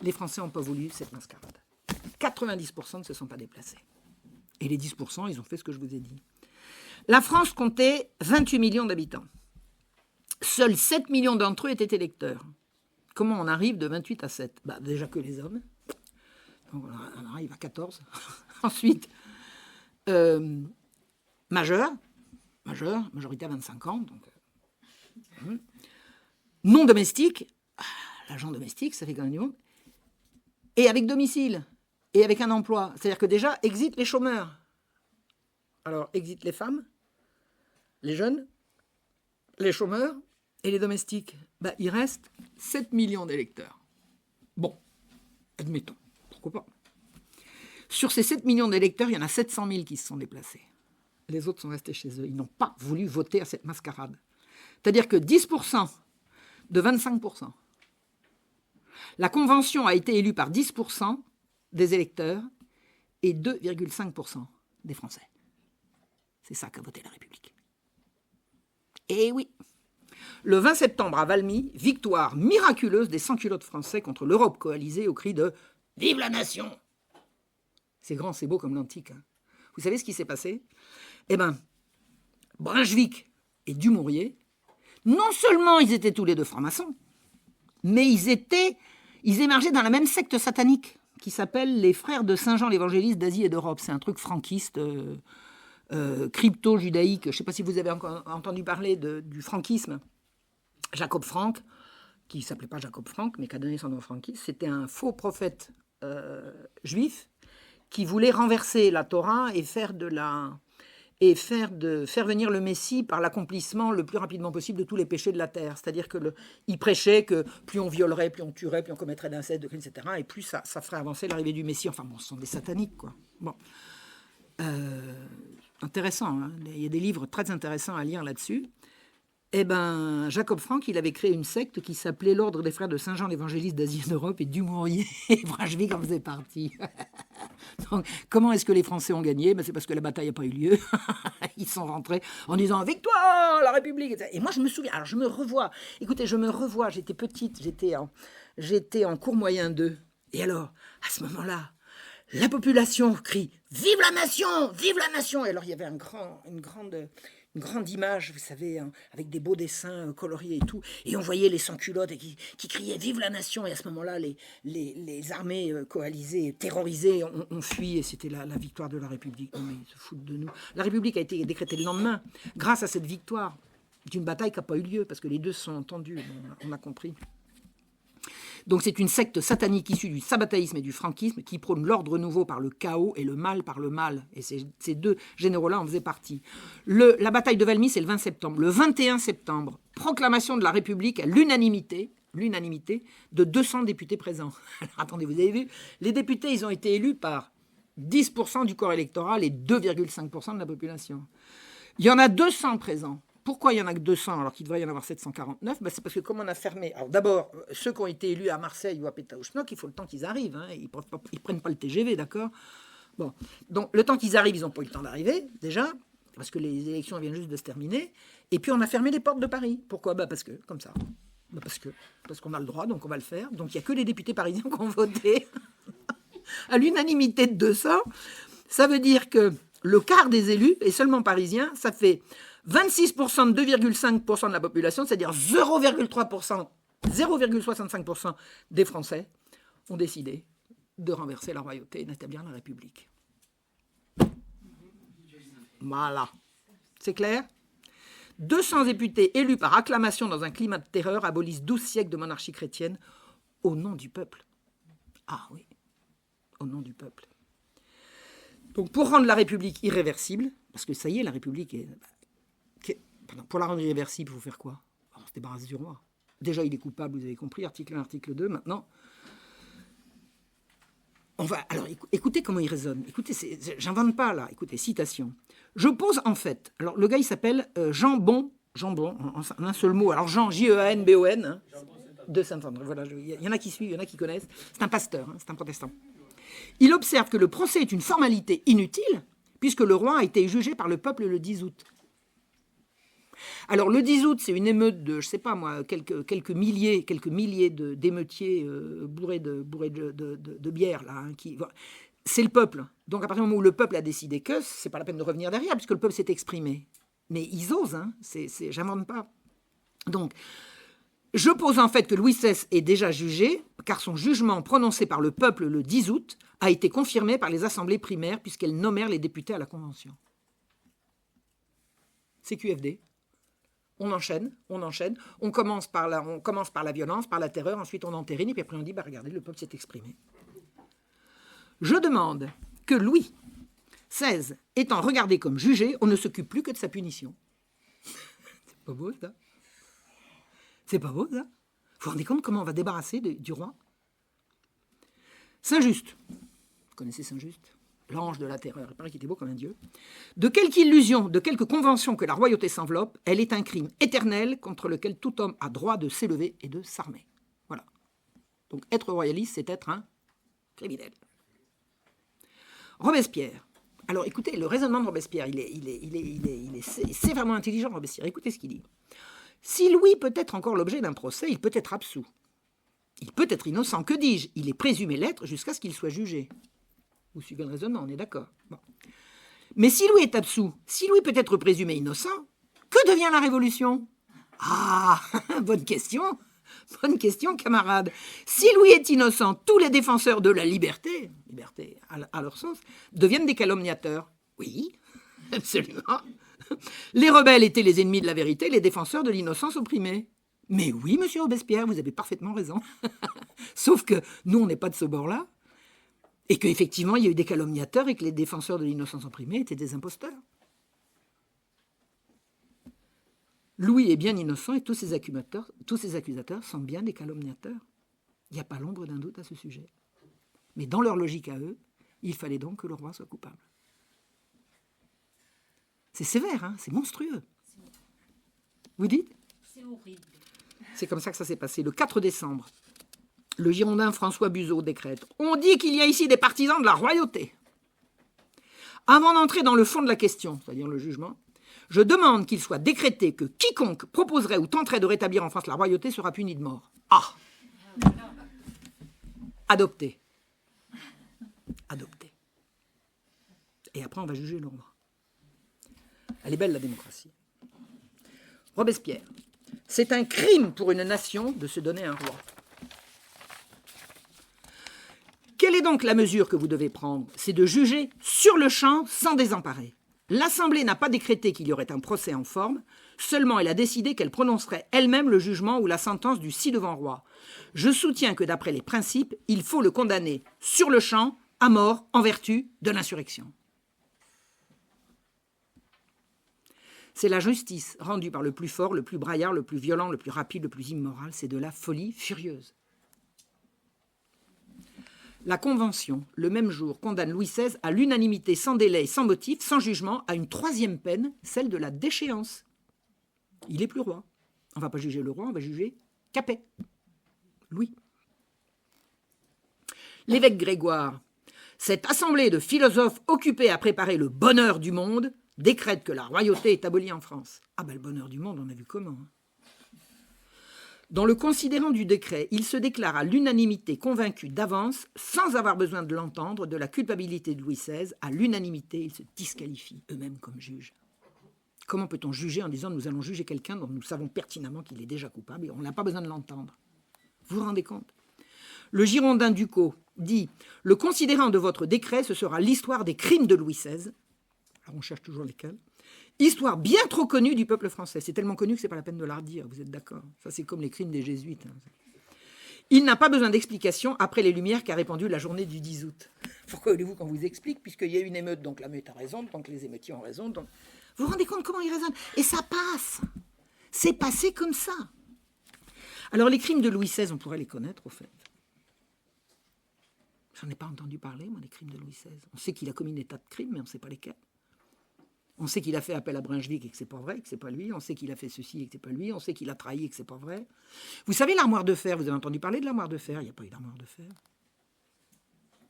Les Français n'ont pas voulu cette mascarade. 90% ne se sont pas déplacés. Et les 10%, ils ont fait ce que je vous ai dit. La France comptait 28 millions d'habitants. Seuls 7 millions d'entre eux étaient électeurs. Comment on arrive de 28 à 7 ? Déjà que les hommes. Donc on arrive à 14. Ensuite, majorité à 25 ans. Donc, non domestique. L'agent domestique, ça fait quand même du monde. et avec domicile, et avec un emploi. C'est-à-dire que déjà, exit les chômeurs. Alors, exit les femmes, les jeunes, les chômeurs et les domestiques. Ben, il reste 7 millions d'électeurs. Bon, admettons, pourquoi pas. Sur ces 7 millions d'électeurs, il y en a 700 000 qui se sont déplacés. Les autres sont restés chez eux. Ils n'ont pas voulu voter à cette mascarade. C'est-à-dire que 10% de 25%. La Convention a été élue par 10% des électeurs et 2,5% des Français. C'est ça qu'a voté la République. Et oui, le 20 septembre à Valmy, victoire miraculeuse des sans-culottes français contre l'Europe coalisée au cri de « Vive la nation !» C'est grand, c'est beau comme l'antique. Hein. Vous savez ce qui s'est passé? Eh bien, Brunswick et Dumouriez, non seulement ils étaient tous les deux francs-maçons, mais ils émergeaient dans la même secte satanique qui s'appelle les Frères de Saint-Jean l'Évangéliste d'Asie et d'Europe. C'est un truc franquiste, crypto-judaïque. Je ne sais pas si vous avez entendu parler du franquisme. Jacob Frank, qui ne s'appelait pas Jacob Frank, mais qui a donné son nom au franquisme, c'était un faux prophète juif qui voulait renverser la Torah et faire venir le Messie par l'accomplissement le plus rapidement possible de tous les péchés de la terre. C'est-à-dire qu'il prêchait que plus on violerait, plus on tuerait, plus on commettrait d'inceste, etc. Et plus ça ferait avancer l'arrivée du Messie. Enfin bon, ce sont des sataniques, quoi. Bon. Intéressant, hein. Il y a des livres très intéressants à lire là-dessus. Eh bien, Jacob Frank, il avait créé une secte qui s'appelait l'Ordre des Frères de Saint-Jean l'Évangéliste d'Asie et d'Europe, et Dumouriez et Brunswick en faisaient partie. Donc, comment est-ce que les Français ont gagné? C'est parce que la bataille n'a pas eu lieu. Ils sont rentrés en disant « Victoire, la République !» Et moi, je me souviens, alors je me revois, j'étais petite, j'étais en cours moyen 2. Et alors, à ce moment-là, la population crie « Vive la nation! Vive la nation !» Et alors, il y avait une grande image, vous savez, hein, avec des beaux dessins coloriés et tout. Et on voyait les sans-culottes qui criaient « Vive la nation !» Et à ce moment-là, les armées coalisées, terrorisées, ont fui. Et c'était la victoire de la République. Non, mais ils se foutent de nous. La République a été décrétée le lendemain, grâce à cette victoire d'une bataille qui n'a pas eu lieu, parce que les deux se sont entendus. Bon, on a compris. Donc c'est une secte satanique issue du sabbataïsme et du franquisme qui prône l'ordre nouveau par le chaos et le mal par le mal. Et ces deux généraux-là en faisaient partie. La bataille de Valmy, c'est le 20 septembre. Le 21 septembre, proclamation de la République à l'unanimité de 200 députés présents. Alors attendez, vous avez vu, les députés, ils ont été élus par 10% du corps électoral et 2,5% de la population. Il y en a 200 présents. Pourquoi il n'y en a que 200 alors qu'il devrait y en avoir 749? C'est parce que comme on a fermé... Alors d'abord, ceux qui ont été élus à Marseille ou à Pétaouchnok, il faut le temps qu'ils arrivent. Hein. Ils ne prennent pas le TGV, d'accord? Bon. Donc le temps qu'ils arrivent, ils n'ont pas eu le temps d'arriver, déjà, parce que les élections viennent juste de se terminer. Et puis on a fermé les portes de Paris. Pourquoi? Parce que, comme ça. Parce qu'on a le droit, donc on va le faire. Donc il n'y a que les députés parisiens qui ont voté à l'unanimité de 200. Ça veut dire que le quart des élus est seulement parisien. Ça fait 26% de 2,5% de la population, c'est-à-dire 0,3%, 0,65% des Français ont décidé de renverser la royauté et d'établir la République. Voilà. C'est clair? 200 députés élus par acclamation dans un climat de terreur abolissent 12 siècles de monarchie chrétienne au nom du peuple. Ah oui, au nom du peuple. Donc pour rendre la République irréversible, parce que ça y est, la République est... Pour la rendre irréversible, il faut faire quoi? On se débarrasse du roi. Déjà, il est coupable, vous avez compris, article 1, article 2. Maintenant, alors, écoutez comment il raisonne. Écoutez, j'invente pas, là. Écoutez, citation. Je pose, en fait... Alors, le gars, il s'appelle Jean-Bon, en un seul mot. Alors, Jean, J-E-A-N-B-O-N, hein, de Saint-André. Voilà, il y en a qui suivent, il y en a qui connaissent. C'est un pasteur, hein, c'est un protestant. Il observe que le procès est une formalité inutile, puisque le roi a été jugé par le peuple le 10 août. Alors, le 10 août, c'est une émeute de, je ne sais pas moi, quelques milliers d'émeutiers bourrés de bière, là. Hein, c'est le peuple. Donc, à partir du moment où le peuple a décidé que, ce n'est pas la peine de revenir derrière, puisque le peuple s'est exprimé. Mais ils osent, hein, j'invente pas. Donc, je pose en fait que Louis XVI est déjà jugé, car son jugement prononcé par le peuple le 10 août a été confirmé par les assemblées primaires, puisqu'elles nommèrent les députés à la Convention. C'est QFD. On enchaîne, on commence par la violence, par la terreur, ensuite on entérine, et puis après on dit, regardez, le peuple s'est exprimé. Je demande que Louis XVI étant regardé comme jugé, on ne s'occupe plus que de sa punition. C'est pas beau, ça? C'est pas beau, ça? Vous vous rendez compte comment on va débarrasser du roi? Saint-Just, vous connaissez Saint-Just? L'ange de la terreur, il paraît qu'il était beau comme un dieu. De quelque illusion, de quelque convention que la royauté s'enveloppe, elle est un crime éternel contre lequel tout homme a droit de s'élever et de s'armer. Voilà. Donc être royaliste, c'est être un criminel. Robespierre. Alors écoutez, le raisonnement de Robespierre, c'est vraiment intelligent, Robespierre. Écoutez ce qu'il dit. Si Louis peut être encore l'objet d'un procès, il peut être absous. Il peut être innocent, que dis-je? Il est présumé l'être jusqu'à ce qu'il soit jugé. Vous suivez le raisonnement, on est d'accord. Bon. Mais si Louis est absous, si Louis peut être présumé innocent, que devient la Révolution? Ah, bonne question, camarade. Si Louis est innocent, tous les défenseurs de la liberté à leur sens, deviennent des calomniateurs. Oui, absolument. Les rebelles étaient les ennemis de la vérité, les défenseurs de l'innocence opprimée. Mais oui, monsieur Robespierre, vous avez parfaitement raison. Sauf que nous, on n'est pas de ce bord-là. Et qu'effectivement, il y a eu des calomniateurs et que les défenseurs de l'innocence opprimée étaient des imposteurs. Louis est bien innocent et tous ses accusateurs sont bien des calomniateurs. Il n'y a pas l'ombre d'un doute à ce sujet. Mais dans leur logique à eux, il fallait donc que le roi soit coupable. C'est sévère, hein, c'est monstrueux. Vous dites? C'est horrible. C'est comme ça que ça s'est passé. Le 4 décembre, le Girondin François Buzeaud décrète « On dit qu'il y a ici des partisans de la royauté. Avant d'entrer dans le fond de la question, c'est-à-dire le jugement, je demande qu'il soit décrété que quiconque proposerait ou tenterait de rétablir en France la royauté sera puni de mort. » Ah! Adopté. Adopté. Et après, on va juger le roi. Elle est belle, la démocratie. Robespierre. C'est un crime pour une nation de se donner un roi. Quelle est donc la mesure que vous devez prendre? C'est de juger sur le champ sans désemparer. L'Assemblée n'a pas décrété qu'il y aurait un procès en forme, seulement elle a décidé qu'elle prononcerait elle-même le jugement ou la sentence du ci-devant roi. Je soutiens que d'après les principes, il faut le condamner sur le champ, à mort, en vertu de l'insurrection. C'est la justice rendue par le plus fort, le plus braillard, le plus violent, le plus rapide, le plus immoral. C'est de la folie furieuse. La Convention, le même jour, condamne Louis XVI à l'unanimité, sans délai et sans motif, sans jugement, à une troisième peine, celle de la déchéance. Il n'est plus roi. On ne va pas juger le roi, on va juger Capet, Louis. L'évêque Grégoire, cette assemblée de philosophes occupés à préparer le bonheur du monde, décrète que la royauté est abolie en France. Ah ben le bonheur du monde, on a vu comment. Hein. Dans le considérant du décret, il se déclare à l'unanimité convaincu d'avance, sans avoir besoin de l'entendre, de la culpabilité de Louis XVI. À l'unanimité, ils se disqualifient eux-mêmes comme juges. Comment peut-on juger en disant nous allons juger quelqu'un dont nous savons pertinemment qu'il est déjà coupable et on n'a pas besoin de l'entendre? Vous vous rendez compte? Le Girondin Ducos dit « Le considérant de votre décret, ce sera l'histoire des crimes de Louis XVI. » Alors on cherche toujours lesquels. Histoire bien trop connue du peuple français. C'est tellement connu que ce n'est pas la peine de la redire, vous êtes d'accord? Ça, c'est comme les crimes des jésuites. Hein. Il n'a pas besoin d'explication après les Lumières qu'a répandu la journée du 10 août. Pourquoi voulez-vous qu'on vous explique? Puisqu'il y a une émeute, donc la meute a raison, donc les émeutiers ont raison. Donc... Vous vous rendez compte comment ils raisonnent? Et ça passe. C'est passé comme ça. Alors les crimes de Louis XVI, on pourrait les connaître au fait. J'en ai pas entendu parler, moi, des crimes de Louis XVI. On sait qu'il a commis des tas de crimes, mais on ne sait pas lesquels. On sait qu'il a fait appel à Brunswick et que c'est pas vrai, que c'est pas lui. On sait qu'il a fait ceci et que c'est pas lui. On sait qu'il a trahi et que c'est pas vrai. Vous savez, l'armoire de fer, vous avez entendu parler de l'armoire de fer? Il n'y a pas eu d'armoire de fer.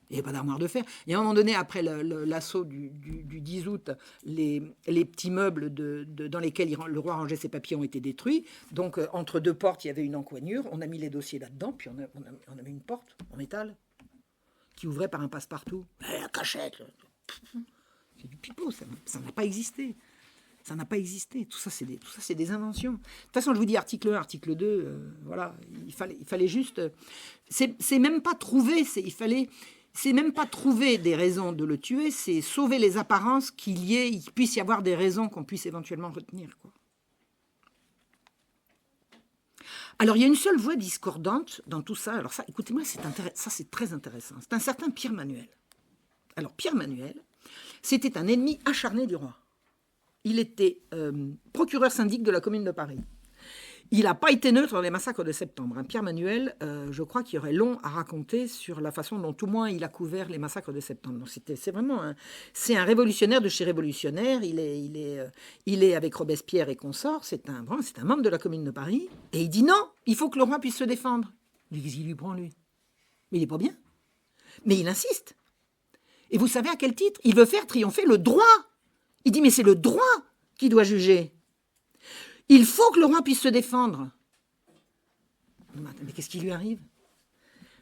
Il n'y a pas d'armoire de fer. Il y a un moment donné, après l'assaut du 10 août, les petits meubles dans lesquels le roi rangeait ses papiers ont été détruits. Donc, entre deux portes, il y avait une encoignure. On a mis les dossiers là-dedans, puis on a mis une porte en métal qui ouvrait par un passe-partout. La cachette, là. C'est du pipeau, ça n'a pas existé. Ça n'a pas existé. Tout ça, c'est des inventions. De toute façon, je vous dis article 1, article 2, voilà, il fallait juste... C'est même pas trouver, c'est même pas trouver des raisons de le tuer, c'est sauver les apparences qu'il puisse y avoir des raisons qu'on puisse éventuellement retenir, quoi. Alors, il y a une seule voix discordante dans tout ça. Alors ça, écoutez-moi, ça, c'est très intéressant. C'est un certain Pierre Manuel. Alors, Pierre-Manuel, c'était un ennemi acharné du roi. Il était procureur syndic de la commune de Paris. Il n'a pas été neutre dans les massacres de septembre. Pierre-Manuel, je crois qu'il y aurait long à raconter sur la façon dont, au moins, il a couvert les massacres de septembre. C'est vraiment un révolutionnaire de chez révolutionnaire. Il est avec Robespierre et consorts. C'est un membre de la Commune de Paris. Et il dit non, il faut que le roi puisse se défendre. Qu'est-ce qu'il lui prend, lui? Mais il n'est pas bien. Mais il insiste. Et vous savez à quel titre? Il veut faire triompher le droit. Il dit mais c'est le droit qui doit juger. Il faut que le roi puisse se défendre. Mais qu'est-ce qui lui arrive?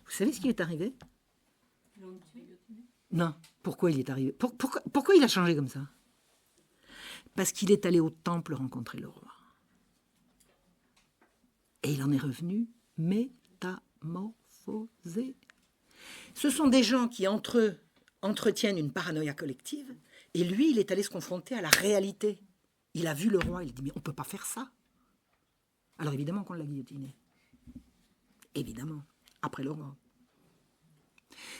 Vous savez ce qui lui est arrivé? Non. Pourquoi il est arrivé? Pourquoi il a changé comme ça? Parce qu'il est allé au temple rencontrer le roi. Et il en est revenu métamorphosé. Ce sont des gens qui, entre eux, entretiennent une paranoïa collective. Et lui, il est allé se confronter à la réalité. Il a vu le roi, il a dit, mais on ne peut pas faire ça. Alors évidemment qu'on l'a guillotiné. Évidemment, après le roi.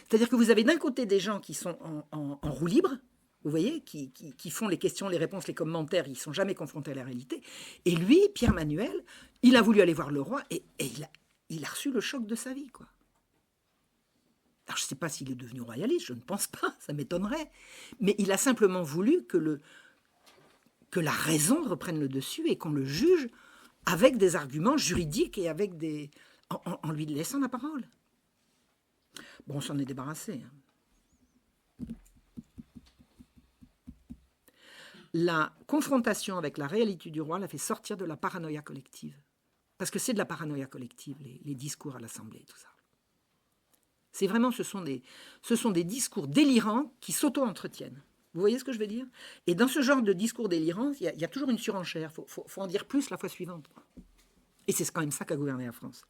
C'est-à-dire que vous avez d'un côté des gens qui sont en roue libre, vous voyez, qui font les questions, les réponses, les commentaires, ils ne sont jamais confrontés à la réalité. Et lui, Pierre-Manuel, il a voulu aller voir le roi et il a reçu le choc de sa vie, quoi. Alors je ne sais pas s'il est devenu royaliste, je ne pense pas, ça m'étonnerait. Mais il a simplement voulu que la raison reprenne le dessus et qu'on le juge avec des arguments juridiques et avec en lui laissant la parole. Bon, on s'en est débarrassé. La confrontation avec la réalité du roi l'a fait sortir de la paranoïa collective. Parce que c'est de la paranoïa collective, les discours à l'Assemblée et tout ça. C'est vraiment, ce sont des discours délirants qui s'auto-entretiennent. Vous voyez ce que je veux dire? Et dans ce genre de discours délirants, il y a toujours une surenchère. Il faut en dire plus la fois suivante. Et c'est quand même ça qu'a gouverné la France.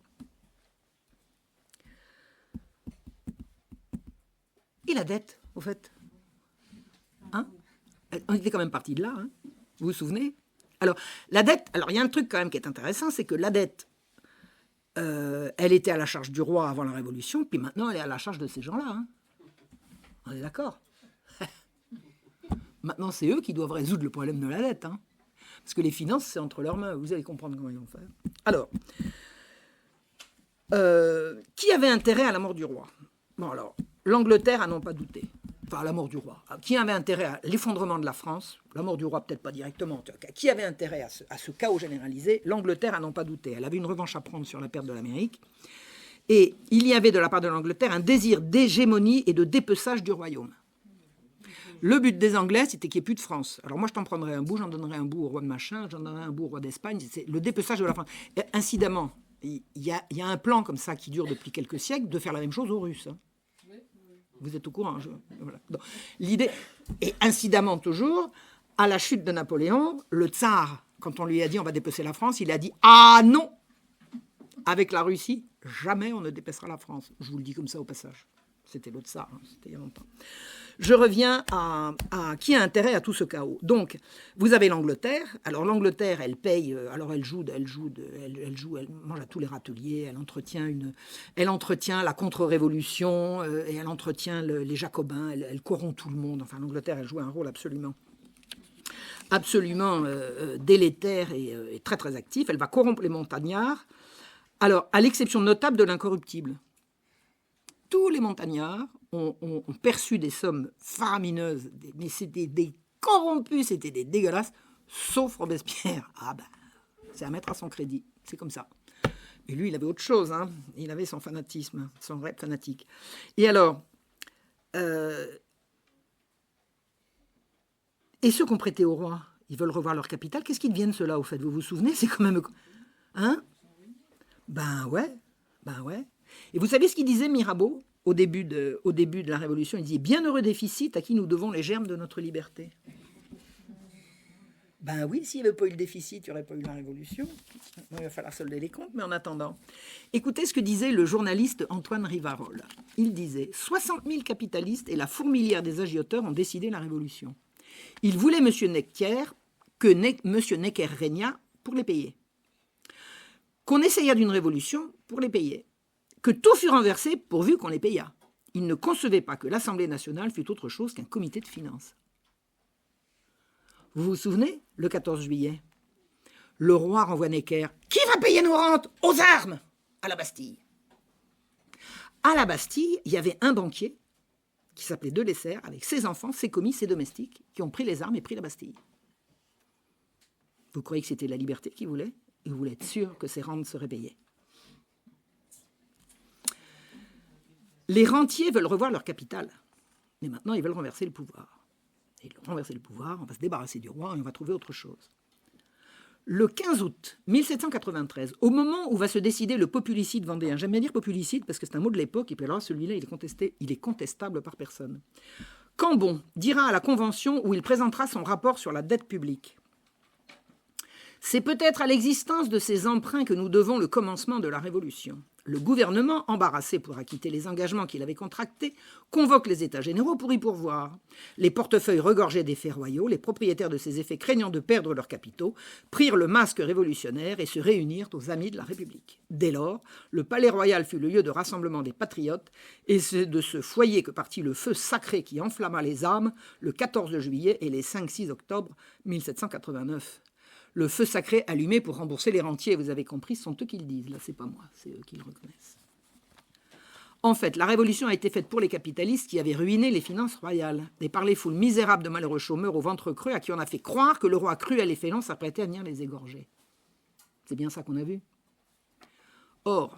Et la dette, au fait, hein? On était quand même parti de là, hein? Vous vous souvenez? Alors, la dette, alors il y a un truc quand même qui est intéressant, c'est que la dette, elle était à la charge du roi avant la Révolution, puis maintenant elle est à la charge de ces gens-là. Hein? On est d'accord? Maintenant, c'est eux qui doivent résoudre le problème de la dette. Hein? Parce que les finances, c'est entre leurs mains. Vous allez comprendre comment ils vont faire. Alors, qui avait intérêt à la mort du roi? Bon, alors, l'Angleterre à n'en pas douter. Enfin, à la mort du roi. Qui avait intérêt à l'effondrement de la France? La mort du roi, peut-être pas directement. En tout cas. Qui avait intérêt à ce chaos généralisé? L'Angleterre à n'en pas douter. Elle avait une revanche à prendre sur la perte de l'Amérique. Et il y avait de la part de l'Angleterre un désir d'hégémonie et de dépeçage du royaume. Le but des Anglais, c'était qu'il n'y ait plus de France. Alors moi, je t'en prendrais un bout, j'en donnerais un bout au roi de machin, j'en donnerais un bout au roi d'Espagne. C'est le dépeçage de la France. Et, incidemment, il y a un plan comme ça qui dure depuis quelques siècles de faire la même chose aux Russes. Hein. Vous êtes au courant? Voilà. L'idée, et incidemment toujours, à la chute de Napoléon, le tsar, quand on lui a dit on va dépecer la France, il a dit « Ah non ! Avec la Russie, jamais on ne dépecera la France. » Je vous le dis comme ça au passage. C'était le tsar, hein, c'était il y a longtemps. Je reviens à qui a intérêt à tout ce chaos. Donc, vous avez l'Angleterre. Alors, l'Angleterre, elle paye. Alors, elle mange à tous les râteliers. Elle entretient la contre-révolution et elle entretient les Jacobins. Elle corrompt tout le monde. Enfin, l'Angleterre, elle joue un rôle absolument délétère et très, très actif. Elle va corrompre les montagnards. Alors, à l'exception notable de l'incorruptible. Tous les montagnards ont perçu des sommes faramineuses, mais c'était des corrompus, c'était des dégueulasses, sauf Robespierre. Ah ben, c'est à mettre à son crédit, c'est comme ça. Et lui, il avait autre chose, hein. Il avait son fanatisme, son rêve fanatique. Et alors, et ceux qui ont prêté au roi, ils veulent revoir leur capitale, qu'est-ce qu'ils deviennent ceux-là, au fait? Vous vous souvenez? C'est quand même... Hein? Ben ouais. Et vous savez ce qu'il disait Mirabeau au début de la Révolution? Il disait « Bienheureux déficit à qui nous devons les germes de notre liberté ». Ben oui, s'il n'y avait pas eu le déficit, il n'y aurait pas eu la Révolution. Il va falloir solder les comptes, mais en attendant. Écoutez ce que disait le journaliste Antoine Rivarol. Il disait « 60 000 capitalistes et la fourmilière des agioteurs ont décidé la Révolution. Ils voulaient M. Necker, M. Necker régnât pour les payer. Qu'on essayât d'une révolution pour les payer. Que tout fût renversé pourvu qu'on les payât. il ne concevait pas que l'Assemblée nationale fût autre chose qu'un comité de finances. Vous vous souvenez, le 14 juillet, le roi renvoie Necker. Qui va payer nos rentes? Aux armes! À la Bastille. À la Bastille, il y avait un banquier qui s'appelait Delessert, avec ses enfants, ses commis, ses domestiques, qui ont pris les armes et pris la Bastille. Vous croyez que c'était la liberté qu'ils voulaient? Ils voulaient être sûrs que ces rentes seraient payées. Les rentiers veulent revoir leur capital, mais maintenant ils veulent renverser le pouvoir. Et renverser le pouvoir, on va se débarrasser du roi et on va trouver autre chose. Le 15 août 1793, au moment où va se décider le populicide vendéen, j'aime bien dire populicide parce que c'est un mot de l'époque, et puis alors celui-là il est contestable par personne. Cambon dira à la Convention où il présentera son rapport sur la dette publique. C'est peut-être à l'existence de ces emprunts que nous devons le commencement de la Révolution. Le gouvernement, embarrassé pour acquitter les engagements qu'il avait contractés, convoque les États généraux pour y pourvoir. Les portefeuilles regorgeaient d'effets royaux, les propriétaires de ces effets, craignant de perdre leurs capitaux, prirent le masque révolutionnaire et se réunirent aux Amis de la République. Dès lors, le palais royal fut le lieu de rassemblement des patriotes, et c'est de ce foyer que partit le feu sacré qui enflamma les âmes le 14 juillet et les 5-6 octobre 1789. Le feu sacré allumé pour rembourser les rentiers, vous avez compris, ce sont eux qui le disent. Là, c'est pas moi, c'est eux qui le reconnaissent. En fait, la révolution a été faite pour les capitalistes qui avaient ruiné les finances royales, et par les foules misérables de malheureux chômeurs au ventre creux à qui on a fait croire que le roi cruel et félon s'apprêtait à venir les égorger. C'est bien ça qu'on a vu. Or,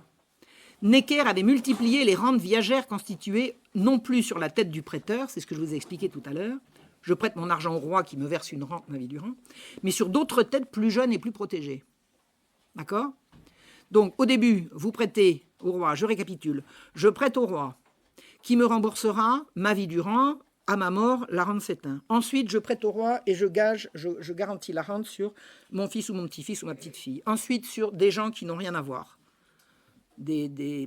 Necker avait multiplié les rentes viagères constituées non plus sur la tête du prêteur, c'est ce que je vous ai expliqué tout à l'heure, je prête mon argent au roi qui me verse une rente ma vie durant, mais sur d'autres têtes plus jeunes et plus protégées. D'accord? Donc, au début, vous prêtez au roi, je récapitule, je prête au roi, qui me remboursera ma vie durant, à ma mort, la rente s'éteint. Ensuite, je prête au roi et je garantis la rente sur mon fils ou mon petit-fils ou ma petite-fille. Ensuite, sur des gens qui n'ont rien à voir.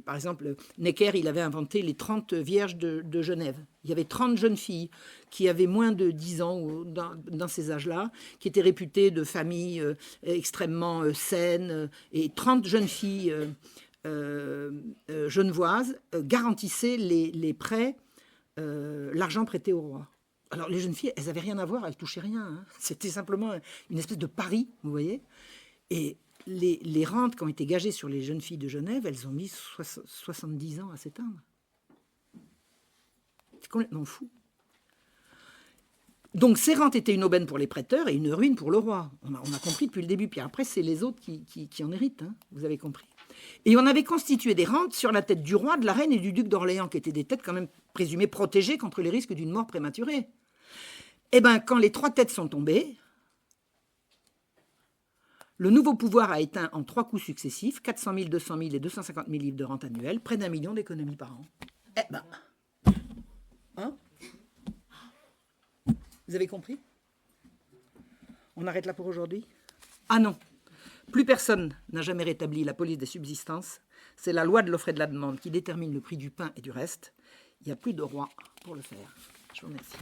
Par exemple, Necker, il avait inventé les 30 vierges de Genève. Il y avait 30 jeunes filles qui avaient moins de 10 ans ou dans ces âges-là, qui étaient réputées de familles extrêmement saines, et 30 jeunes filles genevoises garantissaient les prêts, l'argent prêté au roi. Alors les jeunes filles, elles n'avaient rien à voir, elles ne touchaient rien. Hein. C'était simplement une espèce de pari, vous voyez. Et les rentes qui ont été gagées sur les jeunes filles de Genève, elles ont mis 70 ans à s'éteindre. C'est complètement fou. Donc ces rentes étaient une aubaine pour les prêteurs et une ruine pour le roi. On a compris depuis le début. Puis après, c'est les autres qui en héritent. Hein, vous avez compris. Et on avait constitué des rentes sur la tête du roi, de la reine et du duc d'Orléans, qui étaient des têtes quand même présumées protégées contre les risques d'une mort prématurée. Eh bien, quand les 3 têtes sont tombées, le nouveau pouvoir a éteint en 3 coups successifs 400 000, 200 000 et 250 000 livres de rente annuelle, près d'1 million d'économies par an. Eh ben, hein? Vous avez compris? On arrête là pour aujourd'hui? Ah non, plus personne n'a jamais rétabli la police des subsistances. C'est la loi de l'offre et de la demande qui détermine le prix du pain et du reste. Il n'y a plus de roi pour le faire. Je vous remercie.